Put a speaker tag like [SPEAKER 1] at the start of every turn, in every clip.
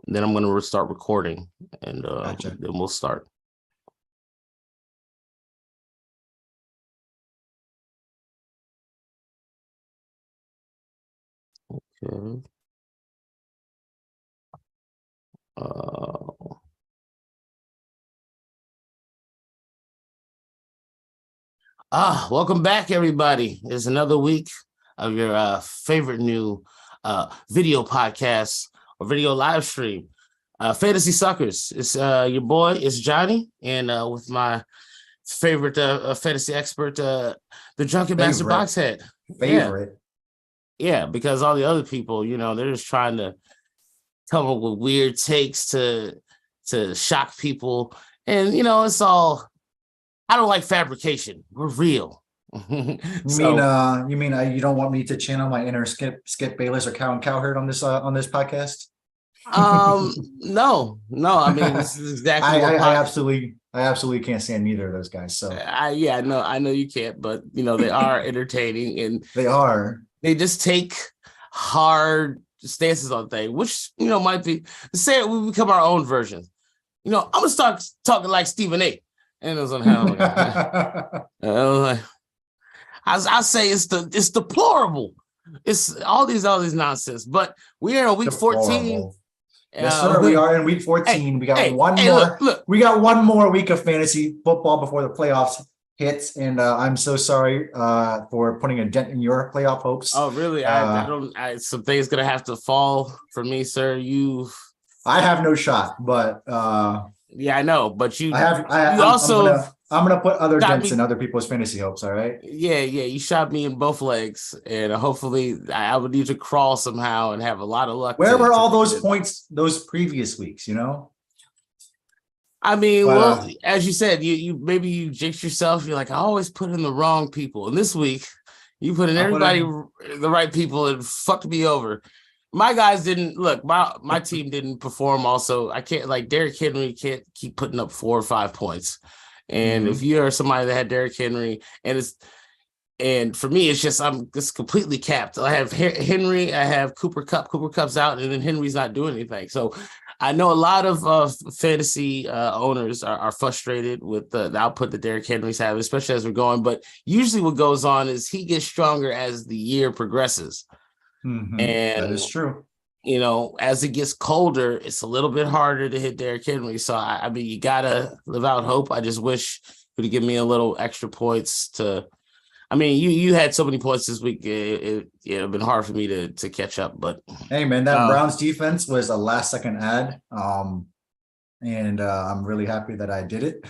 [SPEAKER 1] Then I'm gonna start recording, and
[SPEAKER 2] Gotcha.
[SPEAKER 1] then we'll start. Okay. Uh, Welcome back, everybody. It's another week of your favorite new video podcast or video live stream, Fantasy Suckers. It's your boy, it's Johnny, and with my favorite fantasy expert, the Drunken Master Boxhead.
[SPEAKER 2] Favorite.
[SPEAKER 1] Yeah, because all the other people, they're just trying to come up with weird takes to shock people, and it's all. I don't like fabrication. We're real.
[SPEAKER 2] You mean you don't want me to channel my inner Skip Bayless or Cow and Cowherd on this podcast?
[SPEAKER 1] No. I mean, this is exactly
[SPEAKER 2] I absolutely can't stand neither of those guys. So
[SPEAKER 1] I know you can't, but they are entertaining, and they just take hard stances on things, which might be say we become our own version. I'm gonna start talking like Stephen A. And it was on how I say it's deplorable. It's all these nonsense. But we are in week 14.
[SPEAKER 2] Yes, sir. We are in week 14. We got one more. Look. We got one more week of fantasy football before the playoffs hits. And I'm so sorry for putting a dent in your playoff hopes.
[SPEAKER 1] Oh, really? I don't. Some things gonna have to fall for me, sir.
[SPEAKER 2] I have no shot, but
[SPEAKER 1] yeah, I know, but I'm
[SPEAKER 2] gonna put other dents in other people's fantasy hopes. All right.
[SPEAKER 1] Yeah. You shot me in both legs, and hopefully I would need to crawl somehow and have a lot of luck.
[SPEAKER 2] Where were all those points those previous weeks?
[SPEAKER 1] I mean, well, as you said, you maybe you jinx yourself. You're like, I always put in the wrong people, and this week you put in the right people and fucked me over. My guys didn't look. My team didn't perform. Also, I can't like Derrick Henry can't keep putting up 4 or 5 points. And if you are somebody that had Derrick Henry, and for me, it's just I'm just completely capped. I have Henry, I have Cooper Kupp. Cooper Kupp's out, and then Henry's not doing anything. So I know a lot of fantasy owners are frustrated with the output that Derrick Henry's having, especially as we're going. But usually, what goes on is he gets stronger as the year progresses.
[SPEAKER 2] And that is true.
[SPEAKER 1] As it gets colder, it's a little bit harder to hit Derrick Henry. So I mean, you gotta live out hope. I just wish you would give me a little extra points to. I mean, you had so many points this week. It'd been hard for me to catch up. But
[SPEAKER 2] hey, man, that Browns defense was a last second ad, and I'm really happy that I did it.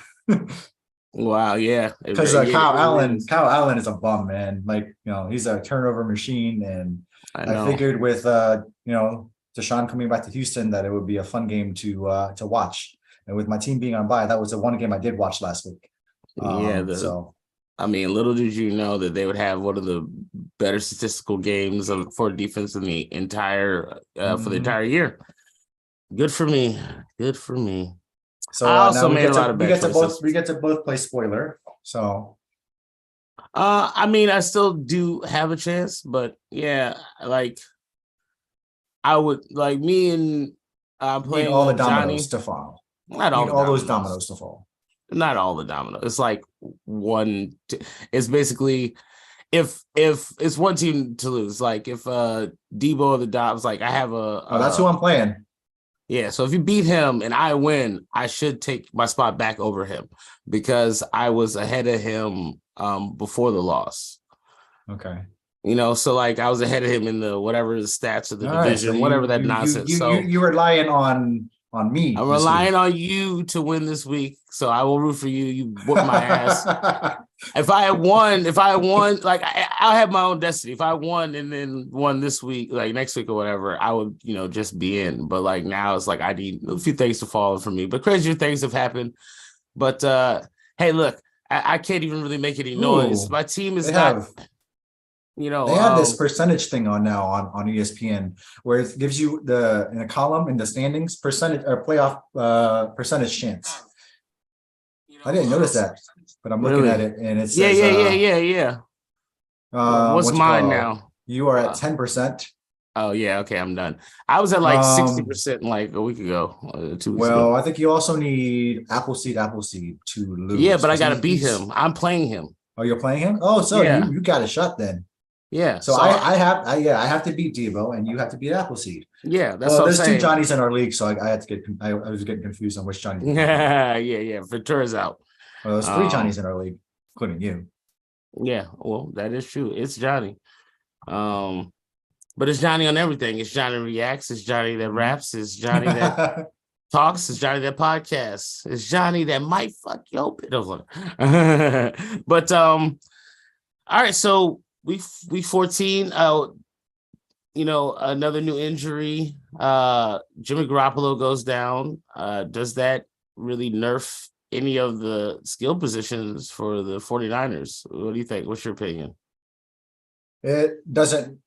[SPEAKER 1] Wow, yeah,
[SPEAKER 2] because Kyle Allen is a bum, man. Like he's a turnover machine, and I figured with Deshaun coming back to Houston that it would be a fun game to watch. And with my team being on bye, that was the one game I did watch last week.
[SPEAKER 1] I mean, little did you know that they would have one of the better statistical games for defense in the entire for the entire year. Good for me.
[SPEAKER 2] So I also made a lot of bets. We get to both play spoiler. So
[SPEAKER 1] I mean, I still do have a chance, but yeah, like I would like me and playing
[SPEAKER 2] all the
[SPEAKER 1] Johnny,
[SPEAKER 2] dominoes to fall.
[SPEAKER 1] Not
[SPEAKER 2] all those dominoes to fall.
[SPEAKER 1] Not all the dominoes. It's like one. It's basically if it's one team to lose. Like if Debo or the Dobbs, like I have
[SPEAKER 2] that's who I'm playing.
[SPEAKER 1] Yeah, so if you beat him and I win, I should take my spot back over him because I was ahead of him before the loss.
[SPEAKER 2] Okay.
[SPEAKER 1] So like I was ahead of him in the whatever the stats of the division,
[SPEAKER 2] so
[SPEAKER 1] that nonsense.
[SPEAKER 2] You relying on me.
[SPEAKER 1] I'm relying on you to win this week, so I will root for you. You whoop my ass. If I had won, like I'll have my own destiny. If I won and then won this week, like next week or whatever, I would, just be in. But like now it's like I need a few things to fall for me. But crazier things have happened. But hey, look, I can't even really make any noise. My team is not.
[SPEAKER 2] They have this percentage thing on now on ESPN where it gives you in a column in the standings percentage or playoff percentage chance. I didn't notice that, but I'm looking at it and it says
[SPEAKER 1] yeah. What's mine now?
[SPEAKER 2] You are at 10%.
[SPEAKER 1] Oh yeah, okay, I'm done. I was at like 60% like a week ago, 2 weeks
[SPEAKER 2] Well,
[SPEAKER 1] ago.
[SPEAKER 2] I think you also need Appleseed to
[SPEAKER 1] Yeah,
[SPEAKER 2] lose
[SPEAKER 1] but I
[SPEAKER 2] because
[SPEAKER 1] gotta beat
[SPEAKER 2] he's.
[SPEAKER 1] him. I'm playing him.
[SPEAKER 2] Oh, you're playing him? Oh, so
[SPEAKER 1] Yeah,
[SPEAKER 2] you got a shot then.
[SPEAKER 1] yeah.
[SPEAKER 2] So I have to beat Devo and you have to beat Appleseed.
[SPEAKER 1] Yeah, that's
[SPEAKER 2] Well,
[SPEAKER 1] what I'm
[SPEAKER 2] there's two
[SPEAKER 1] saying.
[SPEAKER 2] Johnnies in our league, so I had to get I was getting confused on which Johnny you're talking about.
[SPEAKER 1] Yeah. Ventura's out.
[SPEAKER 2] Well, there's three
[SPEAKER 1] Um,
[SPEAKER 2] Johnnies in our league, including you.
[SPEAKER 1] yeah, well, that is true. It's Johnny. Um, but it's Johnny on everything. It's Johnny reacts. It's Johnny that raps. It's Johnny that talks. It's Johnny that podcasts. It's Johnny that might fuck your bit over. But all right. So we 14. Another new injury. Jimmy Garoppolo goes down. Does that really nerf any of the skill positions for the 49ers? What do you think? What's your opinion?
[SPEAKER 2] It doesn't.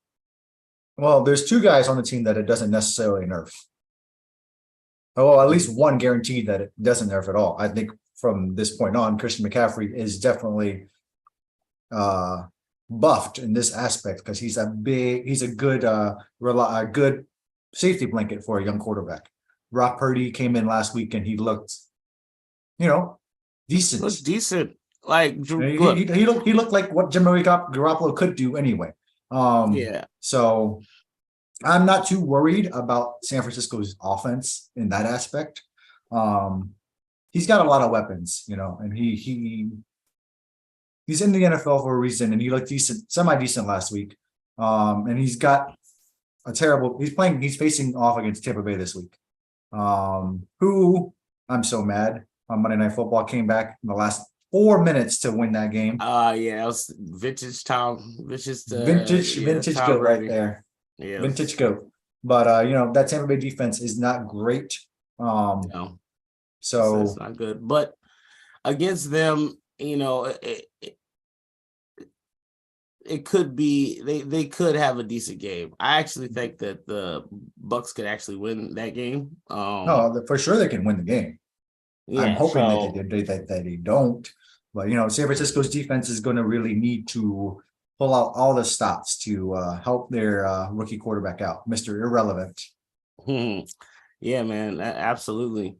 [SPEAKER 2] Well, there's two guys on the team that it doesn't necessarily nerf. Oh, at least one guaranteed that it doesn't nerf at all. I think from this point on, Christian McCaffrey is definitely buffed in this aspect because he's a good safety blanket for a young quarterback. Brock Purdy came in last week and he looked, decent.
[SPEAKER 1] Looks decent. Like
[SPEAKER 2] he looked like what Jimmy Garoppolo could do anyway.
[SPEAKER 1] Yeah.
[SPEAKER 2] So I'm not too worried about San Francisco's offense in that aspect. He's got a lot of weapons, and he's in the NFL for a reason, and he looked decent, semi-decent last week. And he's got he's facing off against Tampa Bay this week. Who I'm so mad on Monday Night Football came back in the last 4 minutes to win that game.
[SPEAKER 1] Yeah, it was vintage
[SPEAKER 2] vintage
[SPEAKER 1] Tom
[SPEAKER 2] goat
[SPEAKER 1] Brady.
[SPEAKER 2] right there.
[SPEAKER 1] Yeah,
[SPEAKER 2] vintage goat. But that Tampa Bay defense is not great.
[SPEAKER 1] No,
[SPEAKER 2] so
[SPEAKER 1] it's not good. But against them, it could be they could have a decent game. I actually think that the Bucks could actually win that game.
[SPEAKER 2] No, for sure they can win the game. Yeah, I'm hoping that they don't. But San Francisco's defense is going to really need to pull out all the stops to help their rookie quarterback out, Mr. Irrelevant.
[SPEAKER 1] Yeah, man, absolutely.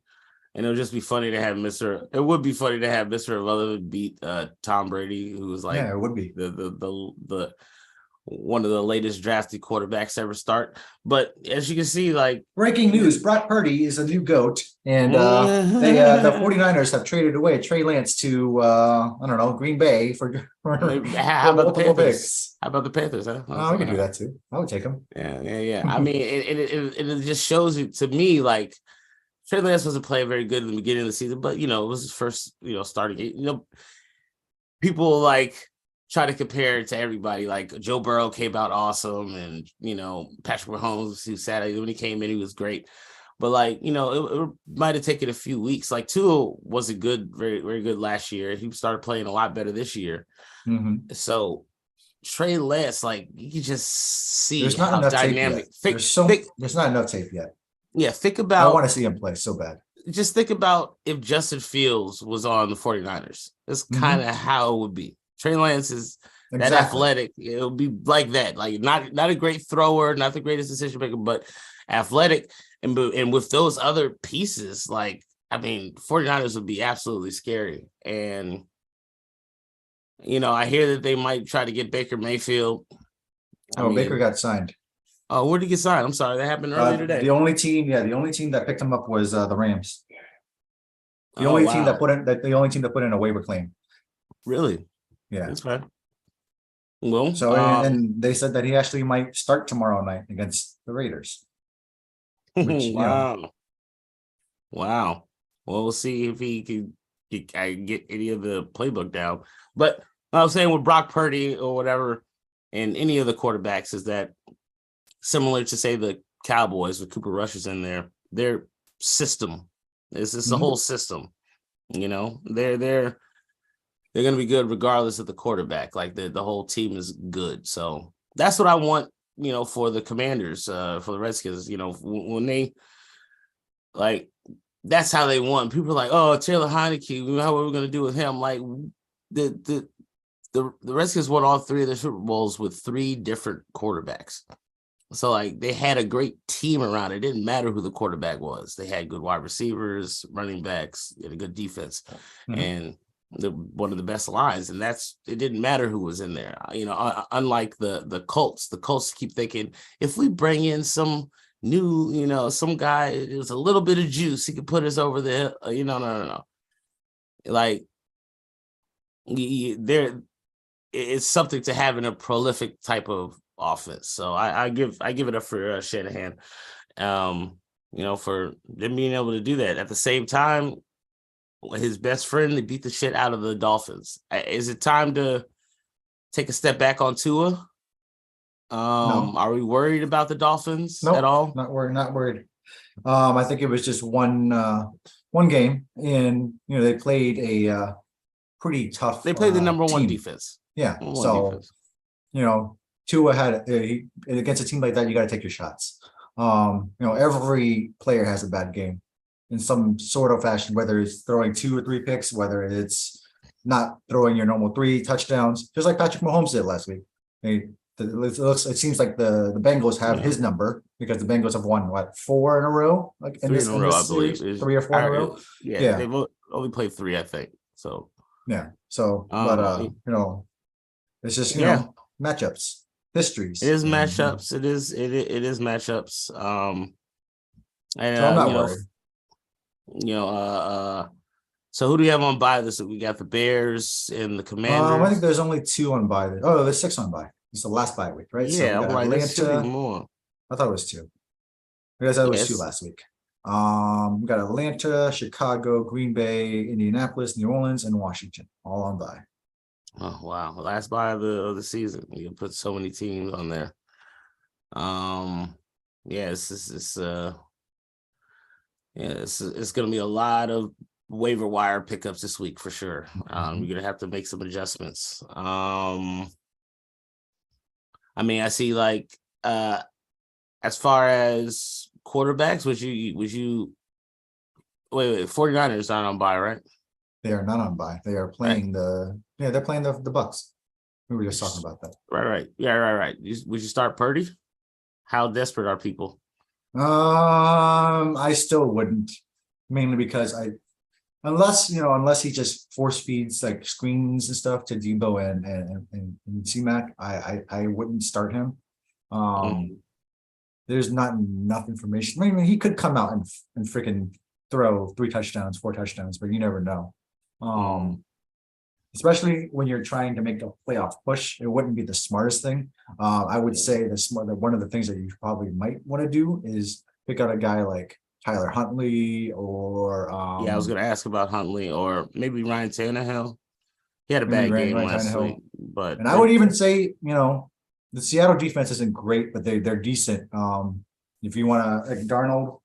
[SPEAKER 1] And it'll just be funny to have It would be funny to have Mr. Irrelevant beat Tom Brady, who was like,
[SPEAKER 2] it would be
[SPEAKER 1] the one of the latest drafted quarterbacks ever start. But as you can see, like
[SPEAKER 2] breaking news, Brock Purdy is a new GOAT, and the 49ers have traded away Trey Lance to Green Bay for
[SPEAKER 1] how about the Panthers?
[SPEAKER 2] Picks.
[SPEAKER 1] How about the Panthers? Huh?
[SPEAKER 2] Oh, we can do that too. I would take them.
[SPEAKER 1] Yeah. I mean, it just shows you to me like Trey Lance wasn't playing very good in the beginning of the season, but it was his first starting game. People like try to compare it to everybody. Like Joe Burrow came out awesome, and Patrick Mahomes, who said when he came in, he was great. But like it might have taken a few weeks. Like Tua wasn't good, very very good last year. He started playing a lot better this year.
[SPEAKER 2] Mm-hmm.
[SPEAKER 1] So Trey Lance, like you can just see
[SPEAKER 2] there's not enough dynamic. Tape yet. There's not enough tape yet.
[SPEAKER 1] Yeah, think about.
[SPEAKER 2] I want to see him play so bad.
[SPEAKER 1] Just think about if Justin Fields was on the 49ers. That's kind of how it would be. Trey Lance is that athletic. It'll be like that. Like not a great thrower, not the greatest decision maker, but athletic. And with those other pieces, like, I mean, 49ers would be absolutely scary. And, I hear that they might try to get Baker Mayfield.
[SPEAKER 2] Baker got signed.
[SPEAKER 1] Oh, where did he get signed? I'm sorry, that happened earlier today.
[SPEAKER 2] The only team that picked him up was the Rams. The only team that put in a waiver claim.
[SPEAKER 1] Really?
[SPEAKER 2] Yeah,
[SPEAKER 1] that's fine. Well,
[SPEAKER 2] so and they said that he actually might start tomorrow night against the Raiders. Which,
[SPEAKER 1] wow. Well, we'll see if he can get any of the playbook down. But I was saying with Brock Purdy or whatever, and any of the quarterbacks is that similar to say the Cowboys with Cooper Rush is in there. Their system is the whole system. They're going to be good regardless of the quarterback. Like the whole team is good. So that's what I want. For the Commanders, for the Redskins, when they that's how they won. People are like, oh, Taylor Heineke, how are we going to do with him? Like the Redskins won all three of the Super Bowls with three different quarterbacks. So like they had a great team around. It didn't matter who the quarterback was. They had good wide receivers, running backs, and a good defense, and one of the best lines. And it didn't matter who was in there. Unlike the Colts keep thinking if we bring in some new, some guy, it was a little bit of juice, he could put us over the hill. No. Like there, it's something to having a prolific type of offense. So I give it up for Shanahan, for them being able to do that. At the same time, his best friend, they beat the shit out of the Dolphins. Is it time to take a step back on Tua?
[SPEAKER 2] No.
[SPEAKER 1] Are we worried about the Dolphins
[SPEAKER 2] at
[SPEAKER 1] all?
[SPEAKER 2] Not worried. I think it was just one game, and they played a pretty tough.
[SPEAKER 1] They played the number
[SPEAKER 2] team.
[SPEAKER 1] one defense.
[SPEAKER 2] Yeah. Defense. Tua had against a team like that, you got to take your shots. Every player has a bad game in some sort of fashion, whether it's throwing 2 or 3 picks, whether it's not throwing your normal 3 touchdowns, just like Patrick Mahomes did last week. It seems like the Bengals have his number because the Bengals have won 4 in a row, like in this series, 3 or 4 in a row.
[SPEAKER 1] Yeah, they've only played 3, I think. So
[SPEAKER 2] but it's just matchups, histories.
[SPEAKER 1] It is matchups. It is matchups. And
[SPEAKER 2] so I'm not worried.
[SPEAKER 1] So who do we have on bye this week? We got the Bears and the Commanders.
[SPEAKER 2] I think there's only 2 on bye. Oh, there's 6 on bye. It's the last bye week, right?
[SPEAKER 1] Yeah, so I'm like, there more.
[SPEAKER 2] I thought it was 2. I guess that was 2 last week. We got Atlanta, Chicago, Green Bay, Indianapolis, New Orleans, and Washington, all on bye.
[SPEAKER 1] Oh wow! Last bye of the season. You can put so many teams on there. It's going to be a lot of waiver wire pickups this week for sure. You're going to have to make some adjustments. I see like as far as quarterbacks, would you wait, 49ers aren't on bye, right?
[SPEAKER 2] They are not on bye. They are playing they're playing the Bucks. We were just talking about that.
[SPEAKER 1] Right. Yeah, right. Would you start Purdy? How desperate are people?
[SPEAKER 2] I still wouldn't, mainly because unless he just force feeds like screens and stuff to Debo and C-Mac, I wouldn't start him. There's not enough information. I mean, he could come out and freaking throw 3 touchdowns, 4 touchdowns, but you never know. Especially when you're trying to make a playoff push, it wouldn't be the smartest thing. I would say one of the things that you probably might want to do is pick out a guy like Tyler Huntley or
[SPEAKER 1] I was going to ask about Huntley or maybe Ryan Tannehill. He had a bad game last week,
[SPEAKER 2] and I would even say the Seattle defense isn't great, but they're decent. If you want to, like Darnold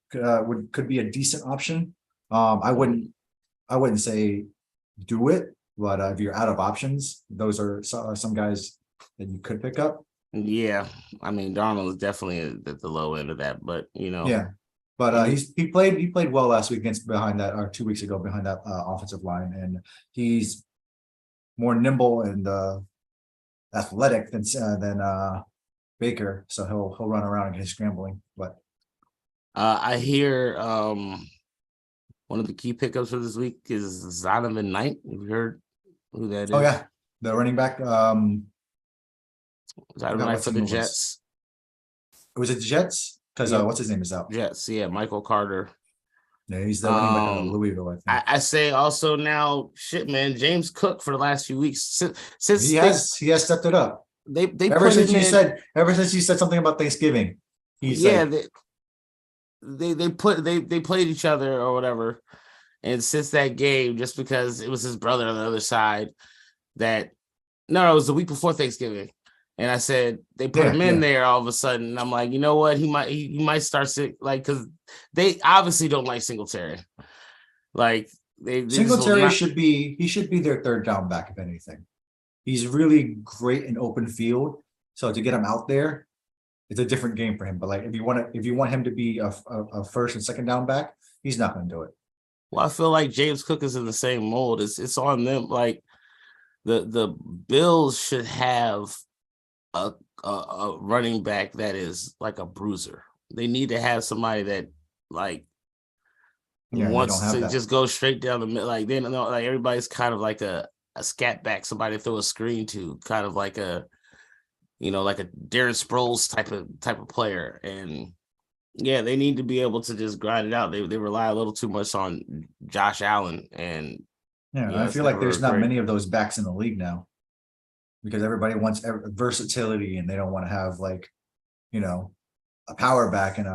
[SPEAKER 2] could be a decent option. I wouldn't say do it, but if you're out of options, those are some guys that you could pick up.
[SPEAKER 1] Yeah, I mean Darnold is definitely at the low end of that, but
[SPEAKER 2] but he played well last week behind that, or 2 weeks ago behind that offensive line, and he's more nimble and athletic than Baker, so he'll run around and get scrambling. But
[SPEAKER 1] I hear one of the key pickups for this week is Zonovan Knight. Have you heard who that is?
[SPEAKER 2] Oh yeah, the running back.
[SPEAKER 1] Zonovan Knight for the Jets.
[SPEAKER 2] Was it the Jets? Because what's his name is out.
[SPEAKER 1] Jets, yeah, Michael Carter.
[SPEAKER 2] Yeah, he's the running back out of Louisville, I think.
[SPEAKER 1] I say also now, shit, man, James Cook for the last few weeks since
[SPEAKER 2] he has stepped it up.
[SPEAKER 1] They
[SPEAKER 2] ever since you said something about Thanksgiving, they played each other or whatever, and since that game, just because it was his brother on the other side, it was the week before Thanksgiving, and I said they put him in there all of a sudden, and I'm like, you know what, he might start sick, like, because they obviously don't like Singletary, like Singletary should be their third down back if anything. He's really great in open field, so to get him out there, it's a different game for him. But like if you want him to be a first and second down back, he's not going to do it.
[SPEAKER 1] Well, I feel like James Cook is in the same mold. It's on them. Like the Bills should have a running back that is like a bruiser. They need to have somebody that like wants to just go straight down the middle. Like they don't know, like everybody's kind of like a scat back, somebody to throw a screen to, kind of like a like a Darren Sproles type of player. And yeah, they need to be able to just grind it out. They rely a little too much on Josh Allen, and
[SPEAKER 2] I feel like there's not many of those backs in the league now, because everybody wants versatility, and they don't want to have like a power back and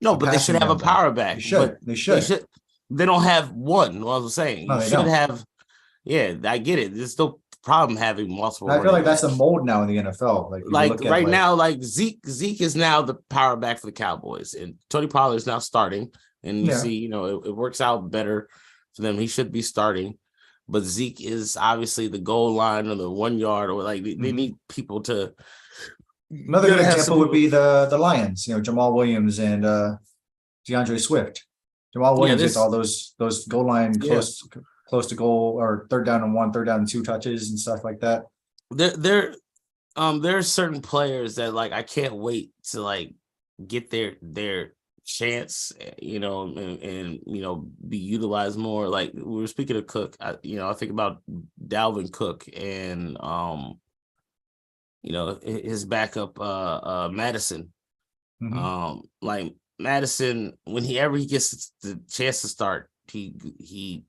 [SPEAKER 1] but they should have a power back.
[SPEAKER 2] They should.
[SPEAKER 1] They don't have one. What I was saying, you should have. Yeah, I get it. There's no problem having multiple.
[SPEAKER 2] I feel like that's the mold now in the NFL.
[SPEAKER 1] Like right now, like Zeke is now the power back for the Cowboys, and Tony Pollard is now starting. And you see, it works out better for them. He should be starting, but Zeke is obviously the goal line or the 1 yard, or like they need people to.
[SPEAKER 2] Another good example would be the Lions. Jamal Williams and DeAndre Swift. Jamal Williams gets all those goal line close to goal, or 3rd down and 1, 3rd down and 2 touches and stuff like that.
[SPEAKER 1] There are certain players that like I can't wait to like get their chance, and be utilized more. Like we were speaking of Cook, I think about Dalvin Cook and his backup Madison. Like Madison, whenever he gets the chance to start, he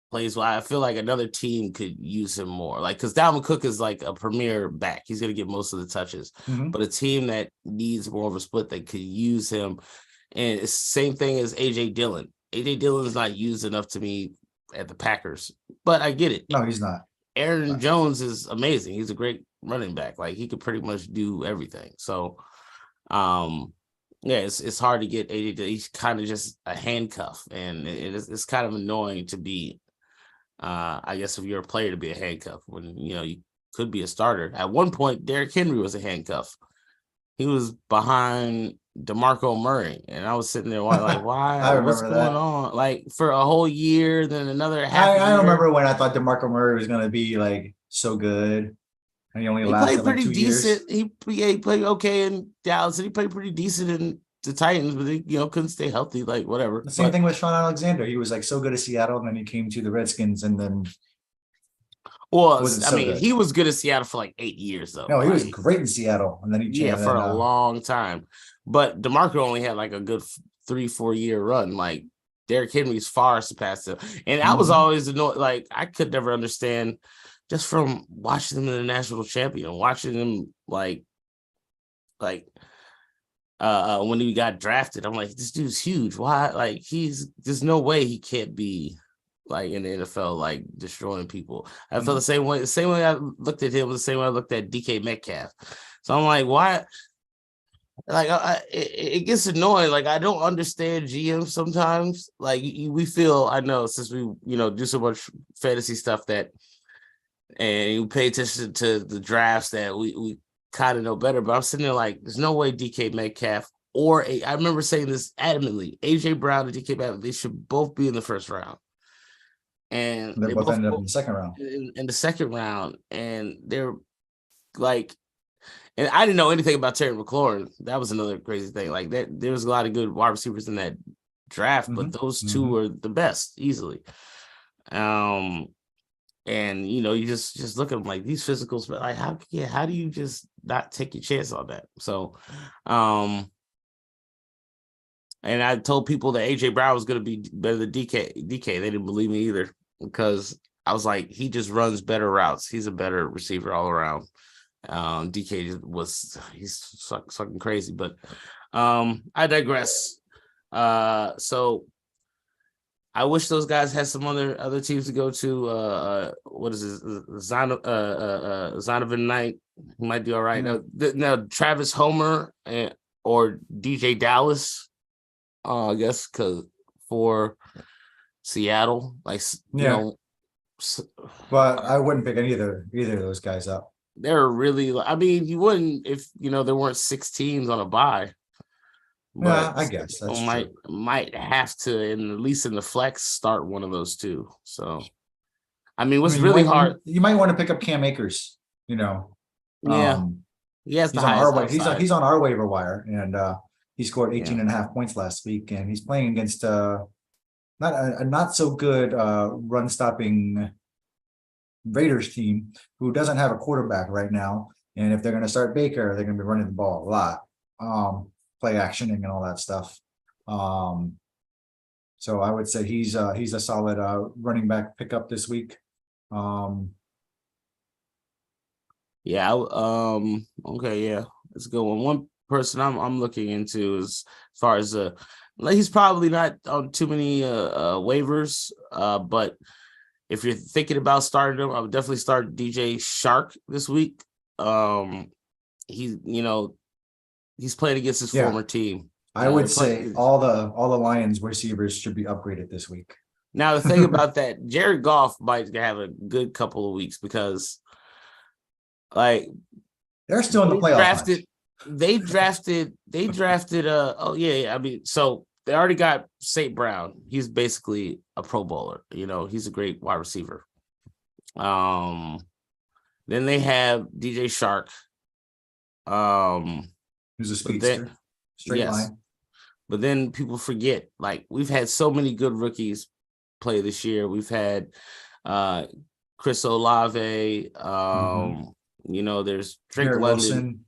[SPEAKER 1] plays well. I feel like another team could use him more, like, because Dalvin Cook is like a premier back. He's going to get most of the touches, but a team that needs more of a split that could use him. And it's the same thing as AJ Dillon. AJ Dillon is not used enough to me at the Packers, but I get it.
[SPEAKER 2] No, he's not.
[SPEAKER 1] Aaron Jones is amazing. He's a great running back. Like he could pretty much do everything. So, it's hard to get AJ. He's kind of just a handcuff, and it's kind of annoying to be. I guess if you're a player, to be a handcuff when you could be a starter. At one point, Derrick Henry was a handcuff. He was behind DeMarco Murray, and I was sitting there like, why? What's going on? Like for a whole year, then another half.
[SPEAKER 2] I remember when I thought DeMarco Murray was going to be like so good, and he only lasted like 2 years.
[SPEAKER 1] He played okay in Dallas, and he played pretty decent in the Titans, but he couldn't stay healthy. Like whatever.
[SPEAKER 2] The same thing with Sean Alexander. He was like so good at Seattle, and then he came to the Redskins, and then.
[SPEAKER 1] Well, he was good at Seattle for like 8 years, though.
[SPEAKER 2] No, he was great in Seattle, and then he changed
[SPEAKER 1] for a long time. But DeMarco only had like a good 3-4 year run. Like Derrick Henry's far surpassed him, and I was always annoyed. Like I could never understand, just from watching them in the national champion, watching them like when he got drafted. I'm like, this dude's huge. Why? Like there's no way he can't be. Like in the NFL, like destroying people. I felt the same way. The same way I looked at him was the same way I looked at DK Metcalf. So I'm like, why? Like it gets annoying. Like I don't understand GM sometimes. Like we feel, I know, since we do so much fantasy stuff and you pay attention to the drafts, that we kind of know better. But I'm sitting there like, there's no way DK Metcalf I remember saying this adamantly. AJ Brown and DK Metcalf, they should both be in the first round. And
[SPEAKER 2] they both ended up in the second round.
[SPEAKER 1] In the second round, and they're like, and I didn't know anything about Terry McLaurin. That was another crazy thing. Like that, there was a lot of good wide receivers in that draft, but those two were the best easily. And you just look at them like these physicals, but like how do you just not take your chance on that? So, and I told people that AJ Brown was going to be better than DK. They didn't believe me either, because I was like, he just runs better routes. He's a better receiver all around. DK he's fucking crazy, but I digress. So I wish those guys had some other teams to go to. What is this? Zonovan Knight, he might do all right. Now Travis Homer or DJ Dallas. I guess for Seattle, but
[SPEAKER 2] I wouldn't pick either of those guys up.
[SPEAKER 1] They're really, I mean, you wouldn't if there weren't 6 teams on a bye.
[SPEAKER 2] Yeah, I guess that's
[SPEAKER 1] might have to, at least in the flex, start one of those two. So, I mean, what's really hard?
[SPEAKER 2] You might want to pick up Cam Akers. You know,
[SPEAKER 1] Yeah, he has the
[SPEAKER 2] he's on
[SPEAKER 1] highest
[SPEAKER 2] our way.
[SPEAKER 1] upside.
[SPEAKER 2] He's on our waiver wire, and he scored
[SPEAKER 1] Yeah.
[SPEAKER 2] 18 and a half points last week, and he's playing against not a not so good run stopping Raiders team who doesn't have a quarterback right now. And if they're going to start Baker, they're going to be running the ball a lot, play actioning and all that stuff. So I would say he's a solid running back pickup this week.
[SPEAKER 1] Yeah. Okay. Yeah, it's a good one. One person I'm looking into is as far as like he's probably not on too many waivers. But if you're thinking about starting him, I would definitely start DJ Shark this week. He's he's playing against his former team.
[SPEAKER 2] I would say all the Lions receivers should be upgraded this week.
[SPEAKER 1] Now the thing about that, Jared Goff might have a good couple of weeks because, like,
[SPEAKER 2] they're still in the playoff.
[SPEAKER 1] They drafted. Oh yeah. I mean, so they already got St. Brown. He's basically a Pro Bowler. He's a great wide receiver. Then they have DJ Shark.
[SPEAKER 2] Who's a speedster, straight line.
[SPEAKER 1] But then people forget, like, we've had so many good rookies play this year. We've had Chris Olave. There's Drake
[SPEAKER 2] Garrett
[SPEAKER 1] London.
[SPEAKER 2] Wilson.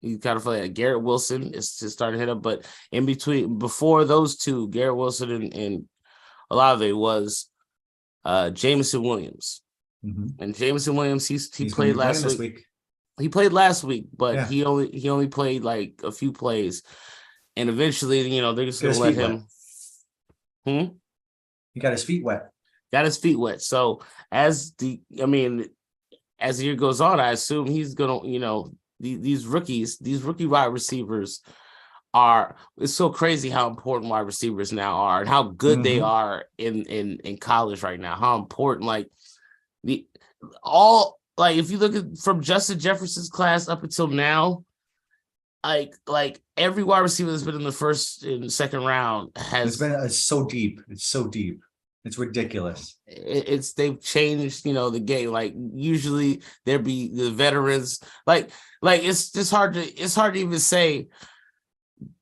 [SPEAKER 1] He's kind of like Garrett Wilson is to start to hit up, but before those two, Garrett Wilson and Olave was Jameson Williams. And Jameson Williams, he played last week. He played last week, but he only played like a few plays, and eventually, they're just gonna let him.
[SPEAKER 2] He got his feet wet.
[SPEAKER 1] So as the year goes on, I assume he's gonna, these rookie wide receivers it's so crazy how important wide receivers now are and how good they are in college right now. How important, if you look at from Justin Jefferson's class up until now, like every wide receiver that's been in the first and second round
[SPEAKER 2] it's so deep. It's ridiculous.
[SPEAKER 1] They've changed, the game. Like usually there'd be the veterans. Like it's just hard to even say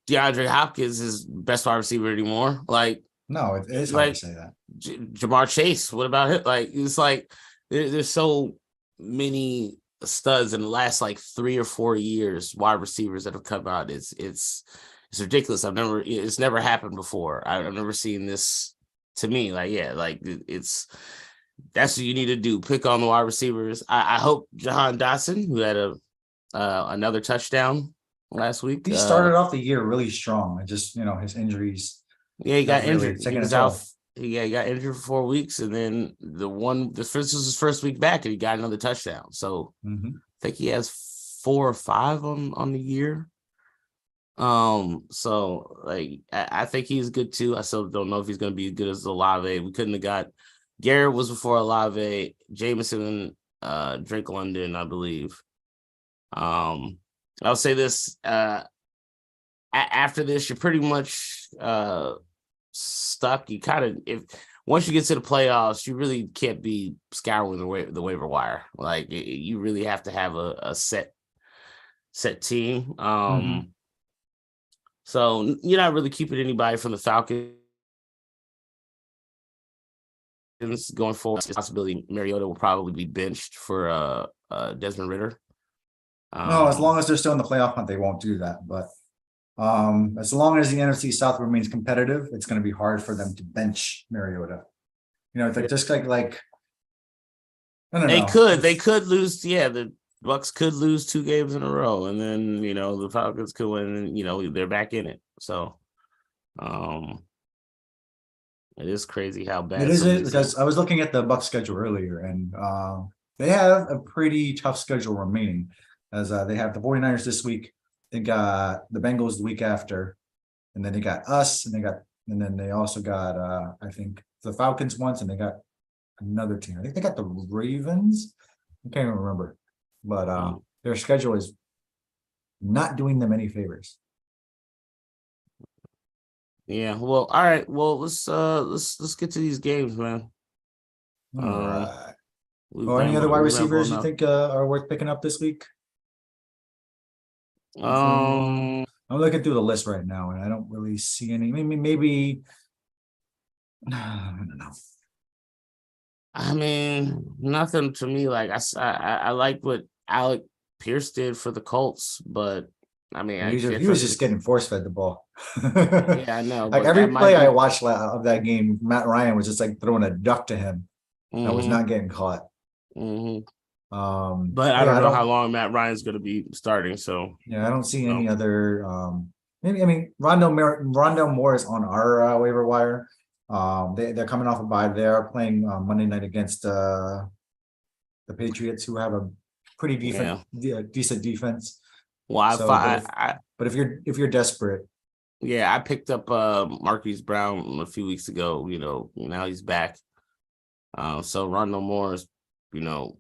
[SPEAKER 1] DeAndre Hopkins is best wide receiver anymore. Like
[SPEAKER 2] no, it is hard to say that.
[SPEAKER 1] Jamar Chase. What about it? Like it's like there's so many studs in the last like 3 or 4 years, wide receivers that have come out. It's ridiculous. It's never happened before. I've never seen this. To me, that's what you need to do. Pick on the wide receivers. I hope Jahan Dotson, who had another touchdown last week.
[SPEAKER 2] He started off the year really strong. And just his injuries.
[SPEAKER 1] Yeah, he got injured. He was out. He got injured for 4 weeks, and then this was his first week back, and he got another touchdown. So I think he has 4 or 5 on the year. So I think he's good too. I still don't know if he's going to be as good as Olave. We couldn't have got Garrett was before Olave, Jameson, Drake London, I believe. I'll say this: after this, you're pretty much stuck. You once you get to the playoffs, you really can't be scouring the waiver wire. Like you really have to have a set team. So you're not really keeping anybody from the Falcons going forward. It's a possibility Mariota will probably be benched for Desmond Ridder.
[SPEAKER 2] No, as long as they're still in the playoff hunt, they won't do that. But as long as the NFC South remains competitive, it's going to be hard for them to bench Mariota. Just like I don't know.
[SPEAKER 1] They could lose. Yeah, the Bucks could lose 2 games in a row, and then the Falcons could win, and they're back in it. So, it is crazy how bad
[SPEAKER 2] it is. Because I was looking at the Bucks schedule earlier, and they have a pretty tough schedule remaining, as they have the 49ers this week. They got the Bengals the week after, and then they got us, and then they also got I think the Falcons once, and they got another team. I think they got the Ravens. I can't even remember. But their schedule is not doing them any favors.
[SPEAKER 1] Yeah. Well, all right. Well, let's get to these games, man.
[SPEAKER 2] All right. Or any other wide receivers you think are worth picking up this week? I'm looking through the list right now, and I don't really see any. Maybe I don't know.
[SPEAKER 1] I mean, nothing to me. Like I like what Alec Pierce did for the Colts, but I mean,
[SPEAKER 2] he was just getting force fed the ball.
[SPEAKER 1] Yeah, I know.
[SPEAKER 2] Like every play I watched of that game, Matt Ryan was just like throwing a duck to him that was not getting caught.
[SPEAKER 1] But I don't know how long Matt Ryan's going to be starting. So
[SPEAKER 2] yeah, I don't see any other. Maybe I mean Rondell Moore is on our waiver wire. They're coming off a bye. They're playing Monday night against the Patriots, who have a pretty decent defense.
[SPEAKER 1] Well,
[SPEAKER 2] but if you're desperate,
[SPEAKER 1] yeah, I picked up Marquise Brown a few weeks ago. You know, now he's back. So Rondell Moore is, you know,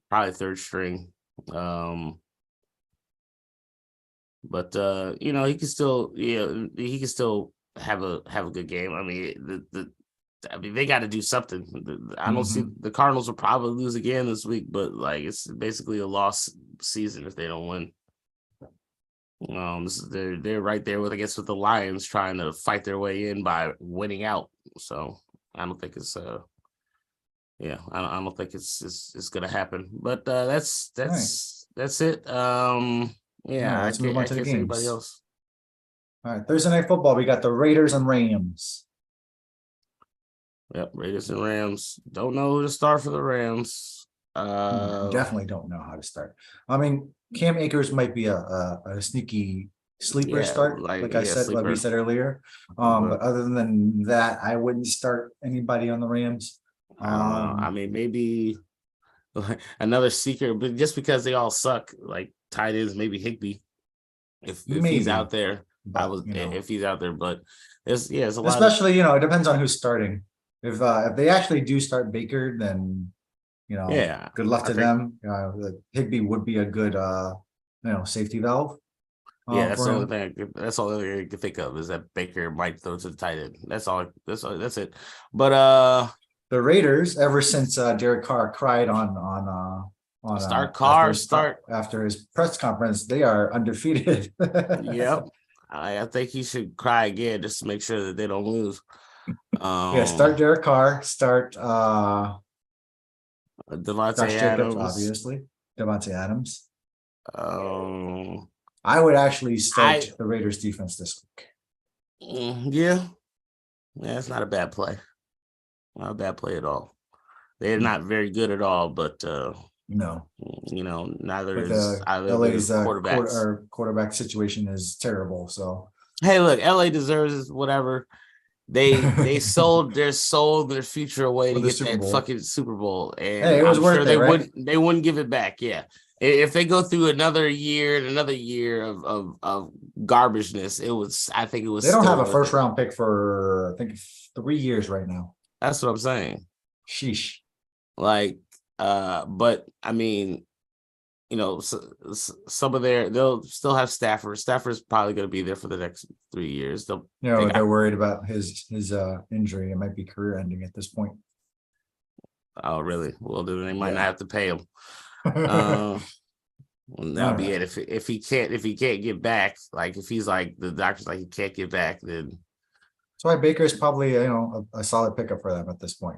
[SPEAKER 1] probably third string. But you know, he can still have a good game. I mean, they got to do something. I don't see the Cardinals will probably lose again this week, but like it's basically a lost season if they don't win. They're right there with the Lions trying to fight their way in by winning out. So I don't think it's I don't think it's gonna happen. But that's it.
[SPEAKER 2] Let's move on to the games.
[SPEAKER 1] Anybody else?
[SPEAKER 2] All right, Thursday Night Football. We got the Raiders and Rams.
[SPEAKER 1] Yep, Raiders and Rams. Don't know who to start for the Rams.
[SPEAKER 2] Definitely don't know how to start. I mean, Cam Akers might be a sneaky sleeper start, like I said, like we said earlier. But other than that, I wouldn't start anybody on the Rams.
[SPEAKER 1] I mean, maybe another seeker, but just because they all suck, like tight ends, maybe Higbee, if he's out there. If he's out there, but it's a lot.
[SPEAKER 2] Especially, it depends on who's starting. If they actually do start Baker, then good luck to them. Higbee would be a good safety valve.
[SPEAKER 1] That's the only thing. That's all I can think of is that Baker might throw to the tight end. That's all. That's it. But
[SPEAKER 2] the Raiders, ever since Derek Carr cried on after his press conference, they are undefeated.
[SPEAKER 1] Yep. I think he should cry again just to make sure that they don't lose.
[SPEAKER 2] Start Derek Carr. Start
[SPEAKER 1] Devontae Adams,
[SPEAKER 2] obviously. Devontae Adams. I would actually start the Raiders defense this week.
[SPEAKER 1] Yeah, it's not a bad play. Not a bad play at all. They're not very good at all, but
[SPEAKER 2] no,
[SPEAKER 1] neither is
[SPEAKER 2] LA's quarterback situation is terrible. So
[SPEAKER 1] hey, look, LA deserves whatever. They sold their future away to get that fucking Super Bowl, and
[SPEAKER 2] it was worth it,
[SPEAKER 1] they wouldn't give it back. Yeah, if they go through another year of garbageness, I think it was.
[SPEAKER 2] They don't have a first round pick for I think 3 years right now.
[SPEAKER 1] That's what I'm saying.
[SPEAKER 2] Sheesh.
[SPEAKER 1] Like, but I mean, some of they'll still have Stafford. Stafford's probably going to be there for the next 3 years.
[SPEAKER 2] They're worried about his injury. It might be career ending at this point.
[SPEAKER 1] Oh, really? Well, then they might not have to pay him. That'll be it. If he can't get back, like if he's like the doctor's like he can't get back, then
[SPEAKER 2] that's why Baker's probably a solid pickup for them at this point.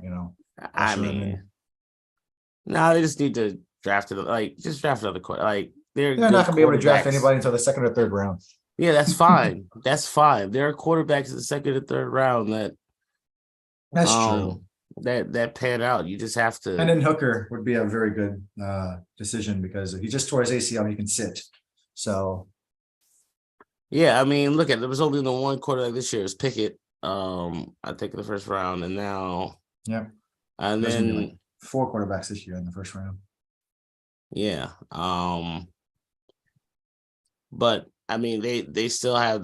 [SPEAKER 1] I mean, no, they just need to draft it. Like just draft another quarter. Like they're
[SPEAKER 2] not going to be able to draft anybody until the second or third round.
[SPEAKER 1] Yeah, that's fine. That's fine. There are quarterbacks in the second or third round
[SPEAKER 2] that's true.
[SPEAKER 1] That pan out. You just have to.
[SPEAKER 2] And then Hooker would be a very good decision because if he just tore his ACL, he can sit. So,
[SPEAKER 1] yeah, I mean, look at there was only the one quarterback this year is Pickett. I think in the first round, and now, and then
[SPEAKER 2] 4 quarterbacks this year in the first round.
[SPEAKER 1] Yeah, but I mean, they still have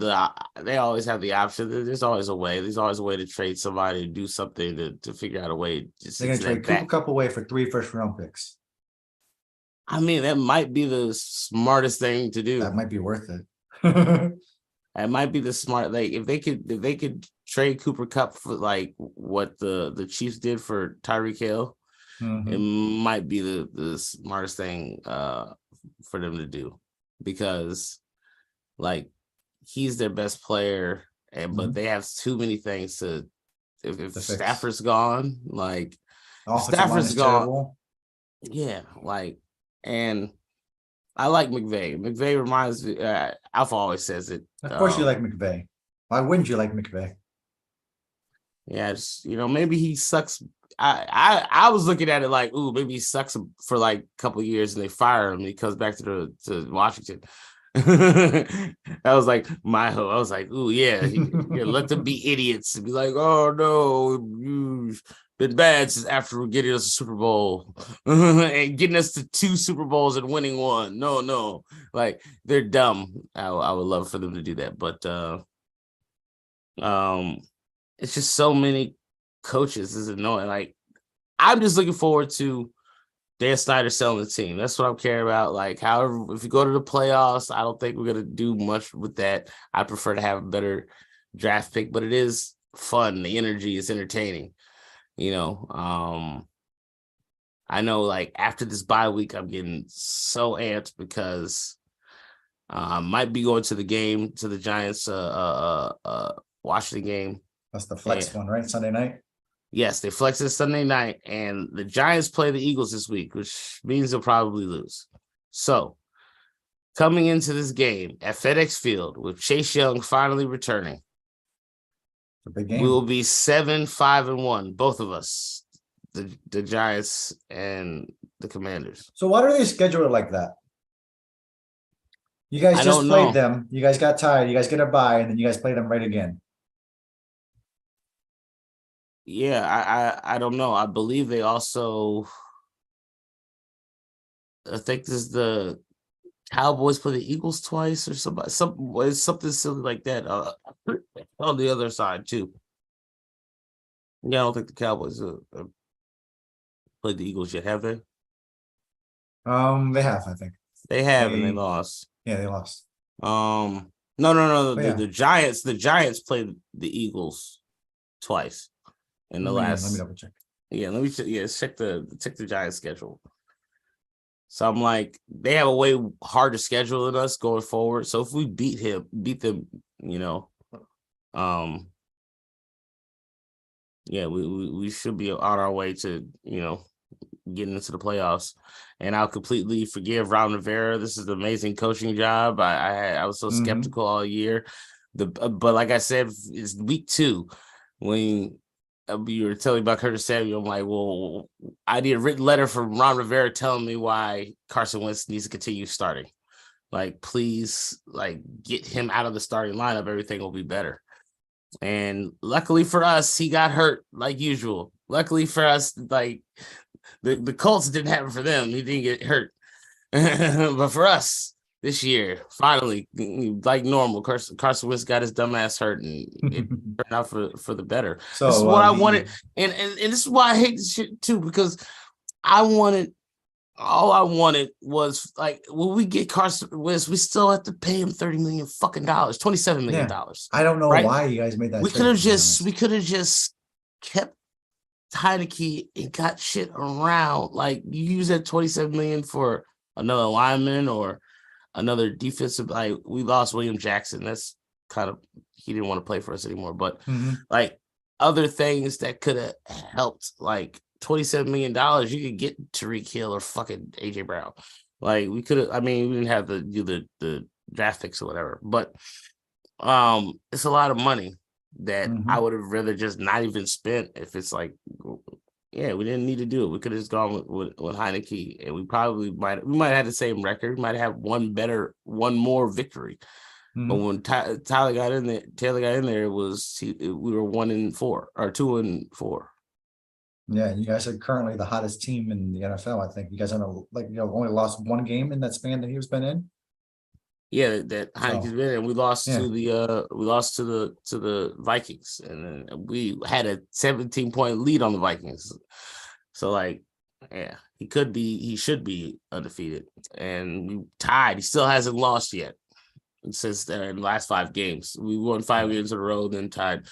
[SPEAKER 1] they always have the option. There's always a way. There's always a way to trade somebody to do something to figure out a way.
[SPEAKER 2] They're going to trade Cooper Kupp away for 3 first-round picks.
[SPEAKER 1] I mean, that might be the smartest thing to do.
[SPEAKER 2] That might be worth it.
[SPEAKER 1] It might be the smart. Like if they could trade Cooper Kupp for like what the Chiefs did for Tyreek Hill, it might be the smartest thing for them to do, because like he's their best player, but they have too many things to. If Stafford's gone, like Stafford's gone, terrible. Yeah, like, and I like McVay. McVay reminds me. Alpha always says it.
[SPEAKER 2] Of course, you like McVay. Why wouldn't you like McVay?
[SPEAKER 1] Yeah, it's, maybe he sucks. I was looking at it like, ooh, maybe he sucks for like a couple of years and they fire him and he comes back to Washington. That was like my hope. I was like, ooh, yeah, let them be idiots and be like, oh no, you've been bad since after getting us a Super Bowl and getting us to 2 Super Bowls and winning 1. No, like they're dumb. I would love for them to do that, but it's just so many coaches is annoying. Like, I'm just looking forward to Dan Snyder selling the team. That's what I'm caring about. Like, however, if you go to the playoffs, I don't think we're gonna do much with that. I prefer to have a better draft pick, but it is fun. The energy is entertaining. I know, like, after this bye week, I'm getting so amped because I might be going to the game, to the Giants Washington game.
[SPEAKER 2] That's the flex one, right? Sunday night?
[SPEAKER 1] Yes, they flex it Sunday night, and the Giants play the Eagles this week, which means they'll probably lose. So, coming into this game at FedEx Field with Chase Young finally returning,
[SPEAKER 2] a big game.
[SPEAKER 1] We will be 7-5-1, both of us, the Giants and the Commanders.
[SPEAKER 2] So why do they schedule it like that? You guys just played them. You guys got tired. You guys get a bye, and then you guys play them right again.
[SPEAKER 1] Yeah, I don't know. I believe they also, I think this is the Cowboys play the Eagles twice or something silly like that on the other side too. Yeah, I don't think the Cowboys played the Eagles yet, have they?
[SPEAKER 2] They have, I think.
[SPEAKER 1] They have, and they lost.
[SPEAKER 2] Yeah, they lost.
[SPEAKER 1] No. The Giants played the Eagles twice. In the last,
[SPEAKER 2] let me double check.
[SPEAKER 1] Yeah, check the Giants schedule. So I'm like, they have a way harder schedule than us going forward. So if we beat them, we should be on our way to getting into the playoffs. And I'll completely forgive Ron Rivera. This is an amazing coaching job. I was so skeptical all year. But like I said, it's week 2 when you were telling about Curtis Samuel. I'm like, well, I need a written letter from Ron Rivera telling me why Carson Wentz needs to continue starting. Like, please, like, get him out of the starting lineup. Everything will be better. And luckily for us, he got hurt like usual. Luckily for us, like the Colts didn't happen for them. He didn't get hurt. But for us, this year, finally, like normal, Carson Wentz got his dumbass hurt, and it turned out for the better. So this is what I wanted, and this is why I hate this shit too, because all I wanted was, like, when we get Carson Wentz, we still have to pay him $30 million fucking dollars, $27 million.
[SPEAKER 2] I don't know why you guys made that.
[SPEAKER 1] We could have just kept Heineke and got shit around. Like, you use that $27 million for another lineman or another defensive. Like, we lost William Jackson. That's kind of, he didn't want to play for us anymore. But like other things that could have helped, like $27 million, you could get Tyreek Hill or fucking AJ Brown. Like, we could have. I mean, we didn't have the draft picks or whatever. But it's a lot of money that I would have rather just not even spent. If it's like, yeah, we didn't need to do it. We could have just gone with Heineke, and we might have had the same record. We might have one more victory. But when Taylor got in there, we were 1-4 or 2-4.
[SPEAKER 2] Yeah, you guys are currently the hottest team in the NFL. I think you guys have only lost one game in that span that he's been in.
[SPEAKER 1] Yeah, that Heineke's been in. We lost to the Vikings, and then we had a 17-point lead on the Vikings. So, like, yeah, he should be undefeated, and we tied. He still hasn't lost yet since in the last 5 games. We won 5 games in a row, then tied.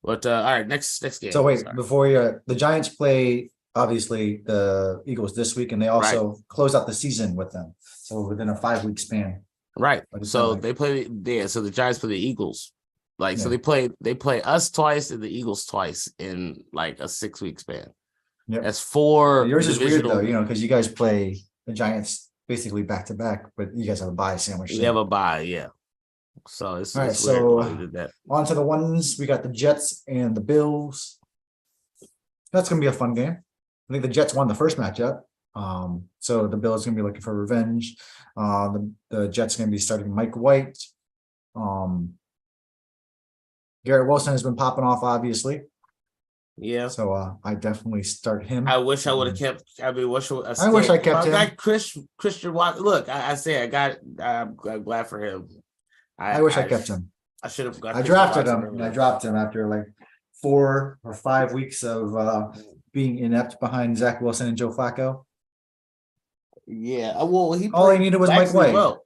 [SPEAKER 1] But all right, next game.
[SPEAKER 2] So wait, before the Giants play obviously the Eagles this week, and they also close out the season with them. So within a 5-week span.
[SPEAKER 1] Right. So they play. Yeah. So the Giants play the Eagles. So they play us twice and the Eagles twice in like a 6-week span.
[SPEAKER 2] Yeah.
[SPEAKER 1] That's 4.
[SPEAKER 2] Yours is weird though, because you guys play the Giants basically back to back, but you guys have a bye sandwich.
[SPEAKER 1] We have a bye, yeah. So it's
[SPEAKER 2] all right.
[SPEAKER 1] It's weird
[SPEAKER 2] so
[SPEAKER 1] why they did that.
[SPEAKER 2] On to the ones. We got the Jets and the Bills. That's gonna be a fun game. I think the Jets won the first matchup. So the Bills gonna be looking for revenge. The Jets gonna be starting Mike White. Garrett Wilson has been popping off, obviously.
[SPEAKER 1] Yeah.
[SPEAKER 2] So I definitely start him.
[SPEAKER 1] I wish I would have kept. I wish
[SPEAKER 2] I kept him.
[SPEAKER 1] I got Christian Watson. Look, I'm glad for him.
[SPEAKER 2] I wish I kept him.
[SPEAKER 1] I should have got.
[SPEAKER 2] I drafted him. And I dropped him after like 4 or 5 weeks of being inept behind Zach Wilson and Joe Flacco.
[SPEAKER 1] Yeah. Well,
[SPEAKER 2] all he needed was Mike White.
[SPEAKER 1] Well.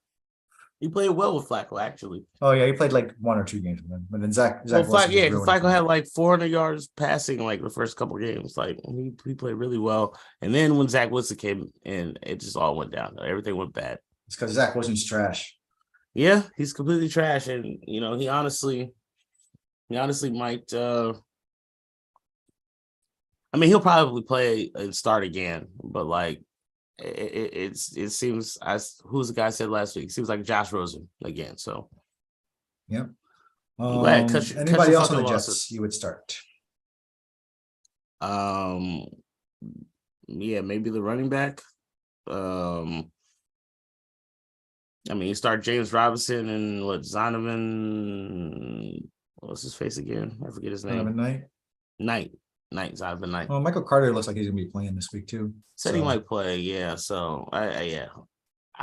[SPEAKER 1] He played well with Flacco, actually.
[SPEAKER 2] Oh yeah, he played like 1 or 2 games with him, but then Zach
[SPEAKER 1] Flacco had like 400 yards passing like the first couple of games. Like he played really well, and then when Zach Wilson came in, it just all went down. Everything went bad.
[SPEAKER 2] It's because Zach Wilson's trash.
[SPEAKER 1] Yeah, he's completely trash, and he honestly might. I mean, he'll probably play and start again, but like. It seems, as who's the guy said last week? It seems like Josh Rosen again. So,
[SPEAKER 2] yep.
[SPEAKER 1] Anybody
[SPEAKER 2] else on the Jets you would start?
[SPEAKER 1] Yeah, maybe the running back. I mean, you start James Robinson and Zonovan. What's his face again? I forget his name.
[SPEAKER 2] Knight.
[SPEAKER 1] Zonovan Knight.
[SPEAKER 2] Well, Michael Carter looks like he's gonna be playing this week too.
[SPEAKER 1] Said he might play, yeah. So I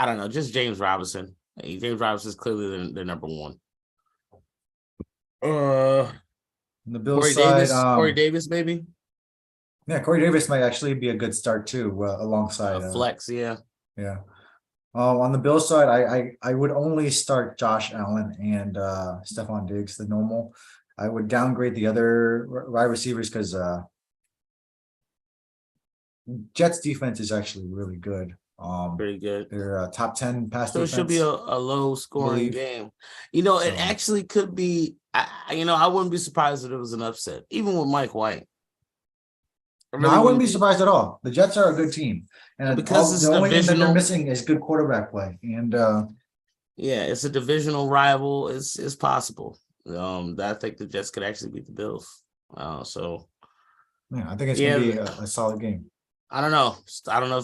[SPEAKER 1] don't know. Just James Robinson. James Robinson is clearly the number one.
[SPEAKER 2] The Bills side,
[SPEAKER 1] Corey Davis, maybe.
[SPEAKER 2] Yeah, Corey Davis might actually be a good start too, alongside
[SPEAKER 1] flex. Yeah.
[SPEAKER 2] On the Bills side, I would only start Josh Allen and Stephon Diggs, the normal. I would downgrade the other wide receivers because Jets defense is actually really good.
[SPEAKER 1] Pretty good.
[SPEAKER 2] They're top 10 pass defense.
[SPEAKER 1] So it should be a low scoring game. It actually could be. I wouldn't be surprised if it was an upset, even with Mike White.
[SPEAKER 2] I wouldn't be surprised at all. The Jets are a good team, and
[SPEAKER 1] because
[SPEAKER 2] the only thing that they're missing is good quarterback play. And
[SPEAKER 1] it's a divisional rival. It's possible. I think the Jets could actually beat the Bills. I think
[SPEAKER 2] it's gonna be a solid game.
[SPEAKER 1] I don't know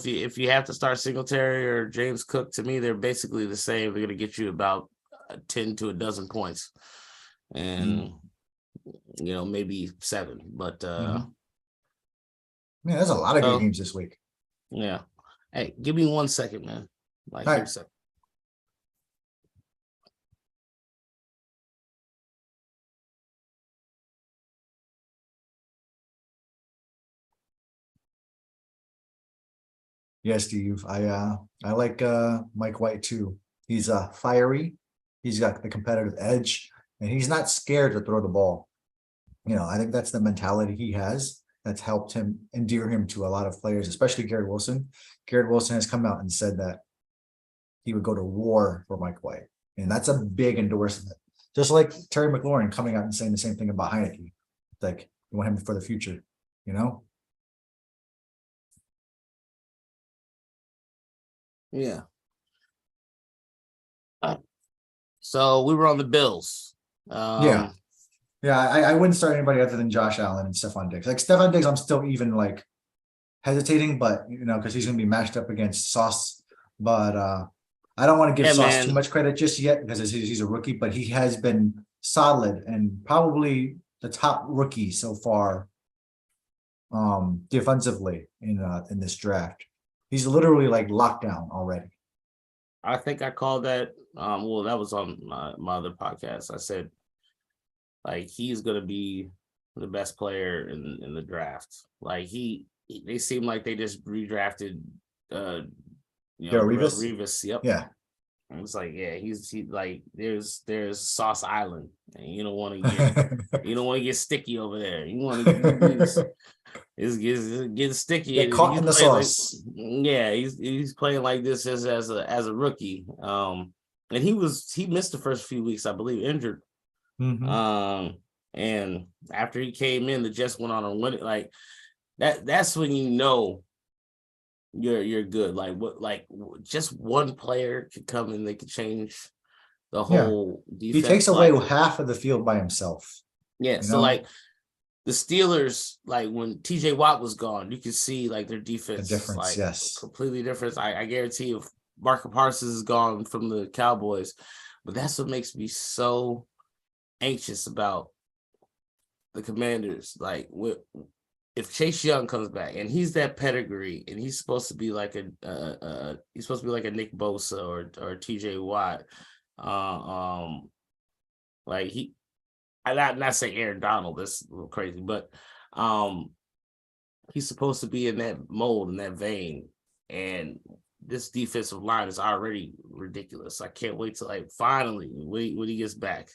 [SPEAKER 1] if you have to start Singletary or James Cook. To me, they're basically the same. They're gonna get you about 10 to a dozen points, and maybe 7. But
[SPEAKER 2] there's a lot of good games this week.
[SPEAKER 1] Yeah. Hey, give me 1 second, man. All right.
[SPEAKER 2] Yes, Steve. I like Mike White too. He's fiery. He's got the competitive edge, and he's not scared to throw the ball. I think that's the mentality he has that's helped him endear him to a lot of players, especially Garrett Wilson. Garrett Wilson has come out and said that he would go to war for Mike White, and that's a big endorsement. Just like Terry McLaurin coming out and saying the same thing about Heineke. Like, you want him for the future,
[SPEAKER 1] Yeah. So we were on the Bills.
[SPEAKER 2] I wouldn't start anybody other than Josh Allen and Stephon Diggs. Like Stephon Diggs, I'm still even like hesitating, but because he's going to be matched up against Sauce. But I don't want to give Sauce too much credit just yet because he's a rookie, but he has been solid and probably the top rookie so far defensively in this draft. He's literally like locked down already.
[SPEAKER 1] I think I called that. That was on my other podcast. I said, like, he's gonna be the best player in the draft. Like they seem like they just redrafted.
[SPEAKER 2] Revis.
[SPEAKER 1] Yep.
[SPEAKER 2] Yeah.
[SPEAKER 1] It's like, yeah, he like there's Sauce Island, and you don't want to get sticky over there. You want to get sticky.
[SPEAKER 2] Get caught in the sauce.
[SPEAKER 1] Yeah, he's playing like this as a rookie. And he missed the first few weeks, I believe, injured.
[SPEAKER 2] Mm-hmm.
[SPEAKER 1] And after he came in, the Jets went on a win. Like that's when you know you're good. Like just one player could come and they could change the whole defense.
[SPEAKER 2] He takes away half of the field by himself.
[SPEAKER 1] Yeah, so like the Steelers, like when TJ Watt was gone, you could see like their defense,
[SPEAKER 2] the difference,
[SPEAKER 1] like
[SPEAKER 2] yes,
[SPEAKER 1] completely different. I guarantee if Marcus Parsons is gone from the Cowboys, but that's what makes me so anxious about the Commanders. Like if Chase Young comes back and he's that pedigree and he's supposed to be like a Nick Bosa or TJ Watt, like I'm not saying Aaron Donald, that's a little crazy, but he's supposed to be in that mold, in that vein, and this defensive line is already ridiculous. I can't wait till like finally when he gets back.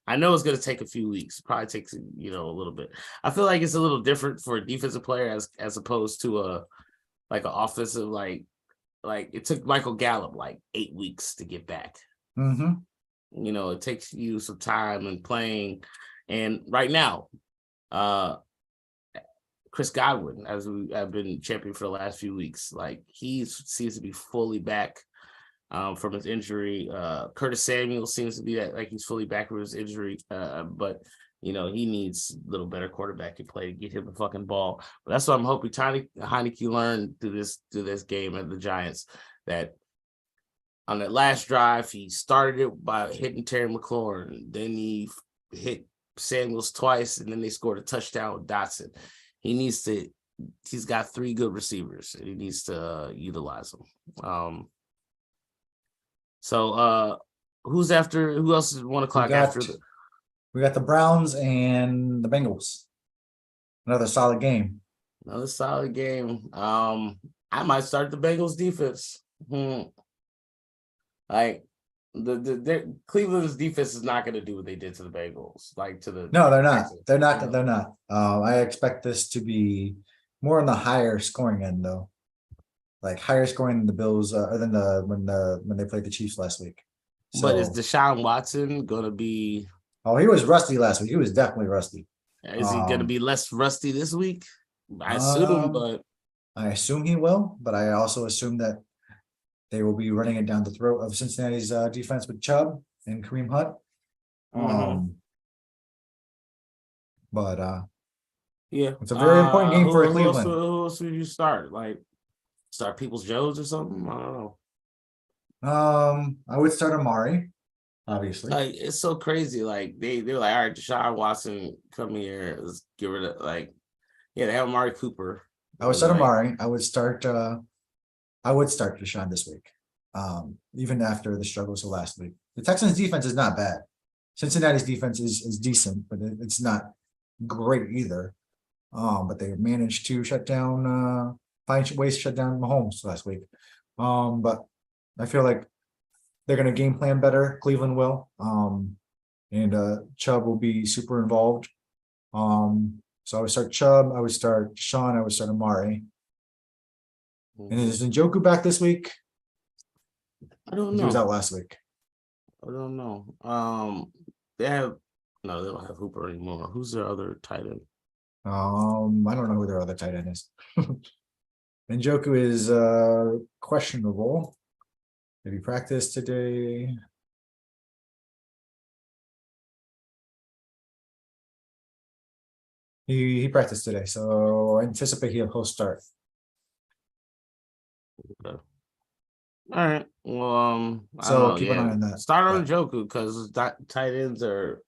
[SPEAKER 1] I know it's going to take a few weeks. Probably takes a little bit. I feel like it's a little different for a defensive player as opposed to an offensive like it took Michael Gallup like 8 weeks to get back.
[SPEAKER 2] Mm-hmm.
[SPEAKER 1] It takes you some time and playing. And right now, Chris Godwin, as we have been champion for the last few weeks, like he seems to be fully back from his injury. Curtis Samuel seems to be like he's fully back from his injury, but he needs a little better quarterback play to get him the fucking ball. But that's what I'm hoping Heineke learned through this game at the Giants, that on that last drive he started it by hitting Terry McLaurin, then he hit Samuels twice, and then they scored a touchdown with Dotson. He's got 3 good receivers, and he needs to utilize them. So who else is 1 o'clock after?
[SPEAKER 2] We got the Browns and the Bengals. Another solid game.
[SPEAKER 1] I might start the Bengals defense. Like Cleveland's defense is not going to do what they did to the Bengals.
[SPEAKER 2] No, they're not. They're not. I expect this to be more on the higher scoring end, though. Like higher scoring than the Bills, than when they played the Chiefs last week.
[SPEAKER 1] But is Deshaun Watson going to be?
[SPEAKER 2] Oh, he was rusty last week. He was definitely rusty.
[SPEAKER 1] Is he going to be less rusty this week? I assume
[SPEAKER 2] he will, but I also assume that they will be running it down the throat of Cincinnati's defense with Chubb and Kareem Hunt.
[SPEAKER 1] Yeah,
[SPEAKER 2] it's a very important game for Cleveland.
[SPEAKER 1] Who else would you start? Like start Peoples-Jones or something? I don't
[SPEAKER 2] know. I would start Amari, obviously.
[SPEAKER 1] Like it's so crazy. Like they're like, all right, Deshaun Watson, come here. Let's get rid of they have Amari Cooper.
[SPEAKER 2] I would start Amari. I would start Deshaun this week. Even after the struggles of last week. The Texans defense is not bad. Cincinnati's defense is decent, but it's not great either. But they managed to find ways to shut down Mahomes last week. But I feel like they're going to game plan better. Cleveland will. And Chubb will be super involved. So I would start Chubb. I would start Deshaun. I would start Amari. And is Njoku back this week?
[SPEAKER 1] I don't know.
[SPEAKER 2] He was out last week.
[SPEAKER 1] I don't know. They don't have Hooper anymore. Who's their other tight end?
[SPEAKER 2] I don't know who their other tight end is. Njoku is questionable. Did he practice today? He practiced today, so I anticipate he'll start.
[SPEAKER 1] Okay. All right. Well,
[SPEAKER 2] so keep an eye on that.
[SPEAKER 1] Start on Njoku because tight ends are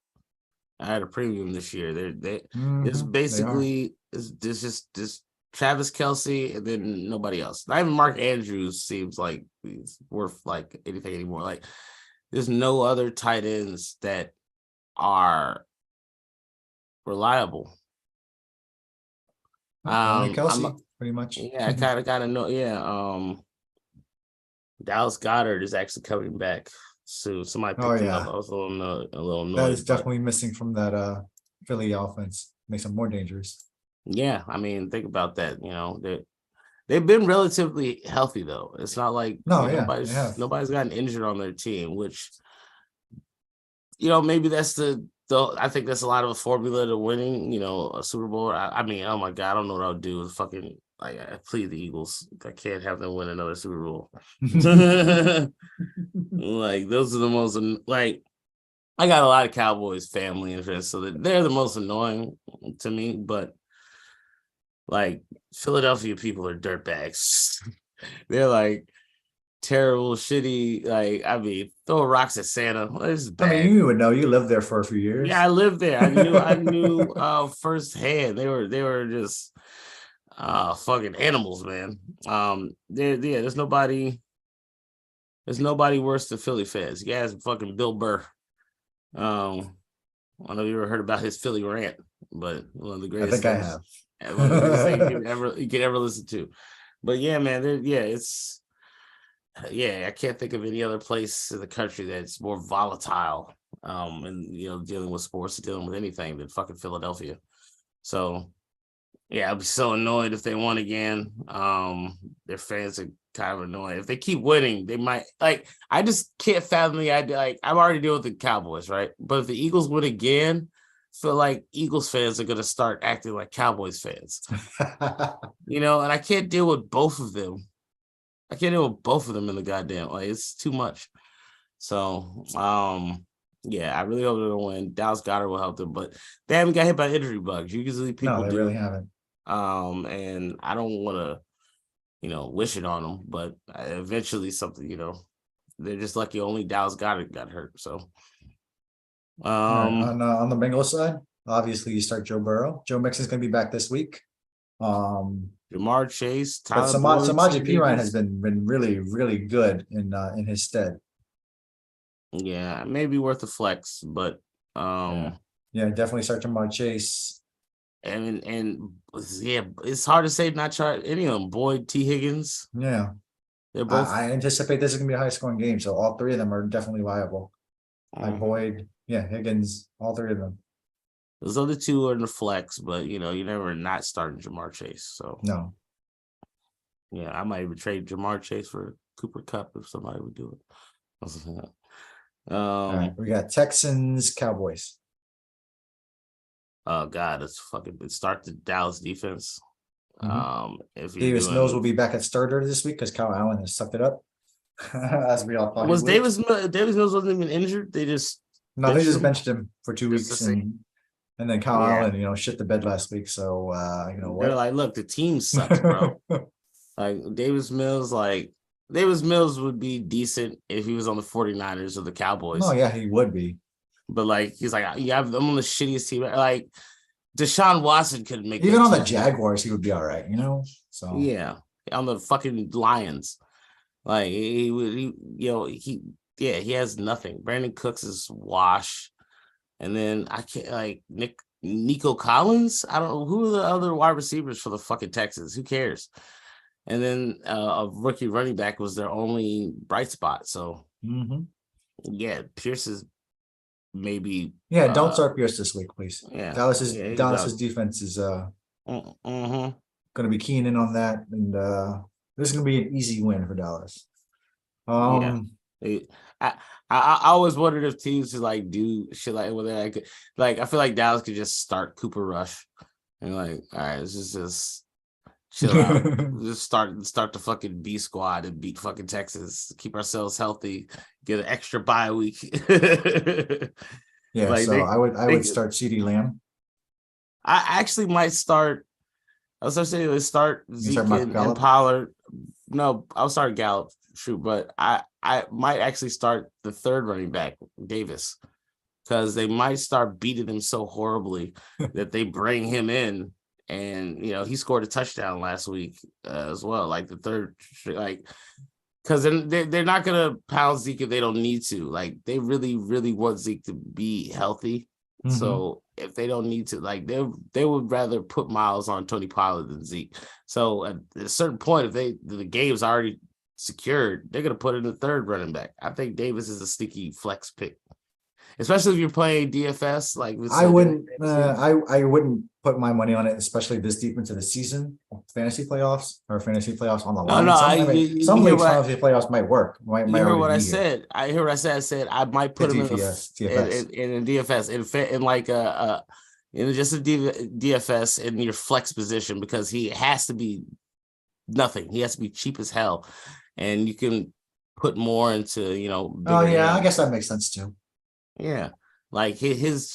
[SPEAKER 1] at a premium this year. It's basically this Travis Kelce and then nobody else. Not even Mark Andrews seems like he's worth like anything anymore. Like there's no other tight ends that are reliable.
[SPEAKER 2] Kelce, pretty much.
[SPEAKER 1] Yeah, I kind of know. Yeah. Dallas Goedert is actually coming back soon. Somebody picked him up. I was a little annoyed.
[SPEAKER 2] That is definitely missing from that Philly offense. Makes them more dangerous.
[SPEAKER 1] Yeah, I mean, think about that. They've been relatively healthy though. It's not like nobody's gotten injured on their team, which maybe that's I think that's a lot of a formula to winning, a Super Bowl. I mean, oh my God, I don't know what I'll do with fucking I plead the Eagles. I can't have them win another Super Bowl. Like those are the most like I got a lot of Cowboys family and friends, so they're the most annoying to me, but like Philadelphia people are dirtbags. They're like terrible, shitty. Like, I mean, throw rocks at Santa. This is bad.
[SPEAKER 2] I mean, you would know. You lived there for a few years.
[SPEAKER 1] Yeah, I lived there. I knew firsthand. They were just fucking animals, man. There's nobody worse than Philly fans. You guys fucking Bill Burr. I don't know if you ever heard about his Philly rant, but one of the greatest.
[SPEAKER 2] I think I have.
[SPEAKER 1] One of the greatest things you can ever listen to. But yeah, man, I can't think of any other place in the country that's more volatile and dealing with sports, dealing with anything than fucking Philadelphia. So yeah, I'd be so annoyed if they won again. Their fans are kind of annoying. If they keep winning, they might I just can't fathom the idea. Like, I'm already dealing with the Cowboys, right? But if the Eagles win again, I feel like Eagles fans are gonna start acting like Cowboys fans. And I can't deal with both of them. I can't deal with both of them in the goddamn it's too much. So yeah, I really hope they're gonna win. Dallas Goedert will help them, but they haven't got hit by injury bugs. Usually people do.
[SPEAKER 2] Really haven't.
[SPEAKER 1] And I don't want to, wish it on them, but eventually something, they're just lucky only Dallas Goedert got hurt. So
[SPEAKER 2] on the Bengals side, obviously you start Joe Burrow. Joe Mixon's gonna be back this week.
[SPEAKER 1] Jamar Chase,
[SPEAKER 2] but Samaje Perine has been really, really good in his stead.
[SPEAKER 1] Yeah, maybe worth a flex, but
[SPEAKER 2] definitely start Jamar Chase.
[SPEAKER 1] And yeah, it's hard to say not chart any of them. Boyd, T. Higgins.
[SPEAKER 2] Yeah, they're both. I anticipate this is gonna be a high scoring game, so all three of them are definitely viable. Like Boyd, Higgins, all three of them.
[SPEAKER 1] Those other two are in the flex, but you never not starting Jamar Chase. So
[SPEAKER 2] no.
[SPEAKER 1] Yeah, I might even trade Jamar Chase for Cooper Kupp if somebody would do it.
[SPEAKER 2] All right, we got Texans, Cowboys.
[SPEAKER 1] Oh God, it start the Dallas defense. If
[SPEAKER 2] Davis Mills will be back at starter this week because Kyle Allen has sucked it up. As we all thought.
[SPEAKER 1] Was Davis Mills wasn't even injured? They just
[SPEAKER 2] benched him for 2 weeks and then Kyle Allen, shit the bed last week. So what?
[SPEAKER 1] They're like, look, the team sucks, bro. Like Davis Mills would be decent if he was on the 49ers or the Cowboys.
[SPEAKER 2] Oh yeah, he would be.
[SPEAKER 1] But he's like, I'm on the shittiest team. Like Deshaun Watson could make
[SPEAKER 2] even on the Jaguars, he would be all right, So
[SPEAKER 1] yeah, on the fucking Lions, like he has nothing. Brandon Cooks is wash, and then I can't Nico Collins. I don't know who are the other wide receivers for the fucking Texans. Who cares? And then a rookie running back was their only bright spot. So yeah, Pierce is. Maybe
[SPEAKER 2] don't start Pierce this week, please.
[SPEAKER 1] Yeah,
[SPEAKER 2] Dallas's defense is going to be keying in on that, and this is going to be an easy win for Dallas.
[SPEAKER 1] I always wondered if teams should do shit whether I could I feel like Dallas could just start Cooper Rush and all right, this is just chill out. Just start the fucking B squad and beat fucking Texas. Keep ourselves healthy. Get an extra bye week.
[SPEAKER 2] Yeah, I would start CeeDee Lamb.
[SPEAKER 1] I actually might start. I was saying let's start Zeke and Pollard. No, I'll start Gallup. Shoot, but I might actually start the third running back, Davis, because they might start beating him so horribly that they bring him in. And he scored a touchdown last week as well, the third, because they're not gonna pound Zeke if they don't need to. They really, really want Zeke to be healthy. So if they don't need to, they would rather put Miles on Tony Pollard than Zeke. So at a certain point, if the game's already secured, they're gonna put in the third running back. I think Davis is a sneaky flex pick, especially if you're playing DFS. Like
[SPEAKER 2] I wouldn't put my money on it, especially this deep into the season. Fantasy playoffs on the line. Some leagues fantasy playoffs might work.
[SPEAKER 1] You heard what I said. I heard what I said. I said I might put him in a DFS in like just a DFS in your flex position, because he has to be nothing. He has to be cheap as hell, and you can put more into
[SPEAKER 2] I guess that makes sense too.
[SPEAKER 1] Yeah, like he has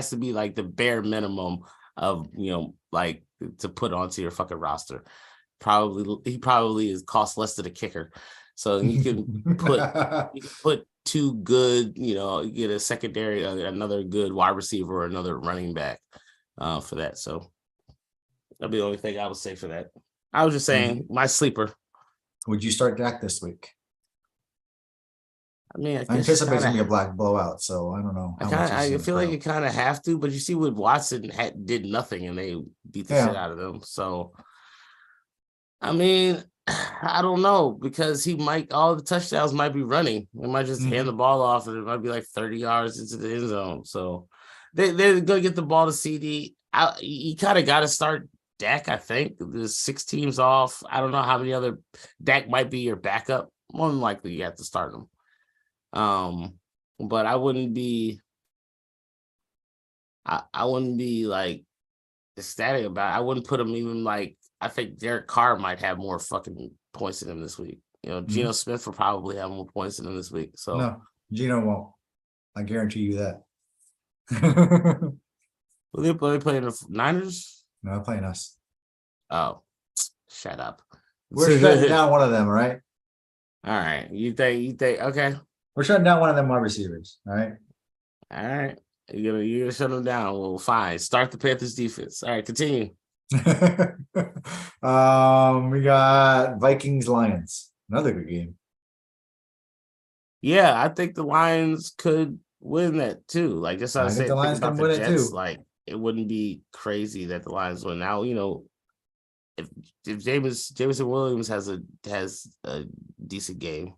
[SPEAKER 1] to be like the bare minimum of like to put onto your fucking roster. He probably is cost less than a kicker, so you can put two good, you get a secondary, another good wide receiver or another running back for that. So that'd be the only thing I would say for that. I was just saying my sleeper.
[SPEAKER 2] Would you start Dak this week?
[SPEAKER 1] I mean, I
[SPEAKER 2] anticipate it's gonna be a black blowout, so I don't know.
[SPEAKER 1] I feel like you kind of have to, but you see what Watson did nothing, and they beat the shit out of them. So, I mean, I don't know, because all the touchdowns might be running. They might just hand the ball off, and it might be like 30 yards into the end zone. So they're gonna get the ball to CD. You kind of got to start Dak. I think there's 6 teams off. I don't know how many other Dak might be your backup. More than likely, you have to start him. But I wouldn't be like ecstatic about it. I wouldn't put him even like, I think Derek Carr might have more fucking points than him this week. Geno Smith will probably have more points than him this week. So
[SPEAKER 2] no, Geno won't. I guarantee you that.
[SPEAKER 1] Will they playing the Niners?
[SPEAKER 2] No, they're playing us.
[SPEAKER 1] Oh, shut up.
[SPEAKER 2] We're shutting down one of them, right?
[SPEAKER 1] All right. You think okay.
[SPEAKER 2] We're shutting down one of them wide receivers. All right.
[SPEAKER 1] You're gonna shut them down. Well, fine. Start the Panthers defense. All right, continue.
[SPEAKER 2] We got Vikings Lions. Another good game.
[SPEAKER 1] Yeah, I think the Lions could win that too. Like just I think the Lions can win it too. Like it wouldn't be crazy that the Lions win. Now, if Jameson Williams has a decent game.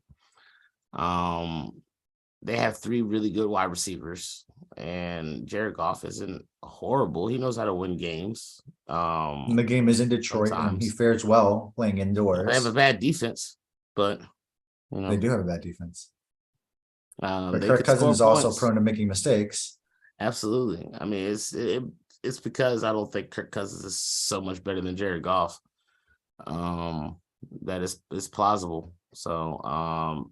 [SPEAKER 1] They have 3 really good wide receivers, and Jared Goff isn't horrible. He knows how to win games.
[SPEAKER 2] The game is in Detroit, and he fares well playing indoors.
[SPEAKER 1] They have a bad defense, but
[SPEAKER 2] they do have a bad defense. But Kirk Cousins is also prone to making mistakes.
[SPEAKER 1] Absolutely. I mean, it's because I don't think Kirk Cousins is so much better than Jared Goff. That is plausible. So,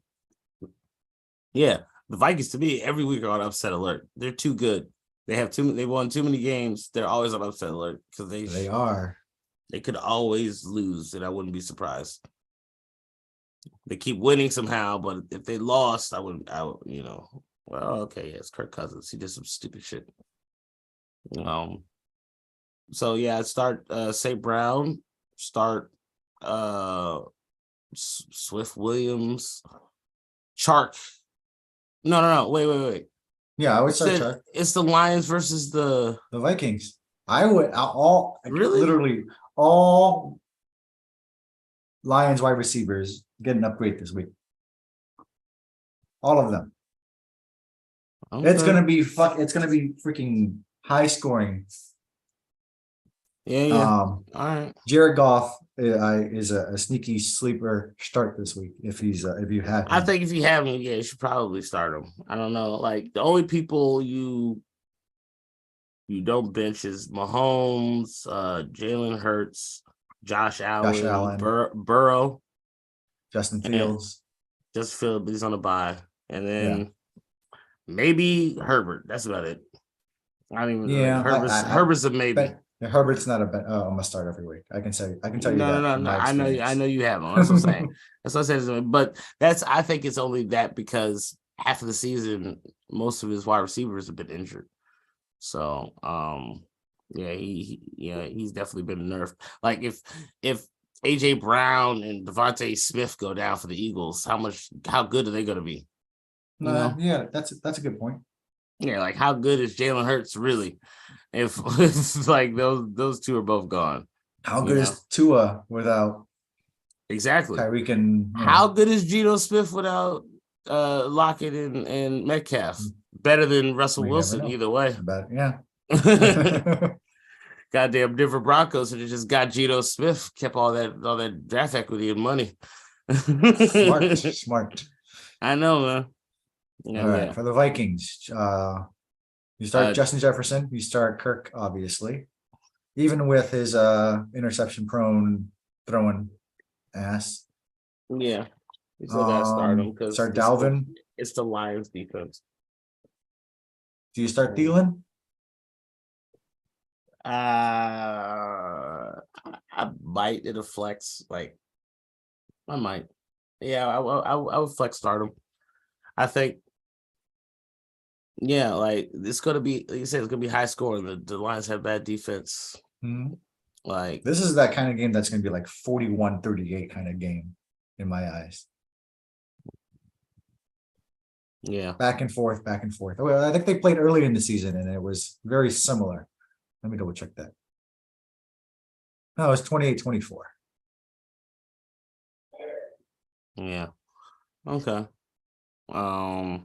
[SPEAKER 1] yeah, the Vikings to me every week are on upset alert. They're too good. They won too many games. They're always on upset alert because they could always lose, and I wouldn't be surprised. They keep winning somehow, but if they lost, well, okay, yeah, it's Kirk Cousins. He did some stupid shit. So yeah, start St. Brown, start Swift Williams, Chark. No, wait.
[SPEAKER 2] Yeah, I would start Chark.
[SPEAKER 1] It's the Lions versus the
[SPEAKER 2] Vikings. Literally all Lions wide receivers get an upgrade this week. All of them. Okay. It's gonna be freaking high scoring.
[SPEAKER 1] Yeah. All right.
[SPEAKER 2] Jared Goff is a sneaky sleeper start this week if you have him.
[SPEAKER 1] I think if you have him, you should probably start him. I don't know. Like the only people you don't bench is Mahomes, Jalen Hurts, Josh Allen. Burrow,
[SPEAKER 2] Justin Fields.
[SPEAKER 1] Just Fields, but he's on a bye. And then maybe Herbert. That's about it. I don't even know. Herbert's a maybe.
[SPEAKER 2] Herbert's not I'm gonna start every week. I can tell you that.
[SPEAKER 1] No. I know you have him. That's what I'm saying. That's what I said. But I think it's only that because half of the season, most of his wide receivers have been injured. So he's definitely been nerfed. Like if AJ Brown and Devontae Smith go down for the Eagles, how good are they gonna be?
[SPEAKER 2] Yeah, that's a good point.
[SPEAKER 1] Yeah, like how good is Jalen Hurts really? If like those two are both gone.
[SPEAKER 2] How good is Tua without
[SPEAKER 1] Exactly.
[SPEAKER 2] Tyreek and
[SPEAKER 1] how good is Geno Smith without Lockett and Metcalf? Better than Russell Wilson either way.
[SPEAKER 2] Yeah.
[SPEAKER 1] Goddamn Denver Broncos and it just got Geno Smith, kept all that draft equity and money.
[SPEAKER 2] Smart.
[SPEAKER 1] I know, man.
[SPEAKER 2] Yeah, all right, for the Vikings, you start Justin Jefferson, you start Kirk, obviously, even with his interception prone throwing ass.
[SPEAKER 1] Yeah, you still gotta start him because
[SPEAKER 2] start Dalvin.
[SPEAKER 1] It's the Lions defense.
[SPEAKER 2] Do you start Thielen?
[SPEAKER 1] I might in a flex, like I might. Yeah, I would flex start him. I think. Yeah, like it's gonna be. Like you said, it's gonna be high scoring. The Lions have bad defense.
[SPEAKER 2] Mm-hmm.
[SPEAKER 1] Like
[SPEAKER 2] this is that kind of game that's gonna be like 41-38 kind of game in my eyes.
[SPEAKER 1] Yeah,
[SPEAKER 2] back and forth. Well, I think they played early in the season and it was very similar. Let me double check that. No, it's 28-24.
[SPEAKER 1] Yeah. Okay. All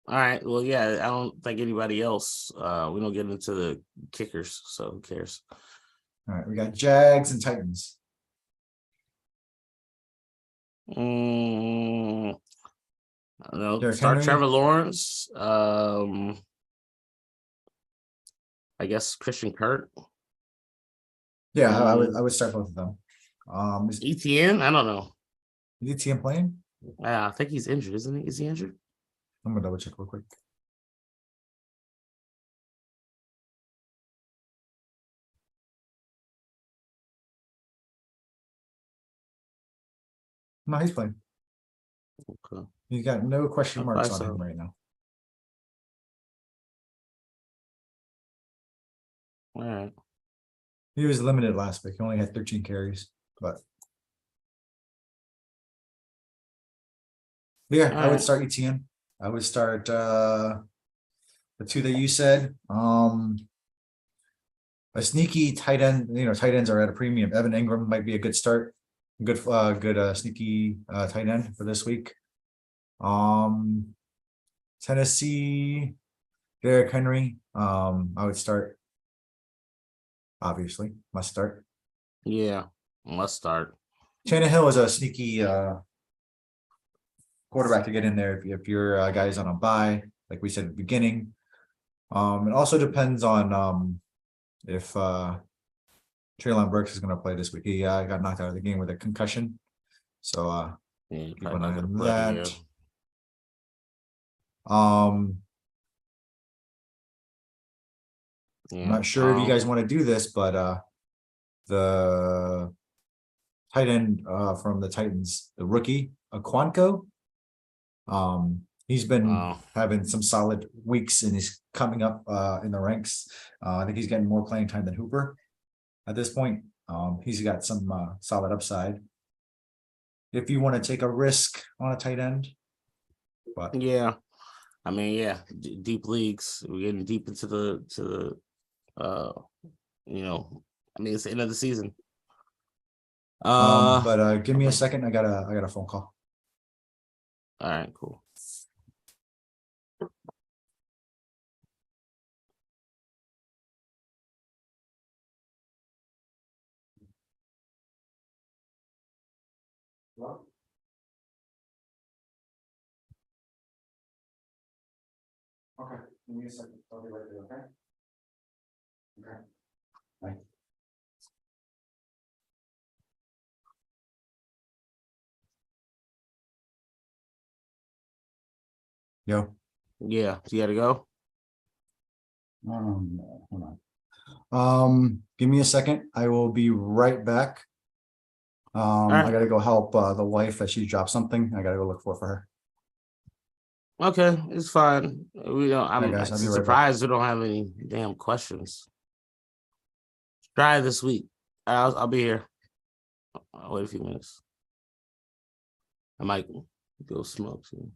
[SPEAKER 1] right. Well, yeah, I don't think anybody else. We don't get into the kickers, so who cares?
[SPEAKER 2] All right, we got Jags and Titans.
[SPEAKER 1] Start Trevor Lawrence. I guess Christian Kirk.
[SPEAKER 2] Yeah, I would start both of them.
[SPEAKER 1] ETN, I don't know.
[SPEAKER 2] Is ETN playing?
[SPEAKER 1] I think he's injured, isn't he? Is he injured?
[SPEAKER 2] I'm gonna double check real quick. No, he's playing. Okay. You got no question marks on him right now.
[SPEAKER 1] All right.
[SPEAKER 2] He was limited last week. He only had 13 carries, but yeah, I would start ETN. I would start the two that you said. A sneaky tight end, tight ends are at a premium. Evan Ingram might be a good start. Good sneaky tight end for this week. Tennessee, Derrick Henry. I would start. Obviously, must start.
[SPEAKER 1] Yeah, must start.
[SPEAKER 2] Tannehill is a sneaky quarterback to get in there if your guy's on a bye, like we said at the beginning. It also depends on if Treylon Burks is going to play this week. He got knocked out of the game with a concussion, so keep an eye on that. I'm not sure if you guys want to do this, but the tight end from the Titans, the rookie Aquanco, he's been having some solid weeks and he's coming up in the ranks. I think he's getting more playing time than Hooper at this point. He's got some solid upside if you want to take a risk on a tight end. But
[SPEAKER 1] yeah, I mean, yeah, deep leagues. We're getting deep into the I mean, it's the end of the season.
[SPEAKER 2] But give me a second. I got a phone call.
[SPEAKER 1] All right, cool.
[SPEAKER 2] Well, okay, give me a second. I'll be right there, okay? Okay. Bye. Yo.
[SPEAKER 1] Yeah, you gotta go.
[SPEAKER 2] No, hold on. Give me a second. I will be right back. I gotta go help the wife as she dropped something. I gotta go look for her.
[SPEAKER 1] Okay, it's fine. We don't. I'm
[SPEAKER 2] guys, I'll be right
[SPEAKER 1] surprised we don't have any damn questions. Try this week. I'll be here. I'll wait a few minutes. I might go smoke soon.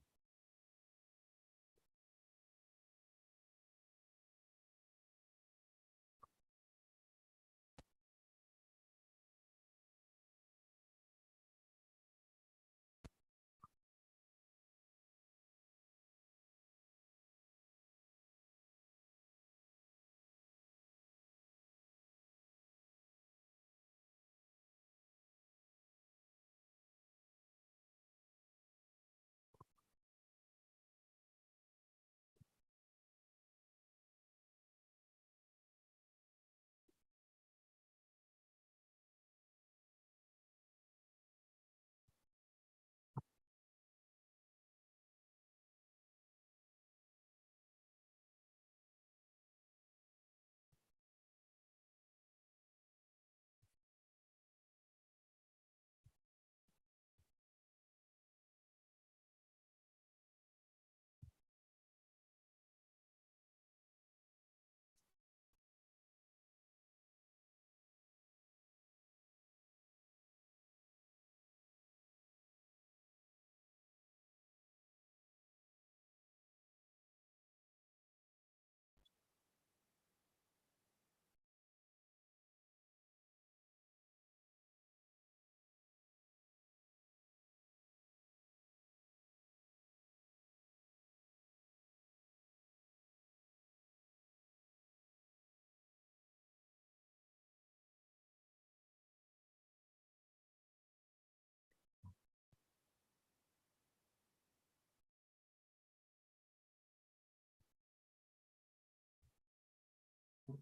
[SPEAKER 2] My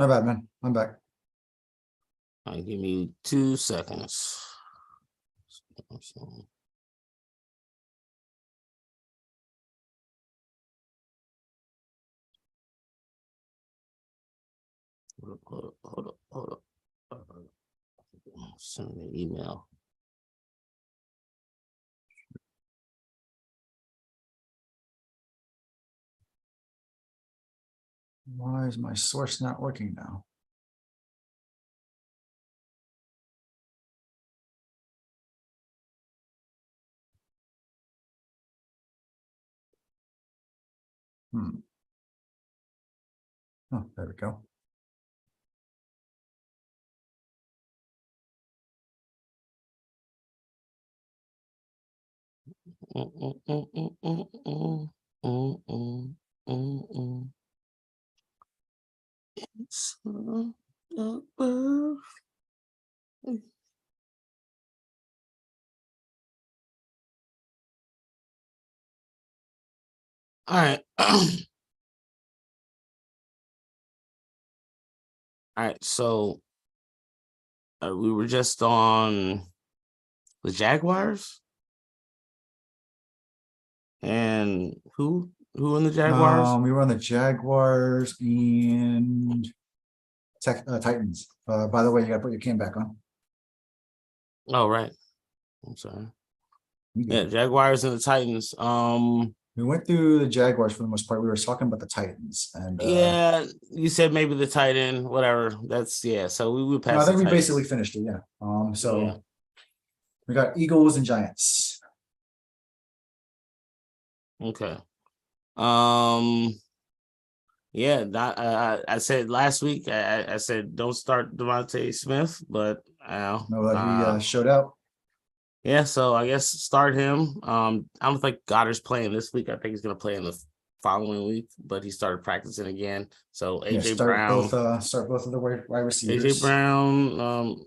[SPEAKER 2] bad, man. I'm back.
[SPEAKER 1] Give me 2 seconds. Hold up. Send me an email.
[SPEAKER 2] Why is my source not working now? Oh, there we go.
[SPEAKER 1] All right. All right, so we were just on the Jaguars, and who in the Jaguars?
[SPEAKER 2] We were on the Jaguars and Titans. By the way, you gotta put your cam back on.
[SPEAKER 1] Oh, right. I'm sorry. Yeah, Jaguars and the Titans.
[SPEAKER 2] We went through the Jaguars for the most part. We were talking about the Titans, and
[SPEAKER 1] yeah, you said maybe the tight end, whatever. That's So we passed.
[SPEAKER 2] No, I think we basically finished it. Yeah. So we got Eagles and Giants.
[SPEAKER 1] Okay. Yeah, I said last week. I said don't start Devontae Smith, but
[SPEAKER 2] he showed out.
[SPEAKER 1] Yeah, so I guess start him. I don't think Goddard's playing this week. I think he's going to play in the following week, but he started practicing again. So AJ Brown,
[SPEAKER 2] start both of the wide receivers.
[SPEAKER 1] AJ Brown,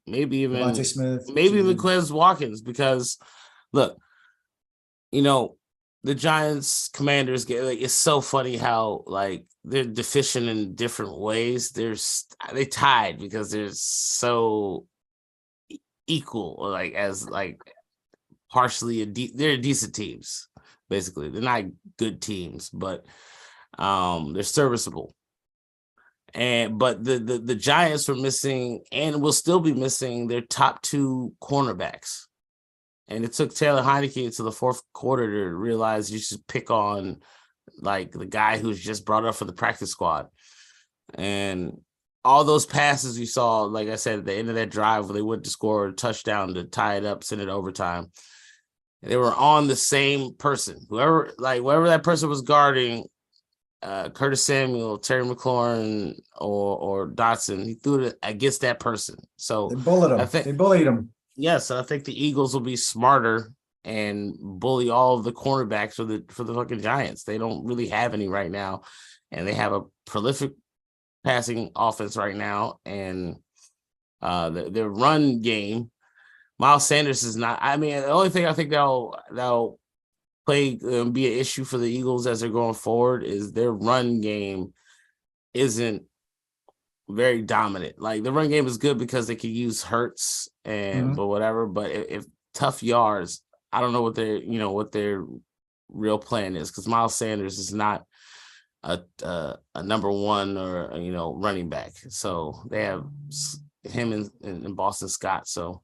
[SPEAKER 1] maybe even
[SPEAKER 2] Devontae Smith,
[SPEAKER 1] maybe even Quez Watkins, because look, the Giants Commanders get it's so funny how they're deficient in different ways. They tied because they're so equal, partially they're decent teams. Basically, they're not good teams, but they're serviceable. But the Giants were missing and will still be missing their top two cornerbacks. And it took Taylor Heineke to the fourth quarter to realize you should pick on the guy who's just brought up for the practice squad. And all those passes you saw, like I said, at the end of that drive where they went to score a touchdown to tie it up, send it overtime, they were on the same person. Whoever that person was guarding, Curtis Samuel, Terry McLaurin, or Dotson, he threw it against that person. So
[SPEAKER 2] they bullied him.
[SPEAKER 1] Yes, I think the Eagles will be smarter and bully all of the cornerbacks for the fucking Giants. They don't really have any right now, and they have a prolific passing offense right now, and their run game. Miles Sanders is not. I mean, the only thing I think that'll play be an issue for the Eagles as they're going forward is their run game isn't very dominant. The run game is good because they can use Hurts but whatever. But if tough yards, I don't know what their real plan is, because Miles Sanders is not a number one or running back. So they have him and Boston Scott. So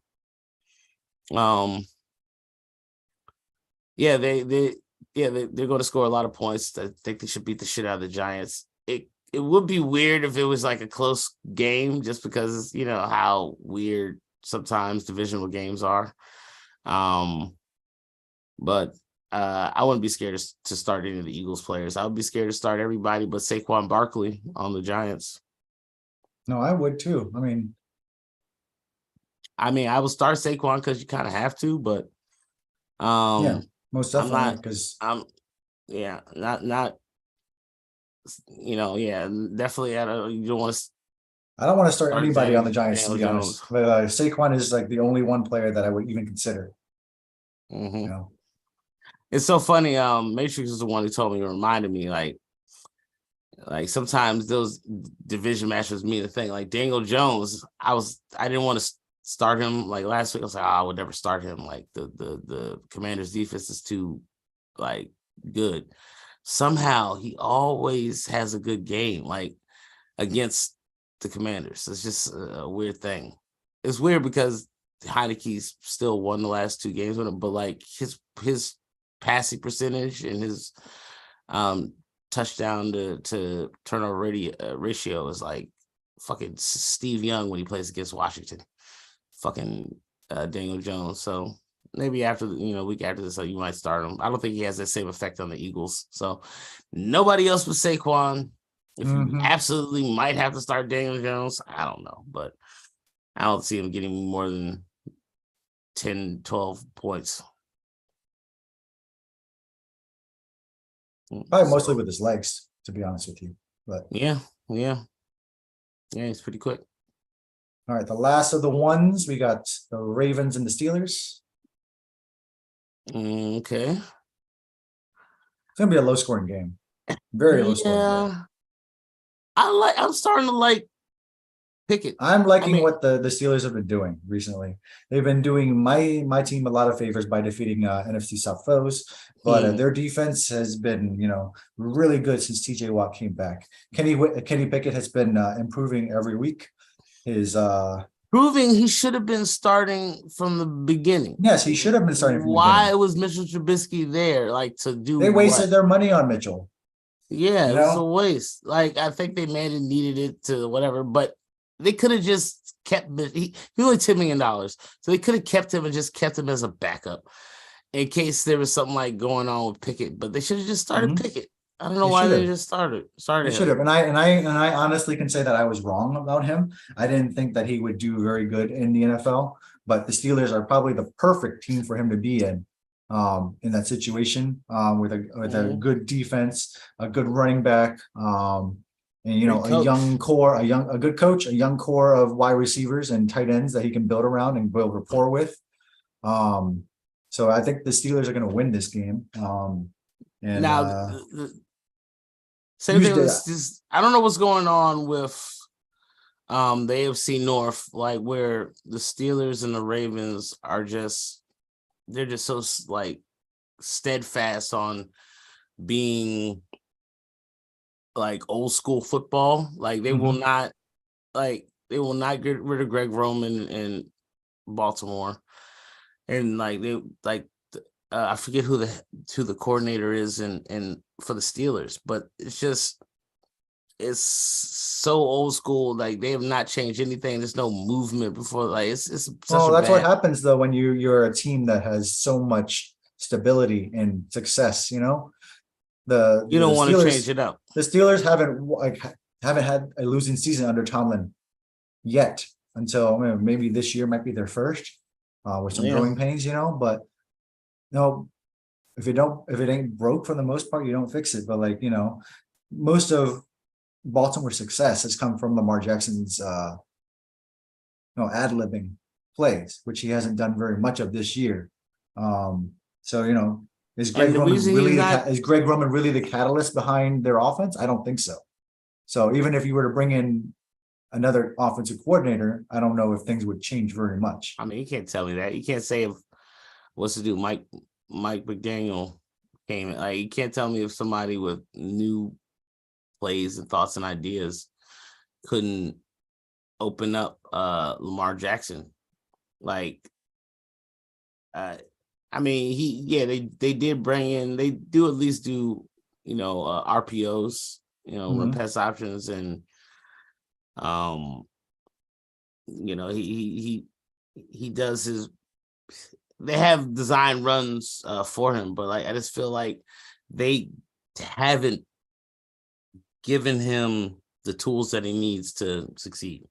[SPEAKER 1] they're going to score a lot of points. I think they should beat the shit out of the Giants. It would be weird if it was a close game, just because how weird sometimes divisional games are. But I wouldn't be scared to start any of the Eagles players. I would be scared to start everybody but Saquon Barkley on the Giants.
[SPEAKER 2] No, I would too.
[SPEAKER 1] I would start Saquon because you kind of have to, but
[SPEAKER 2] yeah, most definitely,
[SPEAKER 1] because not definitely. You don't want to.
[SPEAKER 2] I don't want to start anybody on the Giants, to be honest. But Saquon is the only one player that I would even consider.
[SPEAKER 1] Mm-hmm. It's so funny. Matrix is the one who told me, reminded me, sometimes those division matches mean a thing. Daniel Jones, I didn't want to start him last week. I was I would never start him. The Commanders defense is too good. somehow he always has a good game, like against the Commanders. It's just a weird thing. It's weird because Heineke's still won the last 2 games with him, but like his passing percentage and his touchdown to turnover ratio is like fucking Steve Young when he plays against Washington. Fucking Daniel Jones. So maybe after week after this, you might start him. I don't think he has that same effect on the Eagles. So nobody else but Saquon. If you absolutely might have to start Daniel Jones, I don't know, but I don't see him getting more than 10, 12 points.
[SPEAKER 2] Probably mostly with his legs, to be honest with you. But
[SPEAKER 1] yeah, he's pretty quick.
[SPEAKER 2] All right, the last of the ones, we got the Ravens and the Steelers.
[SPEAKER 1] Okay.
[SPEAKER 2] It's gonna be a low scoring game. Very low scoring game.
[SPEAKER 1] I'm starting to like Pickett.
[SPEAKER 2] I'm liking what the Steelers have been doing recently. They've been doing my team a lot of favors by defeating NFC South foes, but their defense has been, really good since TJ Watt came back. Kenny Pickett has been improving every week. His
[SPEAKER 1] proving he should have been starting from the beginning.
[SPEAKER 2] Yes, he should have been starting from the
[SPEAKER 1] beginning. Was Mitchell Trubisky there, like to do?
[SPEAKER 2] They wasted their money on Mitchell.
[SPEAKER 1] Yeah, it was a waste. Like I think they needed it to whatever, but they could have just kept he only $10 million, so they could have kept him and just kept him as a backup in case there was something like going on with Pickett. But they should have just started Pickett. I don't know why they just started. They
[SPEAKER 2] should have, and I honestly can say that I was wrong about him. I didn't think that he would do very good in the NFL, but the Steelers are probably the perfect team for him to be in that situation, with a good defense, a good running back, and a young core, a good coach, a young core of wide receivers and tight ends that he can build around and build rapport with. So I think the Steelers are going to win this game. And
[SPEAKER 1] now, same thing with this. I don't know what's going on with the AFC North, like where the Steelers and the Ravens are they're just so like steadfast on being like old school football. Like they will not get rid of Greg Roman in Baltimore, and I forget who the coordinator is and for the Steelers, but it's so old school. Like they have not changed anything. There's no movement before. Like it's
[SPEAKER 2] that's what happens though when you're a team that has so much stability and success. You don't
[SPEAKER 1] want to change it up.
[SPEAKER 2] The Steelers haven't had a losing season under Tomlin yet until maybe this year might be their first with some growing pains. But no, if it ain't broke for the most part, you don't fix it. But most of Baltimore's success has come from Lamar Jackson's ad-libbing plays, which he hasn't done very much of this year. Is Greg Roman really the catalyst behind their offense? I don't think so. So even if you were to bring in another offensive coordinator, I don't know if things would change very much.
[SPEAKER 1] I mean, you can't tell me that. You can't say if what's to do Mike McDaniel came in. Like you can't tell me if somebody with new plays and thoughts and ideas couldn't open up Lamar Jackson. Like I mean, they did bring in, they do at least do, RPOs, run pass options, and he does his. They have design runs for him, but I just feel like they haven't given him the tools that he needs to succeed.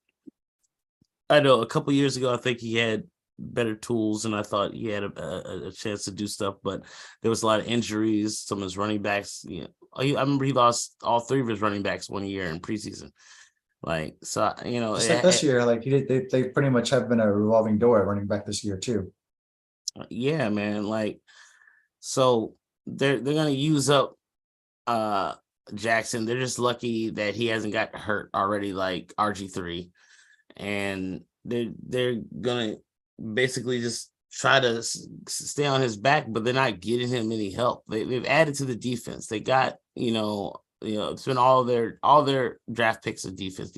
[SPEAKER 1] I know a couple years ago, I think he had better tools, and I thought he had a chance to do stuff, but there was a lot of injuries. Some of his running backs, I remember he lost all 3 of his running backs 1 year in preseason. Just
[SPEAKER 2] like this year, they pretty much have been a revolving door at running back this year too.
[SPEAKER 1] Yeah, man. So they're gonna use up Jackson. They're just lucky that he hasn't got hurt already, like RG3, and they're gonna basically just try to stay on his back, but they're not getting him any help. They've added to the defense. They got it's been all their draft picks of defense.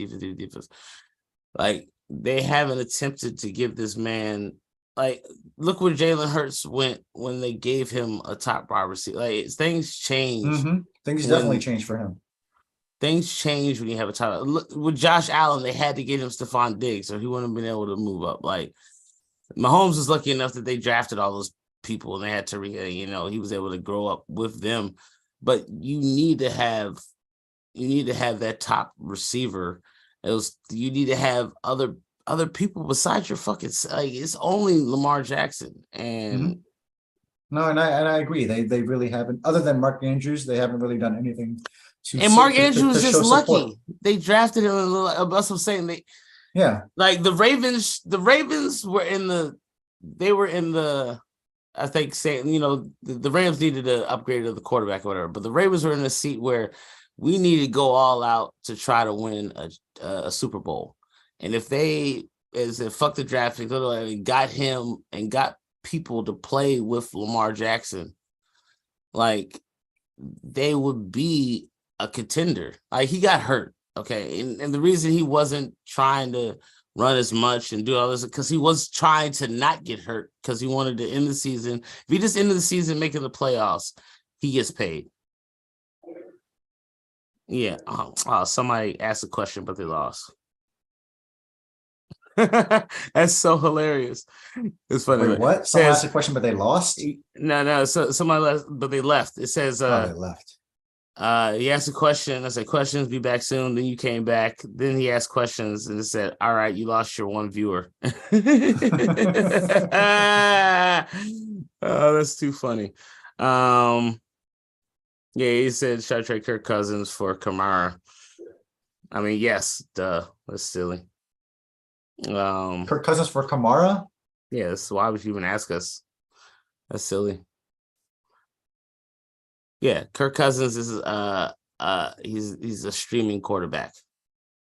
[SPEAKER 1] Like, they haven't attempted to give this man, like, look where Jalen Hurts went when they gave him a top wide receiver. Like, things change.
[SPEAKER 2] Mm-hmm. Things definitely changed for him.
[SPEAKER 1] Things change when you have a top. Look, with Josh Allen, they had to get him Stephon Diggs, or he wouldn't have been able to move up. Like, Mahomes was lucky enough that they drafted all those people, and they had to, he was able to grow up with them. But you need to have that top receiver. You need to have other people besides your fucking, like, it's only Lamar Jackson. And
[SPEAKER 2] no, and I agree. They really haven't, other than Mark Andrews, they haven't really done anything
[SPEAKER 1] and Mark Andrews is just lucky. Support. They drafted him. That's what I'm saying. Like the Ravens were in the I think saying, the Rams needed to upgrade to the quarterback or whatever, but the Ravens were in a seat where we need to go all out to try to win a Super Bowl. And if they fuck the draft pick, got him and got people to play with Lamar Jackson, like, they would be a contender. Like, he got hurt, okay, and the reason he wasn't trying to run as much and do all this because he was trying to not get hurt, because he wanted to end the season. If he just ended the season making the playoffs, he gets paid. Yeah. Somebody asked a question, but they lost. That's so hilarious. It's funny.
[SPEAKER 2] Wait, what? Someone asked a question, but they lost?
[SPEAKER 1] No. So somebody left, but they left. It says,
[SPEAKER 2] they left.
[SPEAKER 1] He asked a question. I said, questions, be back soon. Then you came back. Then he asked questions, and it said, all right, you lost your one viewer. Oh, that's too funny. Yeah, he said, should I trade Kirk Cousins for Kamara? I mean, yes, duh. That's silly.
[SPEAKER 2] Kirk Cousins for Kamara?
[SPEAKER 1] Yes. Why would you even ask us? That's silly. Yeah, Kirk Cousins is he's a streaming quarterback.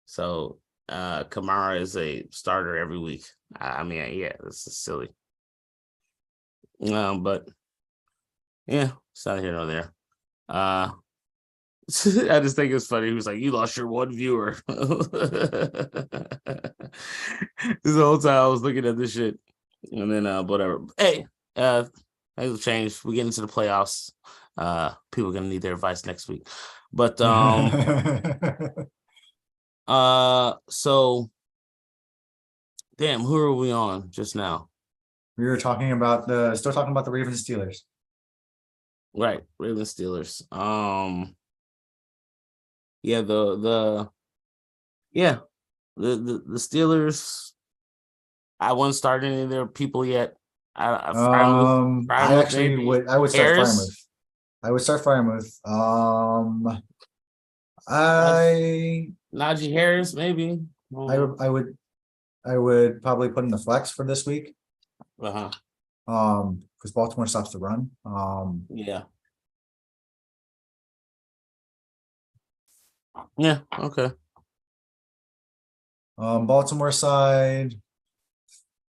[SPEAKER 1] So Kamara is a starter every week. I mean, yeah, this is silly. But yeah, it's not here nor there. I just think it's funny. He was like, you lost your one viewer. This whole time I was looking at this shit. And then whatever. Hey, things will change. We get into the playoffs. People are gonna need their advice next week. But so damn, who are we on just now?
[SPEAKER 2] We were talking about still talking about the Ravens Steelers.
[SPEAKER 1] Right, Ravens Steelers. Yeah, the Steelers. I wouldn't start any of their people yet. I
[SPEAKER 2] would start Freiermuth. I would start Freiermuth.
[SPEAKER 1] Najee Harris, maybe.
[SPEAKER 2] I would probably put in the flex for this week. Because Baltimore stops the run.
[SPEAKER 1] Yeah. Yeah. Okay.
[SPEAKER 2] Baltimore side,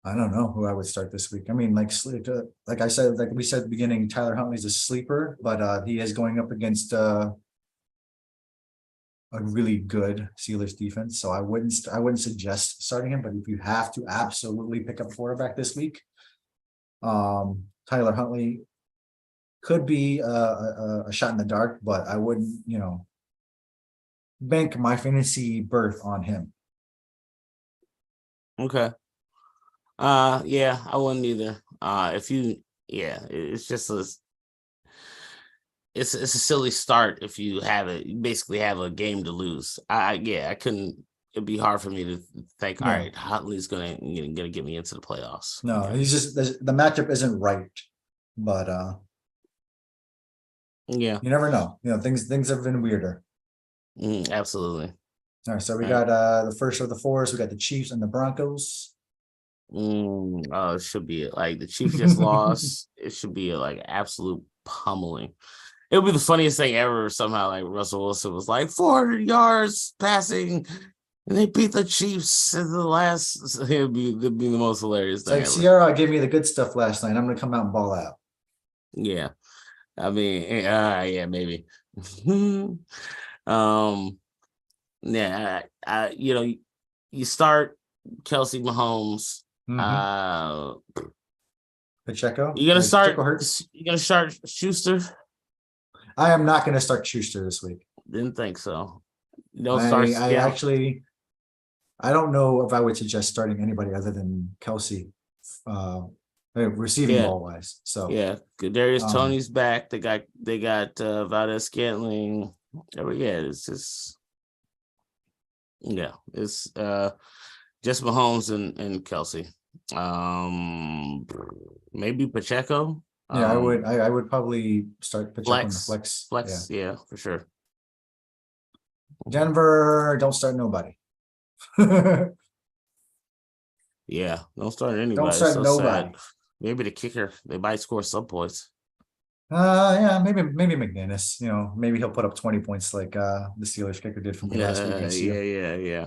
[SPEAKER 2] I don't know who I would start this week. I mean, like I said, like we said at the beginning, Tyler Huntley's a sleeper, but he is going up against a really good Steelers defense. So I wouldn't suggest starting him. But if you have to absolutely pick up a quarterback this week, Tyler Huntley could be a shot in the dark, but I wouldn't, bank my fantasy berth on him.
[SPEAKER 1] Okay. Yeah, I wouldn't either. It's just it's a silly start if you basically have a game to lose. I couldn't. It'd be hard for me to think, all right, Huntley's gonna get me into the playoffs.
[SPEAKER 2] No, he's just the matchup isn't right, but
[SPEAKER 1] yeah,
[SPEAKER 2] you never know. Things have been weirder.
[SPEAKER 1] Absolutely.
[SPEAKER 2] All right, so we got the first of the fours. We got the Chiefs and the Broncos.
[SPEAKER 1] It should be like the Chiefs just lost. It should be like absolute pummeling. It would be the funniest thing ever. Somehow, like Russell Wilson was like 400 yards passing, and they beat the Chiefs in the last. It'd be the most hilarious thing.
[SPEAKER 2] Like Sierra gave me the good stuff last night. I'm gonna come out and ball out.
[SPEAKER 1] Yeah, I mean, yeah, maybe. Yeah, you start Kelsey Mahomes.
[SPEAKER 2] Pacheco.
[SPEAKER 1] You're gonna start.
[SPEAKER 2] Pacheco hurts.
[SPEAKER 1] You're gonna start Schuster.
[SPEAKER 2] I am not going to start Schuster this week.
[SPEAKER 1] Didn't think so. No starts.
[SPEAKER 2] I actually, I don't know if I would suggest starting anybody other than Kelsey, receiving ball wise. So
[SPEAKER 1] yeah, Kadarius Toney's back. They got Valdez Scantling. It's just it's just Mahomes and Kelsey. Maybe Pacheco.
[SPEAKER 2] Yeah, I would probably start Pacheco in the flex.
[SPEAKER 1] Flex, yeah, for sure.
[SPEAKER 2] Denver, don't start nobody.
[SPEAKER 1] Yeah, don't start anybody.
[SPEAKER 2] Don't start nobody.
[SPEAKER 1] Sad. Maybe the kicker. They might score some points.
[SPEAKER 2] Yeah, maybe McManus. Maybe he'll put up 20 points like the Steelers kicker did for me last week.
[SPEAKER 1] Yeah. Yeah,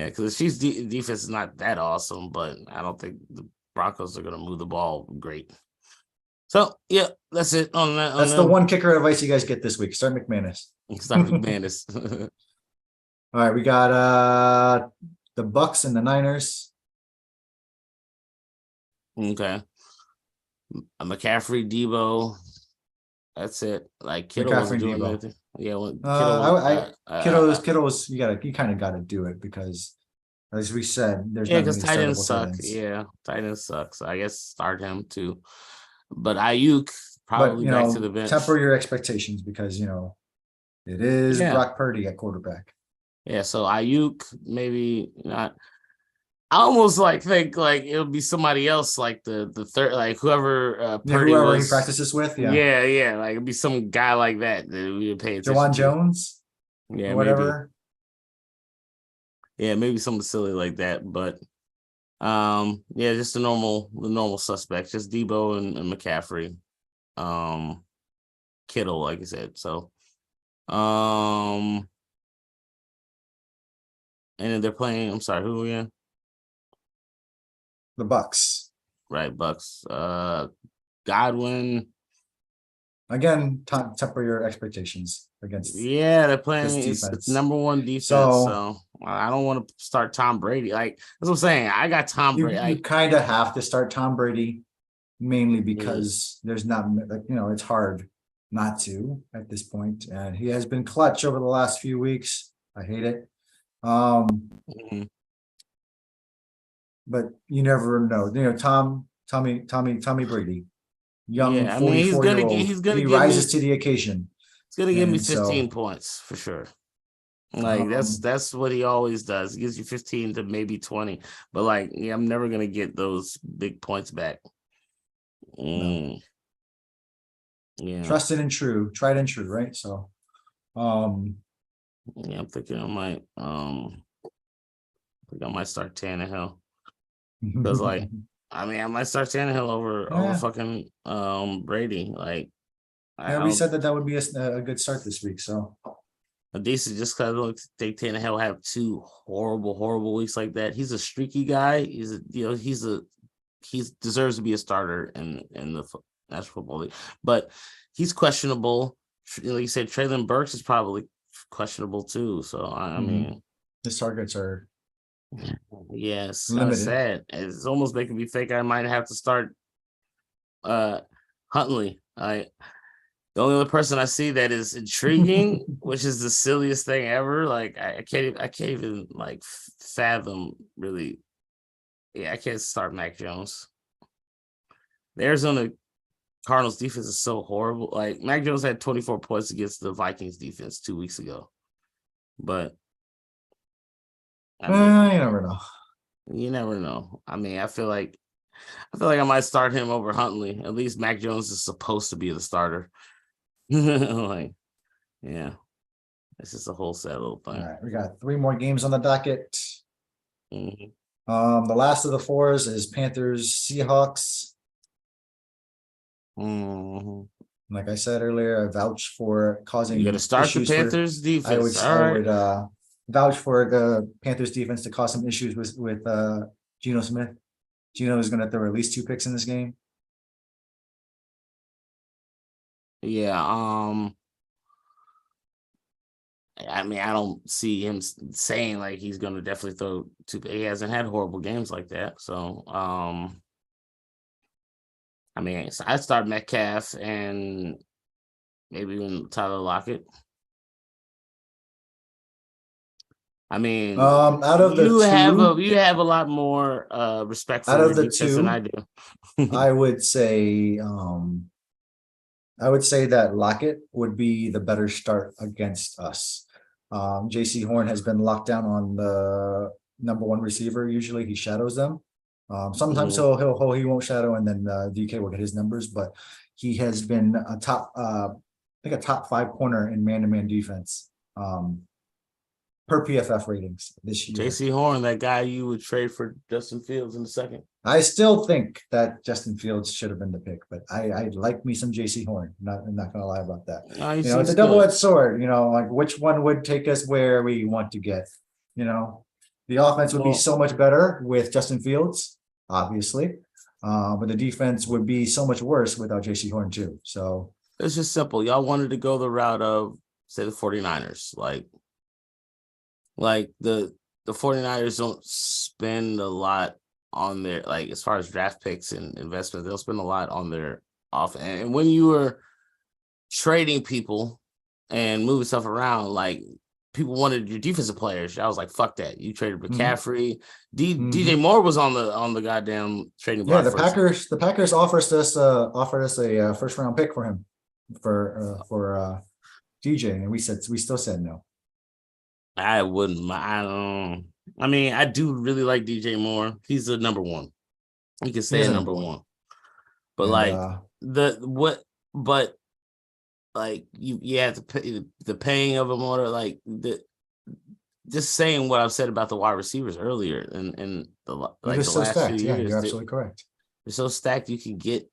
[SPEAKER 1] because the Chiefs' defense is not that awesome, but I don't think the Broncos are going to move the ball great. So yeah, that's it on that.
[SPEAKER 2] That's the one kicker advice you guys get this week. Start McManus.
[SPEAKER 1] Start McManus.
[SPEAKER 2] All right, we got the Bucks and the Niners.
[SPEAKER 1] Okay. McCaffrey, Debo. That's it. Like Kittle wasn't doing anything. Yeah,
[SPEAKER 2] Kittle's you kind of gotta do it because as we said, there's
[SPEAKER 1] because tight ends suck. Yeah, tight ends suck. So I guess start him too. But Ayuk probably back to the bench.
[SPEAKER 2] Temper your expectations because it is Brock Purdy at quarterback.
[SPEAKER 1] Yeah, so Ayuk maybe not. I almost think it'll be somebody else, like the third, like whoever Purdy
[SPEAKER 2] whoever he practices with.
[SPEAKER 1] Yeah, like it'd be some guy like that we would pay attention
[SPEAKER 2] Jawan
[SPEAKER 1] to.
[SPEAKER 2] Jones, whatever.
[SPEAKER 1] Maybe. Yeah, maybe something silly like that, but just the normal suspects, just Debo and McCaffrey, Kittle, like I said. So, and then they're playing. I'm sorry, who again?
[SPEAKER 2] The Bucks.
[SPEAKER 1] Right, Bucks. Godwin.
[SPEAKER 2] Again, temper your expectations against.
[SPEAKER 1] Yeah, they're playing. It's number one defense. So I don't want to start Tom Brady. Like that's what I'm saying. I got Tom Brady.
[SPEAKER 2] You kind of have to start Tom Brady, mainly because there's not it's hard not to at this point, and he has been clutch over the last few weeks. I hate it. But you never know. Tommy Brady, young 44-year-old. He rises to the occasion.
[SPEAKER 1] He's gonna give me 15 points for sure. Like that's what he always does. He gives you 15 to maybe 20, but I'm never gonna get those big points back.
[SPEAKER 2] No. Yeah, tried and true, right? So,
[SPEAKER 1] I'm thinking I might start Tannehill. Because I might start Tannehill over fucking Brady.
[SPEAKER 2] We said that would be a good start this week. So
[SPEAKER 1] a decent, just because I think Tannehill have two horrible weeks like that. He's a streaky guy. He deserves to be a starter in the National Football League, but he's questionable. Like you said, Treylon Burks is probably questionable too. So I mean,
[SPEAKER 2] his targets are.
[SPEAKER 1] Yes, kind of sad. It's almost making me think I might have to start Huntley. The only other person I see that is intriguing, which is the silliest thing ever. Like I can't even fathom really. Yeah, I can't start Mac Jones. The Arizona Cardinals defense is so horrible. Like Mac Jones had 24 points against the Vikings defense 2 weeks ago, but.
[SPEAKER 2] You never know.
[SPEAKER 1] You never know. I mean, I feel like I might start him over Huntley. At least Mac Jones is supposed to be the starter. It's just a whole sad little thing.
[SPEAKER 2] All right, we got 3 more games on the docket. The last of the 4s is Panthers Seahawks. Like I said earlier, I vouch for causing.
[SPEAKER 1] You're gonna start the Panthers defense.
[SPEAKER 2] I would vouch for the Panthers defense to cause some issues with Geno Smith. Geno is going to throw at least 2 picks in this game.
[SPEAKER 1] Yeah. I mean, I don't see him saying like he's going to definitely throw two. He hasn't had horrible games like that. So, I mean, I start Metcalf and maybe even Tyler Lockett. I mean,
[SPEAKER 2] out of the two,
[SPEAKER 1] you have a lot more respect for your defense than I do.
[SPEAKER 2] I would say that Lockett would be the better start against us. JC Horn has been locked down on the number one receiver. Usually he shadows them. Sometimes he won't shadow, and then DK will get his numbers. But he has been a top, I think a top 5 corner in man-to-man defense per PFF ratings this year.
[SPEAKER 1] JC Horn, that guy you would trade for Justin Fields in the second.
[SPEAKER 2] I still think that Justin Fields should have been the pick, but I like me some JC Horn. I'm not gonna lie about that. It's a double-edged sword. Like which one would take us where we want to get. The offense would be so much better with Justin Fields, obviously, but the defense would be so much worse without JC Horn too. So
[SPEAKER 1] it's just simple. Y'all wanted to go the route of, say, the 49ers. Like the 49ers don't spend a lot on their, like, as far as draft picks and investments, they'll spend a lot on their offense. And when you were trading people and moving stuff around, like, people wanted your defensive players. I was like, fuck that. You traded McCaffrey. DJ Moore was on the goddamn trading block.
[SPEAKER 2] Yeah, the Packers offered us a first round pick for him for DJ, and we still said no.
[SPEAKER 1] I wouldn't. I mean, I do really like DJ Moore. He's the number one. He can stay at number one. But you have to pay the paying of him, or like just saying what I've said about the wide receivers earlier and the last few years.
[SPEAKER 2] Yeah, you're absolutely correct.
[SPEAKER 1] They're so stacked. You can get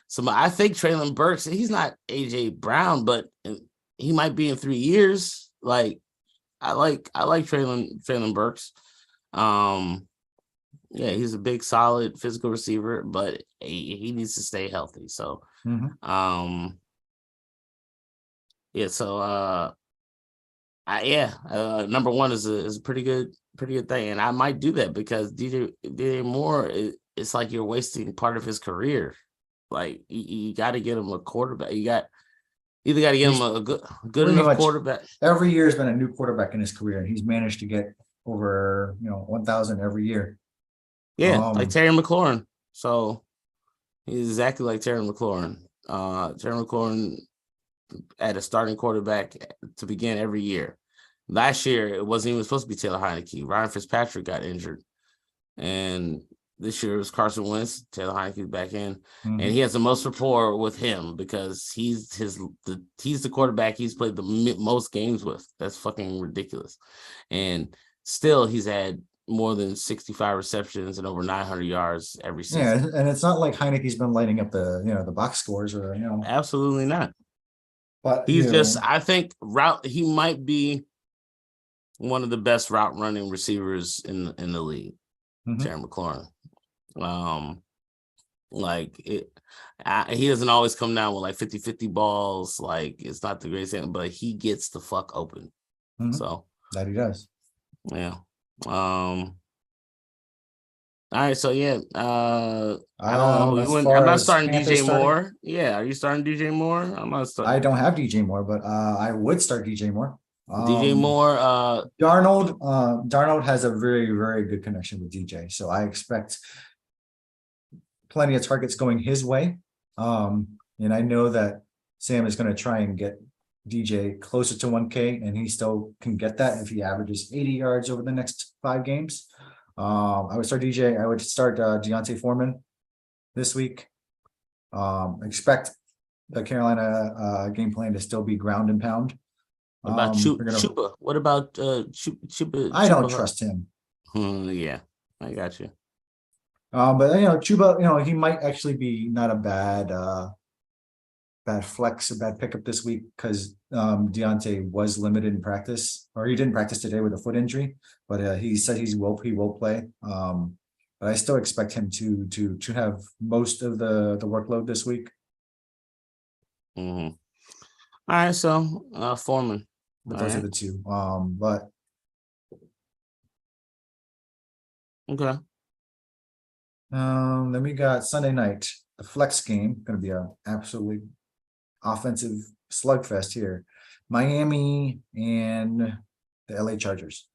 [SPEAKER 1] some. I think Treylon Burks. He's not AJ Brown, but he might be in 3 years. Like, I like Treylon Burks. Yeah, he's a big, solid, physical receiver, but he needs to stay healthy. So, yeah. So, number one is a pretty good thing, and I might do that because DJ Moore, it's like you're wasting part of his career. Like, you got to get him a quarterback. You either got to get him a good enough quarterback.
[SPEAKER 2] Every year has been a new quarterback in his career, and he's managed to get over 1,000 every year.
[SPEAKER 1] Yeah, like Terry McLaurin. So he's exactly like Terry McLaurin. Terry McLaurin at a starting quarterback to begin every year. Last year, it wasn't even supposed to be Taylor Heineke. Ryan Fitzpatrick got injured. And this year it was Carson Wentz. Taylor Heineke's back in. And he has the most rapport with him because he's the quarterback he's played the most games with. That's fucking ridiculous. And still, he's had more than 65 receptions and over 900 yards every season.
[SPEAKER 2] Yeah, and it's not like Heineke's been lighting up the box scores or
[SPEAKER 1] Absolutely not.
[SPEAKER 2] But
[SPEAKER 1] he's I think he might be one of the best route running receivers in the league. Terry McLaurin. He doesn't always come down with like 50-50 balls. Like, it's not the greatest thing, but he gets the fuck open. So
[SPEAKER 2] that he does.
[SPEAKER 1] Yeah. All right. So yeah. I don't know. I'm not starting DJ Moore. Yeah. Are you starting DJ Moore? I'm not starting.
[SPEAKER 2] I don't have DJ Moore, but I would start DJ Moore.
[SPEAKER 1] DJ Moore.
[SPEAKER 2] Darnold has a very, very good connection with DJ, so I expect plenty of targets going his way. And I know that Sam is going to try and get DJ closer to 1K, and he still can get that if he averages 80 yards over the next 5 games. I would start DJ. I would start Deontay Foreman this week. Expect the Carolina game plan to still be ground and pound.
[SPEAKER 1] What about Chuba? What about Chuba?
[SPEAKER 2] I don't trust him.
[SPEAKER 1] Yeah, I got you.
[SPEAKER 2] But Chuba, he might actually be not a bad flex, a bad pickup this week because Deontay was limited in practice, or he didn't practice today with a foot injury, but he said he will play. But I still expect him to have most of the workload this week.
[SPEAKER 1] All right, so Foreman.
[SPEAKER 2] But those are the two. But
[SPEAKER 1] okay.
[SPEAKER 2] Then we got Sunday night, the flex game, going to be a absolutely offensive slugfest here. Miami and the LA Chargers.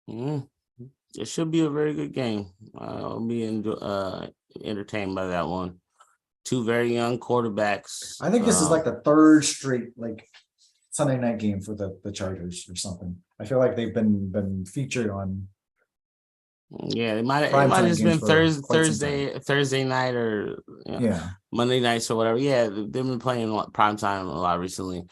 [SPEAKER 1] It should be a very good game. I'll be entertained by that one. Two very young quarterbacks.
[SPEAKER 2] I think this is like the third straight like Sunday night game for the Chargers or something. I feel like they've been featured on.
[SPEAKER 1] Yeah, it might have just been Thursday night or
[SPEAKER 2] yeah,
[SPEAKER 1] Monday nights or whatever. Yeah, they've been playing primetime a lot recently,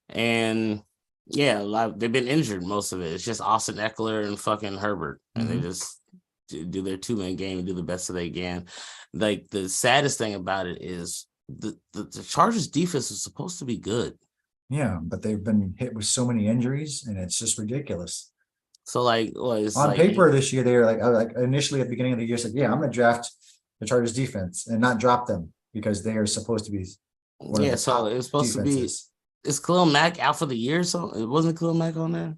[SPEAKER 1] and yeah, they've been injured most of it. It's just Austin Eckler and fucking Herbert, and they just do their 2-minute game and do the best that they can. Like the saddest thing about it is the Chargers defense is supposed to be good.
[SPEAKER 2] Yeah, but they've been hit with so many injuries, and it's just ridiculous.
[SPEAKER 1] So like,
[SPEAKER 2] on paper this year, they were like initially at the beginning of the year said, yeah, I'm gonna draft the Chargers defense and not drop them because they are supposed to be one of the top
[SPEAKER 1] it's supposed defenses. To be. Is Khalil Mack out for the year? So it wasn't Khalil Mack on there.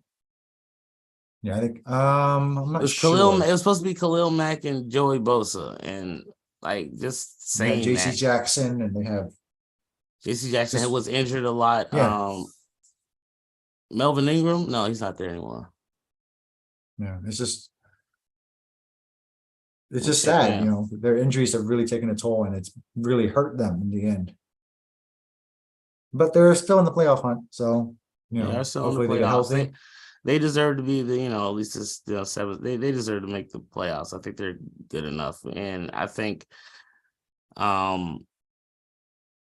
[SPEAKER 2] Yeah, I think I'm not sure.
[SPEAKER 1] It was supposed to be Khalil Mack and Joey Bosa, and like just saying
[SPEAKER 2] JC Jackson, and they have
[SPEAKER 1] JC Jackson was injured a lot.
[SPEAKER 2] Yeah.
[SPEAKER 1] Melvin Ingram, no, he's not there anymore.
[SPEAKER 2] Yeah, it's just sad, you know. Their injuries have really taken a toll, and it's really hurt them in the end. But they're still in the playoff hunt, so you know, hopefully they get healthy.
[SPEAKER 1] They deserve to be at least this seventh. They deserve to make the playoffs. I think they're good enough, and I think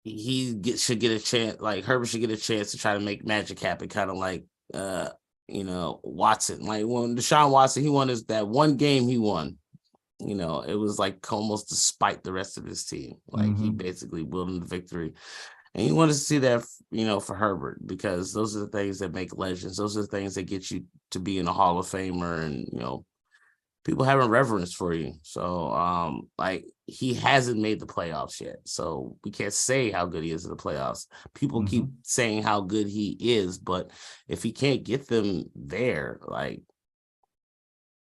[SPEAKER 1] should get a chance. Like Herbert should get a chance to try to make magic happen, kind of like Watson. Like when Deshaun Watson, he won that one game he won. It was like almost despite the rest of his team. Like he basically willed him the victory. And you want to see that, for Herbert, because those are the things that make legends. Those are the things that get you to be in a Hall of Famer, and people having reverence for you. So, like he hasn't made the playoffs yet, so we can't say how good he is in the playoffs. People keep saying how good he is, but if he can't get them there, like,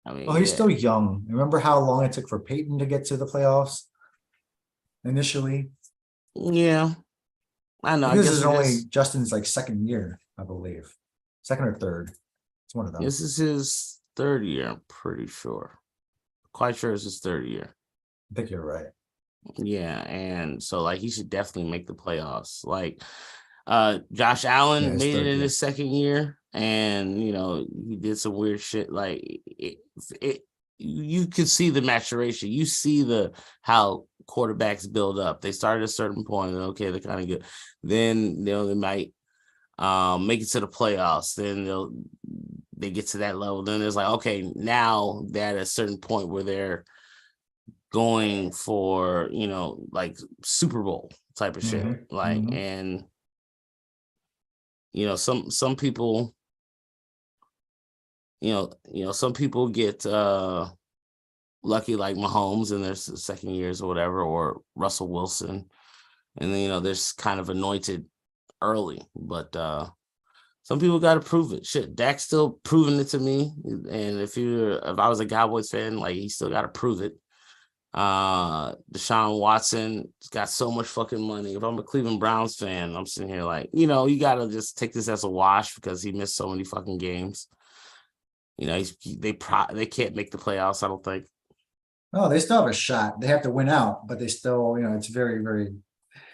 [SPEAKER 1] I mean,
[SPEAKER 2] he's still young. Remember how long it took for Peyton to get to the playoffs initially?
[SPEAKER 1] Yeah. I know.
[SPEAKER 2] This is only Justin's like second year, I believe. Second or third. It's one of them.
[SPEAKER 1] This is his third year, I'm pretty sure. Quite sure it's his third year.
[SPEAKER 2] I think you're right.
[SPEAKER 1] Yeah, and so like he should definitely make the playoffs. Like Josh Allen made it in his second year, and he did some weird shit. Like you could see the maturation. You see how quarterbacks build up. They start at a certain point, and okay, they're kind of good. Then they might make it to the playoffs. Then they get to that level. Then there's like, okay, now they're at a certain point where they're going for like Super Bowl type of shit. Like and some people some people get lucky, like Mahomes in their second years or whatever, or Russell Wilson, and then there's kind of anointed early, but some people got to prove it. Shit, Dak's still proving it to me, and if I was a Cowboys fan, like he still got to prove it. Deshaun Watson got so much fucking money. If I'm a Cleveland Browns fan, I'm sitting here like, you gotta just take this as a wash because he missed so many fucking games. They can't make the playoffs, I don't think.
[SPEAKER 2] No, they still have a shot. They have to win out, but they still, it's very, very.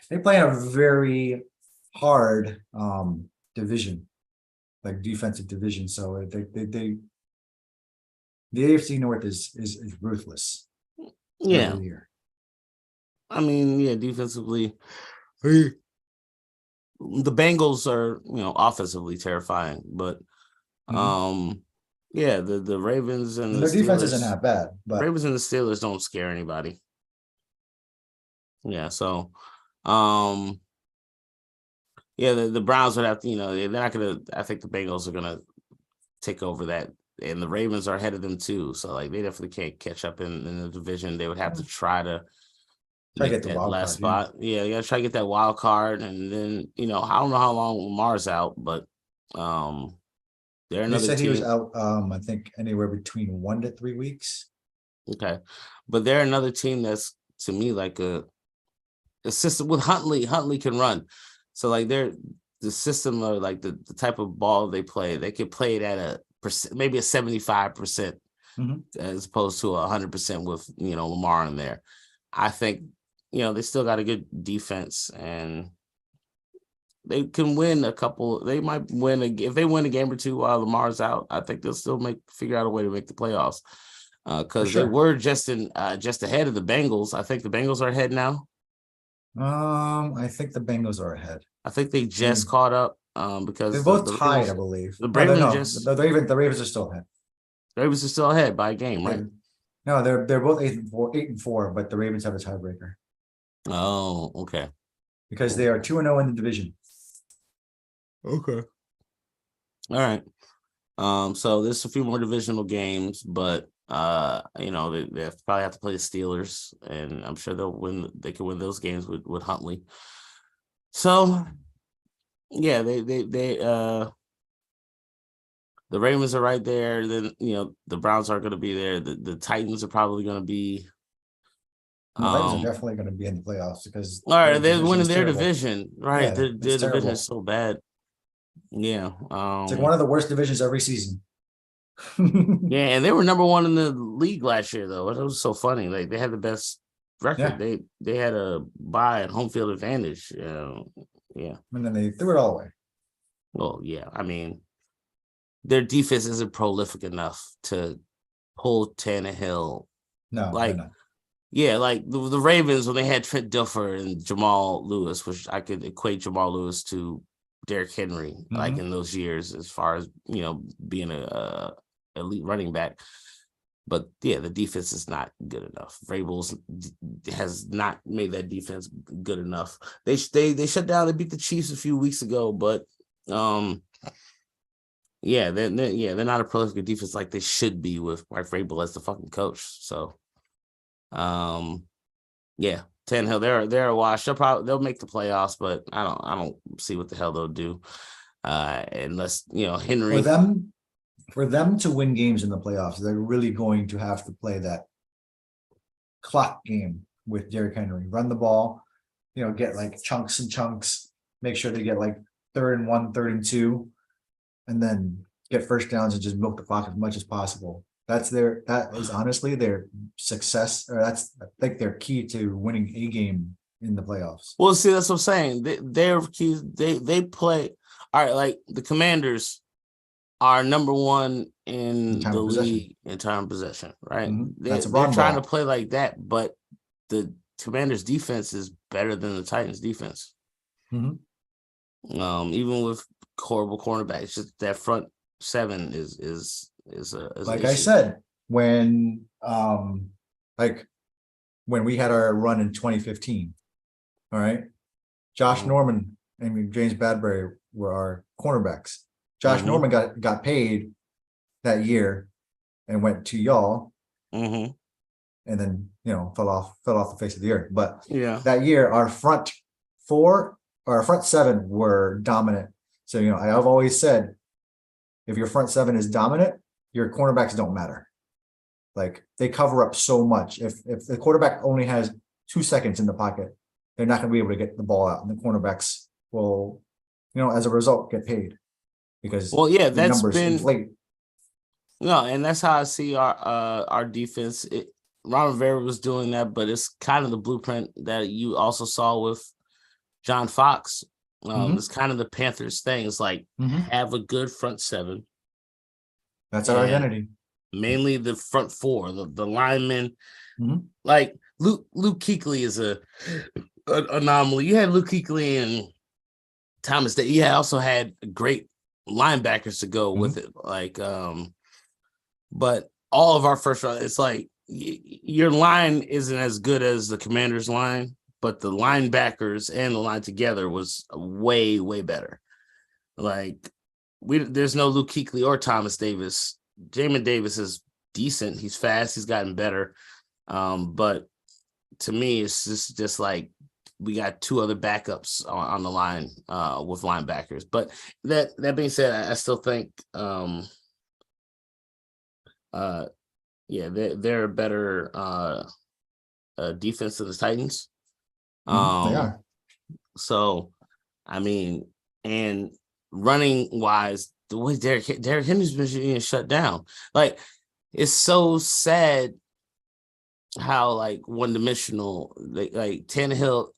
[SPEAKER 2] They play in a very hard division, like defensive division. So they the AFC North is ruthless.
[SPEAKER 1] Yeah. I mean, yeah, defensively, the Bengals are, offensively terrifying, but yeah, the Ravens and
[SPEAKER 2] their defense isn't that bad, but
[SPEAKER 1] Ravens and the Steelers don't scare anybody. Yeah, so yeah, the Browns would have to, they're not gonna. I think the Bengals are gonna take over that, and the Ravens are ahead of them too. So like they definitely can't catch up in the division. They would have to try to
[SPEAKER 2] Try to
[SPEAKER 1] make
[SPEAKER 2] get the
[SPEAKER 1] that
[SPEAKER 2] wild
[SPEAKER 1] last
[SPEAKER 2] card.
[SPEAKER 1] spot. Yeah, you gotta try to get that wild card, and then I don't know how long Lamar's out, but they're
[SPEAKER 2] They
[SPEAKER 1] another
[SPEAKER 2] said he was
[SPEAKER 1] team.
[SPEAKER 2] out. I think anywhere between 1 to 3 weeks.
[SPEAKER 1] Okay, but they're another team that's to me like a system with Huntley. Huntley can run, so like they're the system of like the type of ball they play. They could play it at a percent, maybe a 75%, as opposed to 100% with Lamar in there. I think they still got a good defense, and they can win a couple. They might win if they win a game or two while Lamar's out. I think they'll still figure out a way to make the playoffs, because they were just ahead of the Bengals. I think the Bengals are ahead now.
[SPEAKER 2] I think the Bengals are ahead.
[SPEAKER 1] I think they just caught up, because
[SPEAKER 2] they're both tied, I believe.
[SPEAKER 1] The
[SPEAKER 2] Ravens, the Ravens are still ahead.
[SPEAKER 1] The Ravens are still ahead by a game, right?
[SPEAKER 2] No, they're both 8-4, but the Ravens have a tiebreaker.
[SPEAKER 1] Oh, okay.
[SPEAKER 2] Because they are 2-0 in the division.
[SPEAKER 1] Okay. All right. So there's a few more divisional games, but they probably have to play the Steelers, and I'm sure they'll win. They can win those games with Huntley. So yeah, the Ravens are right there. Then the Browns are going to be there. The Titans are probably going to be.
[SPEAKER 2] The Titans are definitely going to be in the playoffs because
[SPEAKER 1] all right, they're winning their division, right?
[SPEAKER 2] Yeah,
[SPEAKER 1] their division is so bad. Yeah,
[SPEAKER 2] it's like one of the worst divisions every season.
[SPEAKER 1] Yeah, and they were number one in the league last year, though. It was so funny. Like they had the best record.
[SPEAKER 2] Yeah.
[SPEAKER 1] They had a bye and home field advantage. Yeah,
[SPEAKER 2] and then they threw it all away.
[SPEAKER 1] Well, yeah. I mean, their defense isn't prolific enough to pull Tannehill.
[SPEAKER 2] No,
[SPEAKER 1] like, yeah, like the Ravens when they had Trent Dilfer and Jamal Lewis, which I could equate Jamal Lewis to Derrick Henry, like in those years, as far as being a elite running back. But yeah, the defense is not good enough. Vrabel has not made that defense good enough. They shut down. They beat the Chiefs a few weeks ago, but they're not a prolific defense like they should be with Vrabel as the fucking coach. So, Tannehill, they're a wash. They'll make the playoffs, but I don't see what the hell they'll do, unless Henry.
[SPEAKER 2] For them to win games in the playoffs, they're really going to have to play that clock game with Derrick Henry. Run the ball, get like chunks and chunks. Make sure they get like 3rd and 1, 3rd and 2, and then get first downs and just milk the clock as much as possible. That is honestly their success, or that's I think their key to winning a game in the playoffs.
[SPEAKER 1] Well, see, that's what I'm saying. Their keys, they play all right. Like the Commanders are number one in the league in time of possession, right? They're trying to play like that, but the Commanders' defense is better than the Titans' defense. Even with horrible cornerbacks, just that front seven is
[SPEAKER 2] like I said, when we had our run in 2015, all right, Josh Norman and James Bradbury were our cornerbacks. Josh Norman got paid that year and went to y'all, and then fell off the face of the earth. But that year, our front four or our front seven were dominant. So I've always said, if your front seven is dominant, your cornerbacks don't matter. Like they cover up so much. If the quarterback only has 2 seconds in the pocket, they're not going to be able to get the ball out, and the cornerbacks will, as a result, get paid. Because
[SPEAKER 1] that's
[SPEAKER 2] been inflate.
[SPEAKER 1] No, and that's how I see our defense. Ron Rivera was doing that, but it's kind of the blueprint that you also saw with John Fox. It's kind of the Panthers thing. It's like have a good front seven.
[SPEAKER 2] That's our identity.
[SPEAKER 1] Mainly the front four, the linemen. Like Luke Kuechly is an anomaly. You had Luke Kuechly and Thomas. You also had great linebackers to go with it, but all of our first round, it's like your line isn't as good as the Commanders line, but the linebackers and the line together was way better. Like there's no Luke Kuechly or Thomas Davis. Jamin Davis is decent, he's fast, he's gotten better, but to me, it's just like we got two other backups on the line with linebackers. But that being said, I still think they're a better defense than the Titans.
[SPEAKER 2] They are.
[SPEAKER 1] So, I mean, and running wise, the way Derrick Henry's been getting shut down, like it's so sad how like one dimensional. Like Tannehill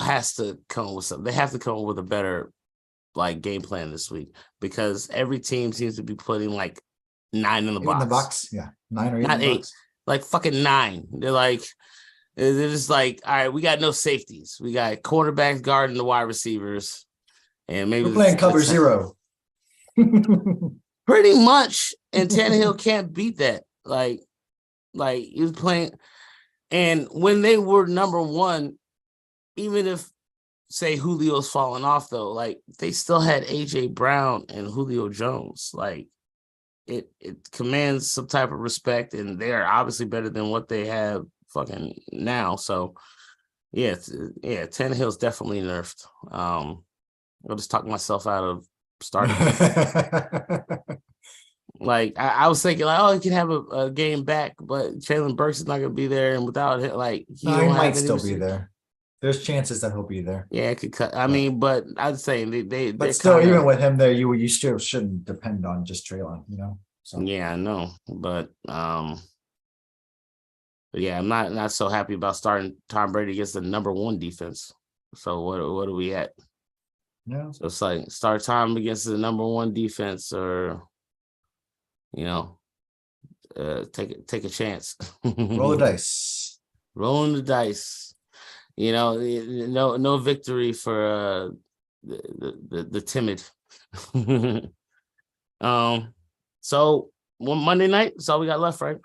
[SPEAKER 1] has to come with something. They have to come up with a better like game plan this week because every team seems to be putting like 9 in the
[SPEAKER 2] 8
[SPEAKER 1] box.
[SPEAKER 2] In the box, yeah, 9 or 8.
[SPEAKER 1] Not
[SPEAKER 2] in the
[SPEAKER 1] 8,
[SPEAKER 2] box.
[SPEAKER 1] like fucking 9. They're just like, all right, we got no safeties. We got quarterbacks guarding the wide receivers, and maybe
[SPEAKER 2] we're playing cover 0.
[SPEAKER 1] Pretty much, and Tannehill can't beat that. Like he was playing, and when they were number 1, even if say Julio's falling off though, like they still had AJ Brown and Julio Jones. Like it commands some type of respect, and they are obviously better than what they have fucking now. So yeah, Tannehill's definitely nerfed. I'll just talk myself out of starting. Like I was thinking, like, oh, he can have a game back, but Jalen Burks is not going to be there, and without it, like
[SPEAKER 2] he might still be there. There's chances that he'll be there.
[SPEAKER 1] Yeah, it could cut. I mean, but I'd say
[SPEAKER 2] but still, even with him there, you still shouldn't depend on just Treylon, So.
[SPEAKER 1] Yeah, I know, but yeah, I'm not so happy about starting Tom Brady against the number 1 defense. So what are we at?
[SPEAKER 2] Yeah.
[SPEAKER 1] So it's like start Tom against the number 1 defense, or take a chance.
[SPEAKER 2] Roll the dice.
[SPEAKER 1] Rolling the dice. No victory for the timid. So one Monday night, that's all we got left, right?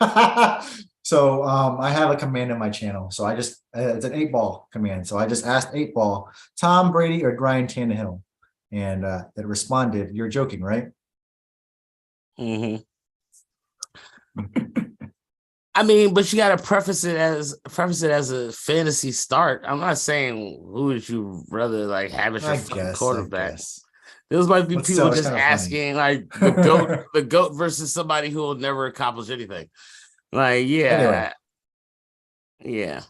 [SPEAKER 2] So I have a command in my channel. So I just it's an 8-ball command. So I just asked 8-ball, Tom Brady or Ryan Tannehill, and it responded, "You're joking, right?"
[SPEAKER 1] Mm-hmm. I mean, but you got to preface it as a fantasy start. I'm not saying who would you rather like have as your fucking quarterback. Those might be people just asking like the goat versus somebody who will never accomplish anything. Like, yeah,
[SPEAKER 2] anyway.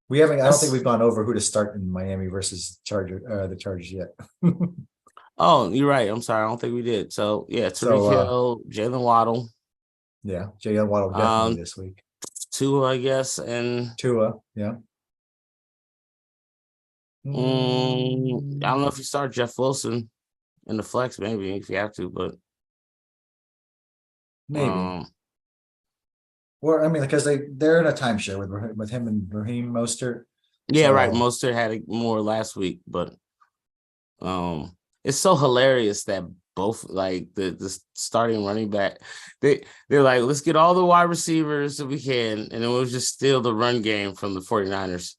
[SPEAKER 2] We haven't. I don't think we've gone over who to start in Miami versus the Chargers yet.
[SPEAKER 1] Oh, you're right. I'm sorry. I don't think we did. So yeah, Tyreek Hill, Jalen Waddle.
[SPEAKER 2] Yeah, Jalen Waddle definitely this week.
[SPEAKER 1] Tua, I guess, and
[SPEAKER 2] Tua, yeah.
[SPEAKER 1] I don't know if you start Jeff Wilson in the flex, maybe if you have to, but
[SPEAKER 2] maybe. Or I mean, because they're in a timeshare with him and Raheem Mostert.
[SPEAKER 1] Yeah, so. Right. Mostert had more last week, but it's so hilarious that both like the starting running back, they're like, let's get all the wide receivers that we can, and then we'll just steal the run game from the 49ers.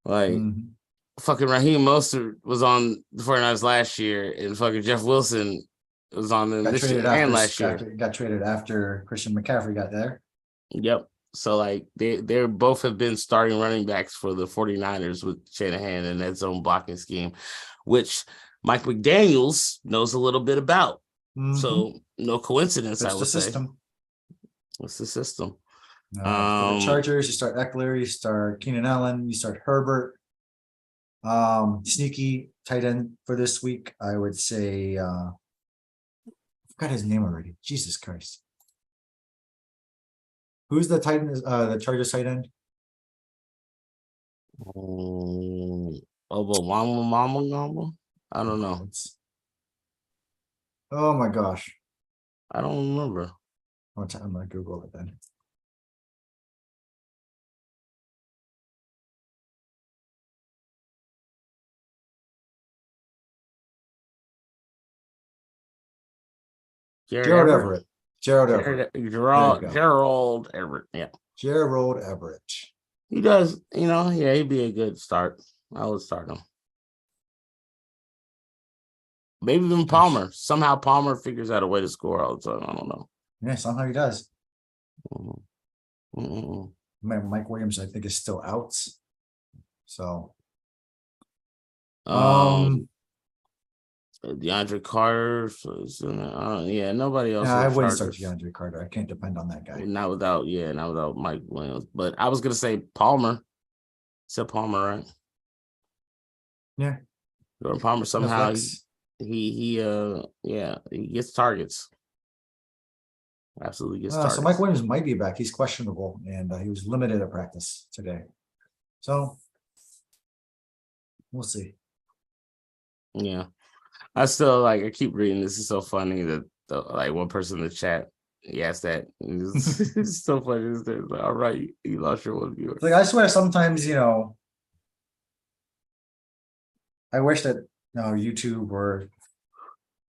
[SPEAKER 1] Like fucking Raheem Mostert was on the 49ers last year, and fucking Jeff Wilson was on them this year and last year.
[SPEAKER 2] Got traded after Christian McCaffrey got there.
[SPEAKER 1] Yep. So like they're both have been starting running backs for the 49ers with Shanahan and that zone blocking scheme, which Mike McDaniels knows a little bit about. So no coincidence,
[SPEAKER 2] That's
[SPEAKER 1] I would say.
[SPEAKER 2] System.
[SPEAKER 1] What's the system?
[SPEAKER 2] For the Chargers, you start Eckler, you start Keenan Allen, you start Herbert. Sneaky tight end for this week, I would say. I forgot his name already. Jesus Christ. Who's the tight end? The Chargers tight end?
[SPEAKER 1] Mama. I don't know.
[SPEAKER 2] Oh my gosh.
[SPEAKER 1] I don't remember.
[SPEAKER 2] I'm gonna Google it then. Gerald Everett.
[SPEAKER 1] Gerald Everett. Yeah.
[SPEAKER 2] Gerald Everett.
[SPEAKER 1] He does, he'd be a good start. I would start him. Maybe even Palmer. Somehow Palmer figures out a way to score all the time. I don't know.
[SPEAKER 2] Yeah, somehow he does. Mike Williams, I think, is still out. So,
[SPEAKER 1] DeAndre Carter. Yeah, nobody else.
[SPEAKER 2] I wouldn't start DeAndre Carter. I can't depend on that guy.
[SPEAKER 1] Not without Mike Williams. But I was gonna say Palmer. Said Palmer, right?
[SPEAKER 2] Yeah.
[SPEAKER 1] Jordan Palmer somehow he gets targets. Absolutely gets targets.
[SPEAKER 2] So Mike Williams might be back. He's questionable, and he was limited at practice today. So we'll see.
[SPEAKER 1] Yeah. I still I keep reading. This is so funny that one person in the chat, he asked that. It's so funny. It's like, all right, you lost your one viewer.
[SPEAKER 2] I swear sometimes, I wish that YouTube or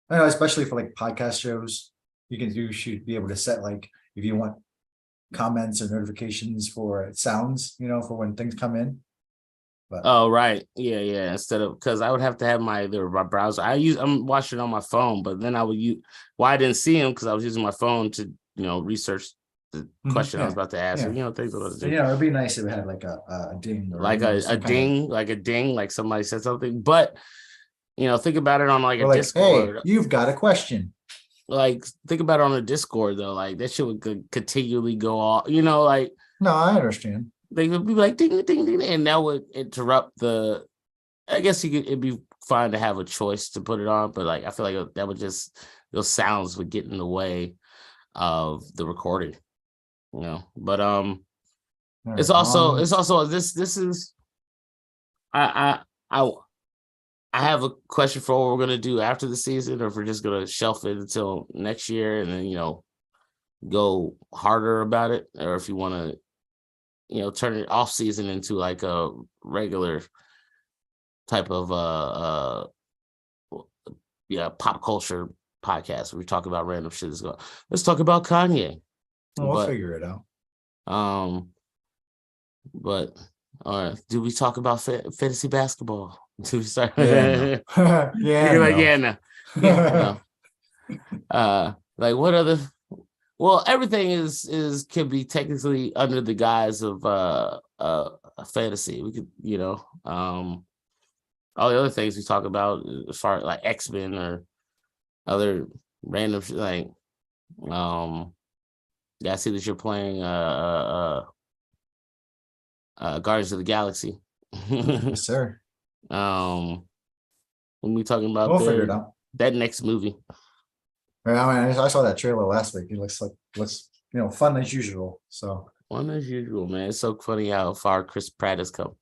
[SPEAKER 2] especially for podcast shows, you should be able to set if you want comments or notifications for sounds, for when things come in. But
[SPEAKER 1] oh right, yeah. Instead of because I would have to have my browser. I'm watching it on my phone, but then I would use. I didn't see him because I was using my phone to research the question I was about to ask. Things like that.
[SPEAKER 2] It'd be nice if it had a ding, or
[SPEAKER 1] a ding, like somebody said something. But think about it on a Discord.
[SPEAKER 2] Hey, you've got a question.
[SPEAKER 1] Think about it on a Discord though. That shit would continually go off.
[SPEAKER 2] No, I understand.
[SPEAKER 1] They would be like ding, ding, ding, and that would interrupt the. I guess it'd be fine to have a choice to put it on, but I feel like that would just those sounds would get in the way of the recording, But it's also this is. I have a question for what we're gonna do after the season, or if we're just gonna shelf it until next year and then go harder about it, or if you want to. Turn it off season into a regular type of pop culture podcast where we talk about random shit. Let's talk about Kanye.
[SPEAKER 2] We'll figure it out.
[SPEAKER 1] But all right, do we talk about fantasy basketball? Do we start?
[SPEAKER 2] Yeah, no.
[SPEAKER 1] What other? Well, everything can be technically under the guise of fantasy. We could, all the other things we talk about as far as X-Men or other random shit, I see that you're playing Guardians of the Galaxy.
[SPEAKER 2] Yes, sir.
[SPEAKER 1] When we talking about
[SPEAKER 2] we'll figure it out.
[SPEAKER 1] That next movie.
[SPEAKER 2] I saw that trailer last week. It looks fun as usual. So
[SPEAKER 1] fun as usual, man. It's so funny how far Chris Pratt has come.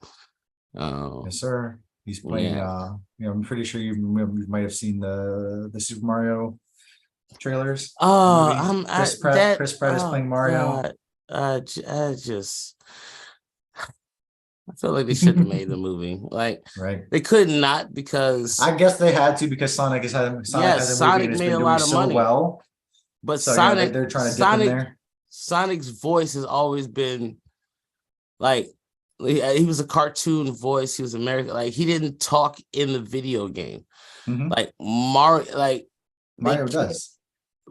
[SPEAKER 2] Yes, sir. He's playing. I'm pretty sure you might have seen the Super Mario trailers. Chris Pratt is playing Mario.
[SPEAKER 1] I feel like they shouldn't have made the movie.
[SPEAKER 2] Right.
[SPEAKER 1] They could not because
[SPEAKER 2] I guess they had to because Sonic has a
[SPEAKER 1] Sonic
[SPEAKER 2] movie
[SPEAKER 1] made a lot of money.
[SPEAKER 2] Well,
[SPEAKER 1] but
[SPEAKER 2] so,
[SPEAKER 1] Sonic,
[SPEAKER 2] they're trying to dip in there.
[SPEAKER 1] Sonic's voice has always been he was a cartoon voice. He was American. He didn't talk in the video game.
[SPEAKER 2] Mario does.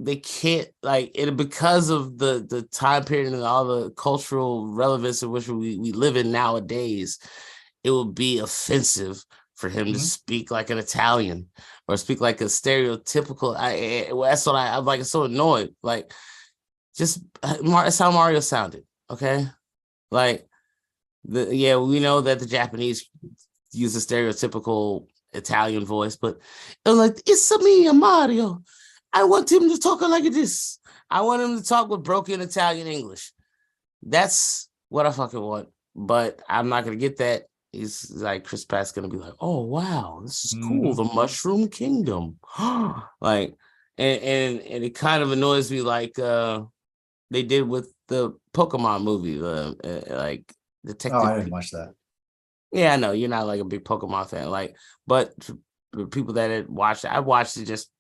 [SPEAKER 1] They can't it because of the time period and all the cultural relevance in which we live in nowadays. It would be offensive for him to speak like an Italian or speak like a stereotypical. That's what I'm so annoyed. That's how Mario sounded. Okay, we know that the Japanese use a stereotypical Italian voice, but it was it's me, Mario. I want him to talk like this. I want him to talk with broken Italian English. That's what I fucking want. But I'm not going to get that. He's Chris Pratt's going to be oh, wow, this is cool. The Mushroom Kingdom. And it kind of annoys me they did with the Pokemon movie. Detective.
[SPEAKER 2] Oh, I didn't watch that.
[SPEAKER 1] Yeah, I know. You're not a big Pokemon fan. But for people that had watched it, I watched it just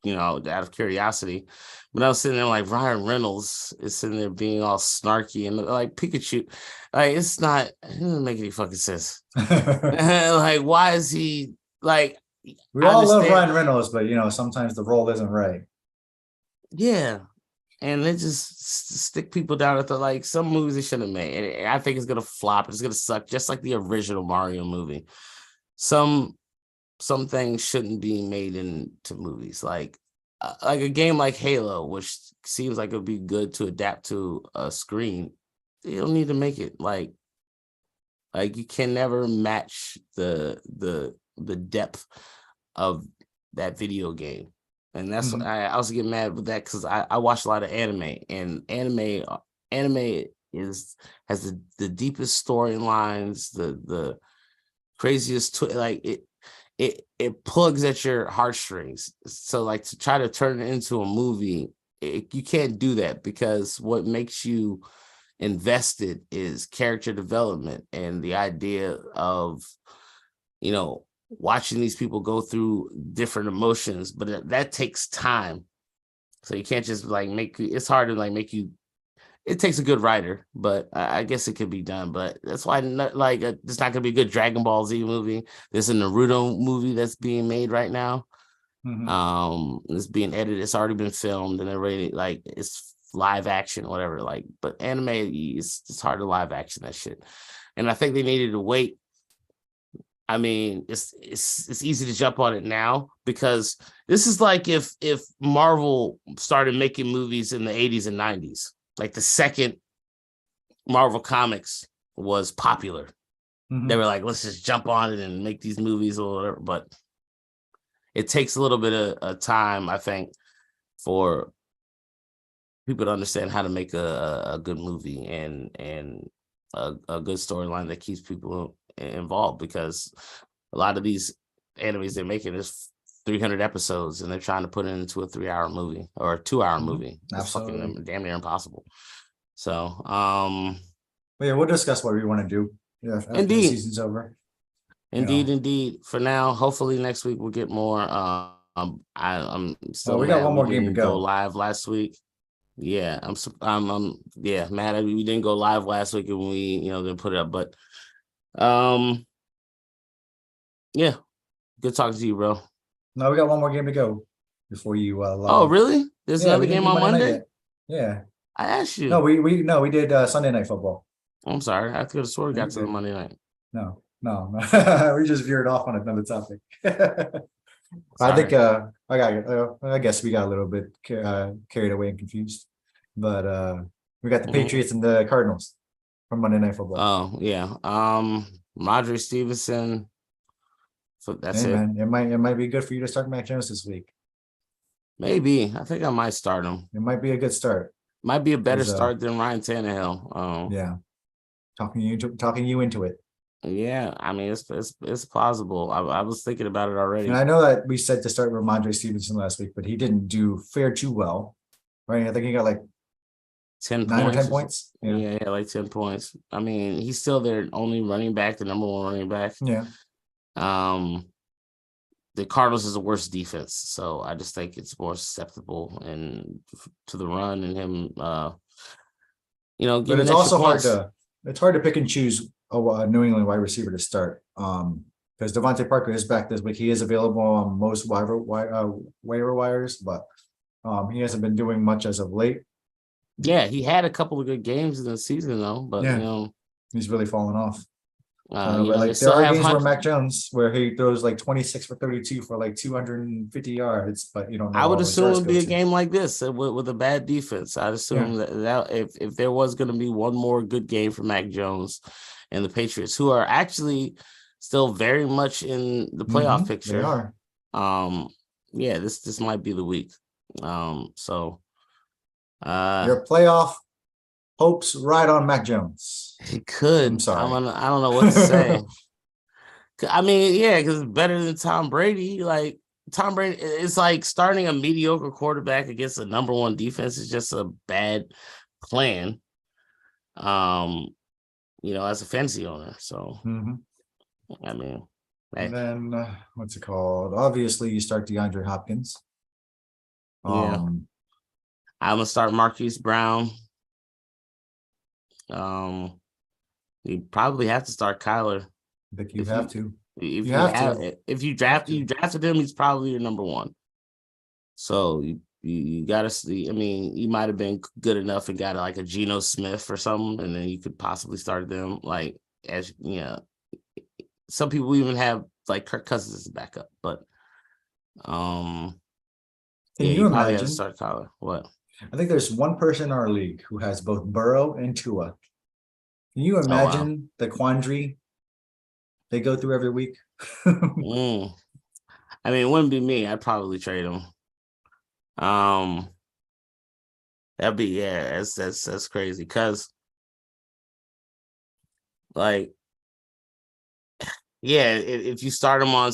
[SPEAKER 1] out of curiosity. But I was sitting there Ryan Reynolds is sitting there being all snarky and Pikachu. It doesn't make any fucking sense. Why is he
[SPEAKER 2] we all love Ryan Reynolds, but sometimes the role isn't right.
[SPEAKER 1] Yeah. and they just stick people down at the like some movies they shouldn't have made. And I think it's gonna flop. It's gonna suck, just like the original Mario movie. Some things shouldn't be made into movies, like a game like Halo, which seems like it would be good to adapt to a screen. You don't need to make it like you can never match the depth of that video game. And that's I also get mad with that because I watch a lot of anime, and anime has the deepest storylines, the craziest it plugs at your heartstrings. So like to try to turn it into a movie, you can't do that, because what makes you invested is character development and the idea of, you know, watching these people go through different emotions, but that takes time. So you can't just like it's hard to like make you. It takes a good writer, but I guess it could be done. But that's why it's not gonna be a good Dragon Ball Z movie. There's a Naruto movie that's being made right now. It's being edited. It's already been filmed, and they're ready. Like it's live action, whatever. Like, but anime, it's hard to live action that shit. And I think they needed to wait. I mean, it's easy to jump on it now, because this is like if Marvel started making movies in the 80s and 90s, like the second Marvel Comics was popular. They were like, let's just jump on it and make these movies or whatever. But it takes a little bit of time, I think, for people to understand how to make a good movie and a good storyline that keeps people involved, because a lot of these animes they're making is 300 episodes and they're trying to put it into a 3-hour movie or a 2-hour movie. It's fucking damn near impossible. So
[SPEAKER 2] yeah, we'll discuss what we want to do after the season's over.
[SPEAKER 1] Indeed. For now, hopefully next week we'll get more. I'm still
[SPEAKER 2] we got one more game to go
[SPEAKER 1] live last week. Yeah, I'm mad at we didn't go live last week and we didn't put it up, but yeah, good talking to you, bro.
[SPEAKER 2] No, we got one more game to go before you log.
[SPEAKER 1] Oh, really? There's another game on Monday?
[SPEAKER 2] Yeah.
[SPEAKER 1] I asked you.
[SPEAKER 2] No, we did Sunday Night Football.
[SPEAKER 1] I'm sorry. I could have sworn we got to the Monday night.
[SPEAKER 2] No. We just veered off on another topic. I think I guess we got a little bit carried away and confused. But we got the Patriots and the Cardinals from Monday Night Football.
[SPEAKER 1] Oh, yeah. Roger Stevenson. So that's it.
[SPEAKER 2] Man, it might be good for you to start Mac Jones this week.
[SPEAKER 1] Maybe. I think I might start him.
[SPEAKER 2] It might be a good start.
[SPEAKER 1] Might be a better start than Ryan Tannehill.
[SPEAKER 2] Yeah. Talking you into it.
[SPEAKER 1] Yeah, I mean it's plausible. I was thinking about it already.
[SPEAKER 2] And I know that we said to start Ramondre Stevenson last week, but he didn't fare too well. Right? I think he got like 9 or 10 points.
[SPEAKER 1] Yeah, like 10 points. I mean, he's still their only running back, the number one running back.
[SPEAKER 2] Yeah.
[SPEAKER 1] The Cardinals is the worst defense, so I just think it's more susceptible to the run and him. But
[SPEAKER 2] it's also hard to pick and choose a New England wide receiver to start. Because Devontae Parker is back this week. He is available on most waiver wires, but he hasn't been doing much as of late.
[SPEAKER 1] Yeah, he had a couple of good games in the season though, but
[SPEAKER 2] he's really fallen off. Like there are games where Mac Jones where he throws like 26 for 32 for like 250 yards, but you don't know.
[SPEAKER 1] I would assume it would be a game like this with a bad defense. I'd assume that if there was going to be one more good game for Mac Jones and the Patriots, who are actually still very much in the playoff picture.
[SPEAKER 2] They are.
[SPEAKER 1] This might be the week. So
[SPEAKER 2] your playoff hopes ride on Mac Jones.
[SPEAKER 1] He could.
[SPEAKER 2] I'm sorry.
[SPEAKER 1] I don't know what to say. I mean, yeah, because it's better than Tom Brady. Like Tom Brady, it's like starting a mediocre quarterback against a number one defense is just a bad plan. As a fantasy owner. So, I mean,
[SPEAKER 2] and then what's it called? Obviously, you start DeAndre Hopkins.
[SPEAKER 1] I'm gonna start Marquise Brown. You probably have to start Kyler.
[SPEAKER 2] I think you have to.
[SPEAKER 1] If you drafted him, he's probably your number one. So you gotta see. I mean, you might have been good enough and got like a Geno Smith or something, and then you could possibly start them. Like as you know, some people even have like Kirk Cousins as a backup, but
[SPEAKER 2] Can
[SPEAKER 1] yeah,
[SPEAKER 2] you
[SPEAKER 1] you probably have to
[SPEAKER 2] imagine?
[SPEAKER 1] start Tyler. What?
[SPEAKER 2] I think there's one person in our league who has both Burrow and Tua. Can you
[SPEAKER 1] Oh wow.
[SPEAKER 2] imagine the quandary they go through every week?
[SPEAKER 1] Mm. I mean, it wouldn't be me. I'd probably trade him. Um, that'd be that's crazy. Cause like, yeah, if you start them on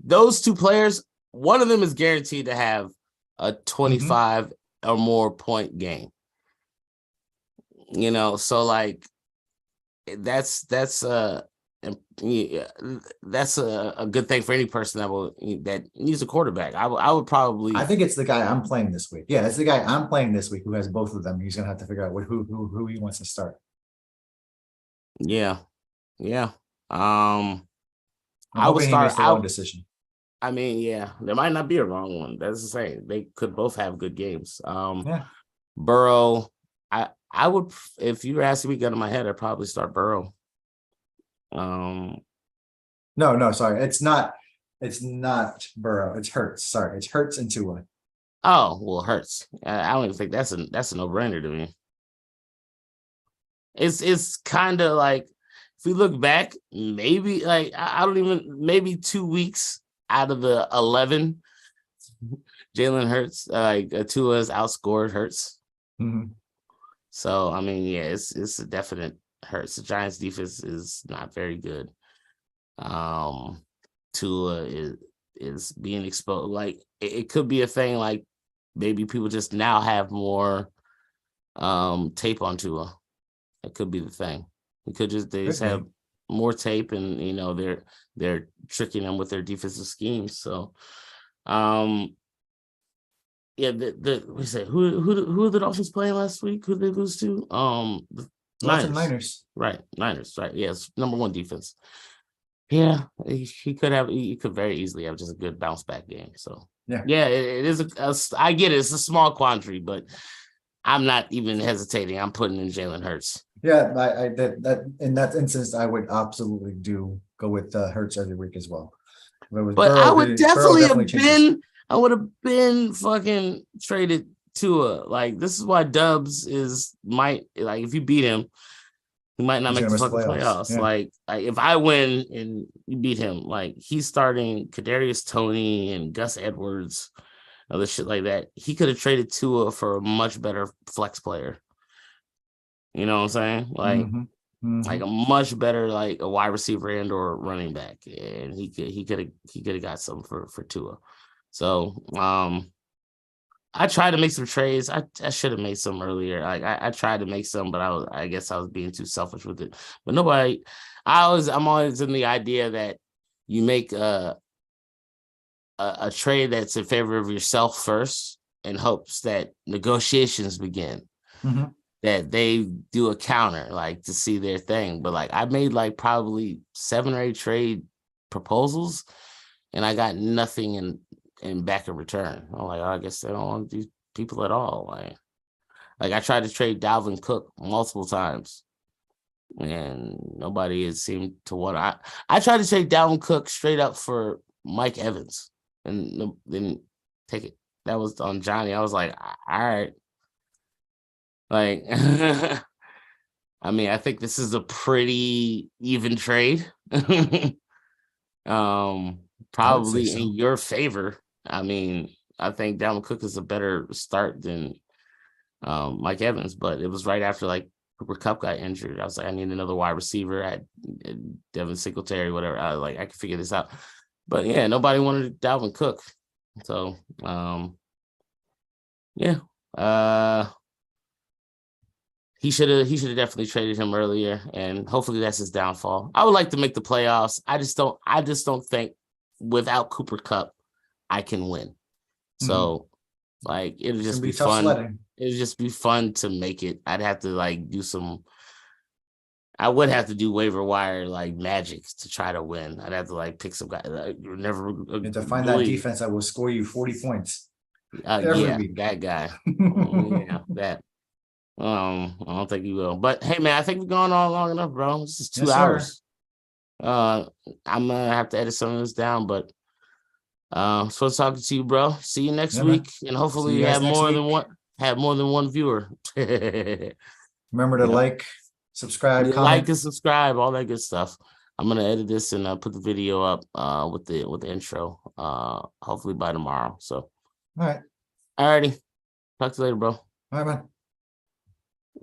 [SPEAKER 1] those two players, one of them is guaranteed to have a 25 or more point game. You know, so like that's yeah, that's a good thing for any person that needs a quarterback. I would probably.
[SPEAKER 2] I think it's the guy I'm playing this week. Yeah, it's the guy I'm playing this week who has both of them. He's gonna have to figure out who he wants to start.
[SPEAKER 1] Yeah, yeah.
[SPEAKER 2] I'm
[SPEAKER 1] I would
[SPEAKER 2] hoping he
[SPEAKER 1] start
[SPEAKER 2] makes the wrong
[SPEAKER 1] out.
[SPEAKER 2] decision.
[SPEAKER 1] I mean, yeah, there might not be a wrong one. That's the same. They could both have good games.
[SPEAKER 2] Yeah.
[SPEAKER 1] Burrow. I would, if you were asking me, gun in my head, I'd probably start Burrow.
[SPEAKER 2] No, sorry. It's not Burrow. It's Hurts. Sorry, it's Hurts and Tua.
[SPEAKER 1] Oh well, Hurts. I don't even think that's a no brainer to me. It's kind of like if we look back, maybe like I don't even maybe 2 weeks out of the 11, Jalen Hurts like Tua's outscored Hurts.
[SPEAKER 2] Mm-hmm.
[SPEAKER 1] So I mean, yeah, it's a definite Hurts. The Giants defense is not very good. Tua is being exposed. Like it could be a thing. Like maybe people just now have more tape on Tua. It could be the thing. They just have more tape, and you know they're tricking them with their defensive schemes. So, yeah. We say who the Dolphins playing last week? Who did they lose to? The
[SPEAKER 2] Niners.
[SPEAKER 1] Right, Niners. Right. Yes, number one defense. Yeah, he could very easily have just a good bounce back game. So yeah, it is. I get it. It's a small quandary, but I'm not even hesitating. I'm putting in Jalen Hurts.
[SPEAKER 2] Yeah, I that in that instance, I would absolutely go with Hurts every week as well.
[SPEAKER 1] But
[SPEAKER 2] Burrow,
[SPEAKER 1] I would definitely have
[SPEAKER 2] changes.
[SPEAKER 1] I would have been fucking traded Tua. Like this is why Dubs might like if you beat him, he might not make the fucking playoffs.
[SPEAKER 2] Yeah.
[SPEAKER 1] Like if I win and you beat him, like he's starting Kadarius Toney and Gus Edwards, other shit like that. He could have traded Tua for a much better flex player. You know what I'm saying? Like a much better like a wide receiver and or running back, and he could have got something for Tua. So I tried to make some trades. I should have made some earlier. Like I tried to make some, but I guess I was being too selfish with it. But nobody. I'm always in the idea that you make a trade that's in favor of yourself first, in hopes that negotiations begin.
[SPEAKER 2] Mm-hmm.
[SPEAKER 1] That they do a counter, like to see their thing. But like I made like probably 7 or 8 trade proposals, and I got nothing in back in return. I'm like, oh, I guess they don't want these people at all. Like I tried to trade Dalvin Cook multiple times, and nobody has seemed to want. I tried to trade Dalvin Cook straight up for Mike Evans, and didn't take it. That was on Johnny. I was like, all right. Like, I mean, I think this is a pretty even trade. Probably
[SPEAKER 2] so.
[SPEAKER 1] in your favor. I mean, I think Dalvin Cook is a better start than Mike Evans, but it was right after like Cooper Kupp got injured. I was like, I need another wide receiver. I had Devin Singletary, whatever. I was like, I can figure this out. But yeah, nobody wanted Dalvin Cook. So yeah. He should have definitely traded him earlier, and hopefully that's his downfall. I would like to make the playoffs. I just don't think without Cooper Kupp I can win. So like it'll just be fun.
[SPEAKER 2] Sledding.
[SPEAKER 1] It'll just be fun to make it. I'd have to like I would have to do waiver wire like magic to try to win. I'd have to like pick some guy that you never
[SPEAKER 2] to find that defense that will score you 40 points.
[SPEAKER 1] Yeah, week. That guy. Yeah, that. I don't think he will. But hey, man, I think we've gone on long enough, bro. This is 2 hours. I'm gonna have to edit some of this down, but so talking to you, bro. See you next week, and hopefully you have more than one viewer.
[SPEAKER 2] Remember to like, subscribe, comment.
[SPEAKER 1] Like and subscribe, all that good stuff. I'm gonna edit this and put the video up with the intro. Hopefully by tomorrow. So
[SPEAKER 2] all right.
[SPEAKER 1] Alrighty. Talk to you later, bro.
[SPEAKER 2] All right, man.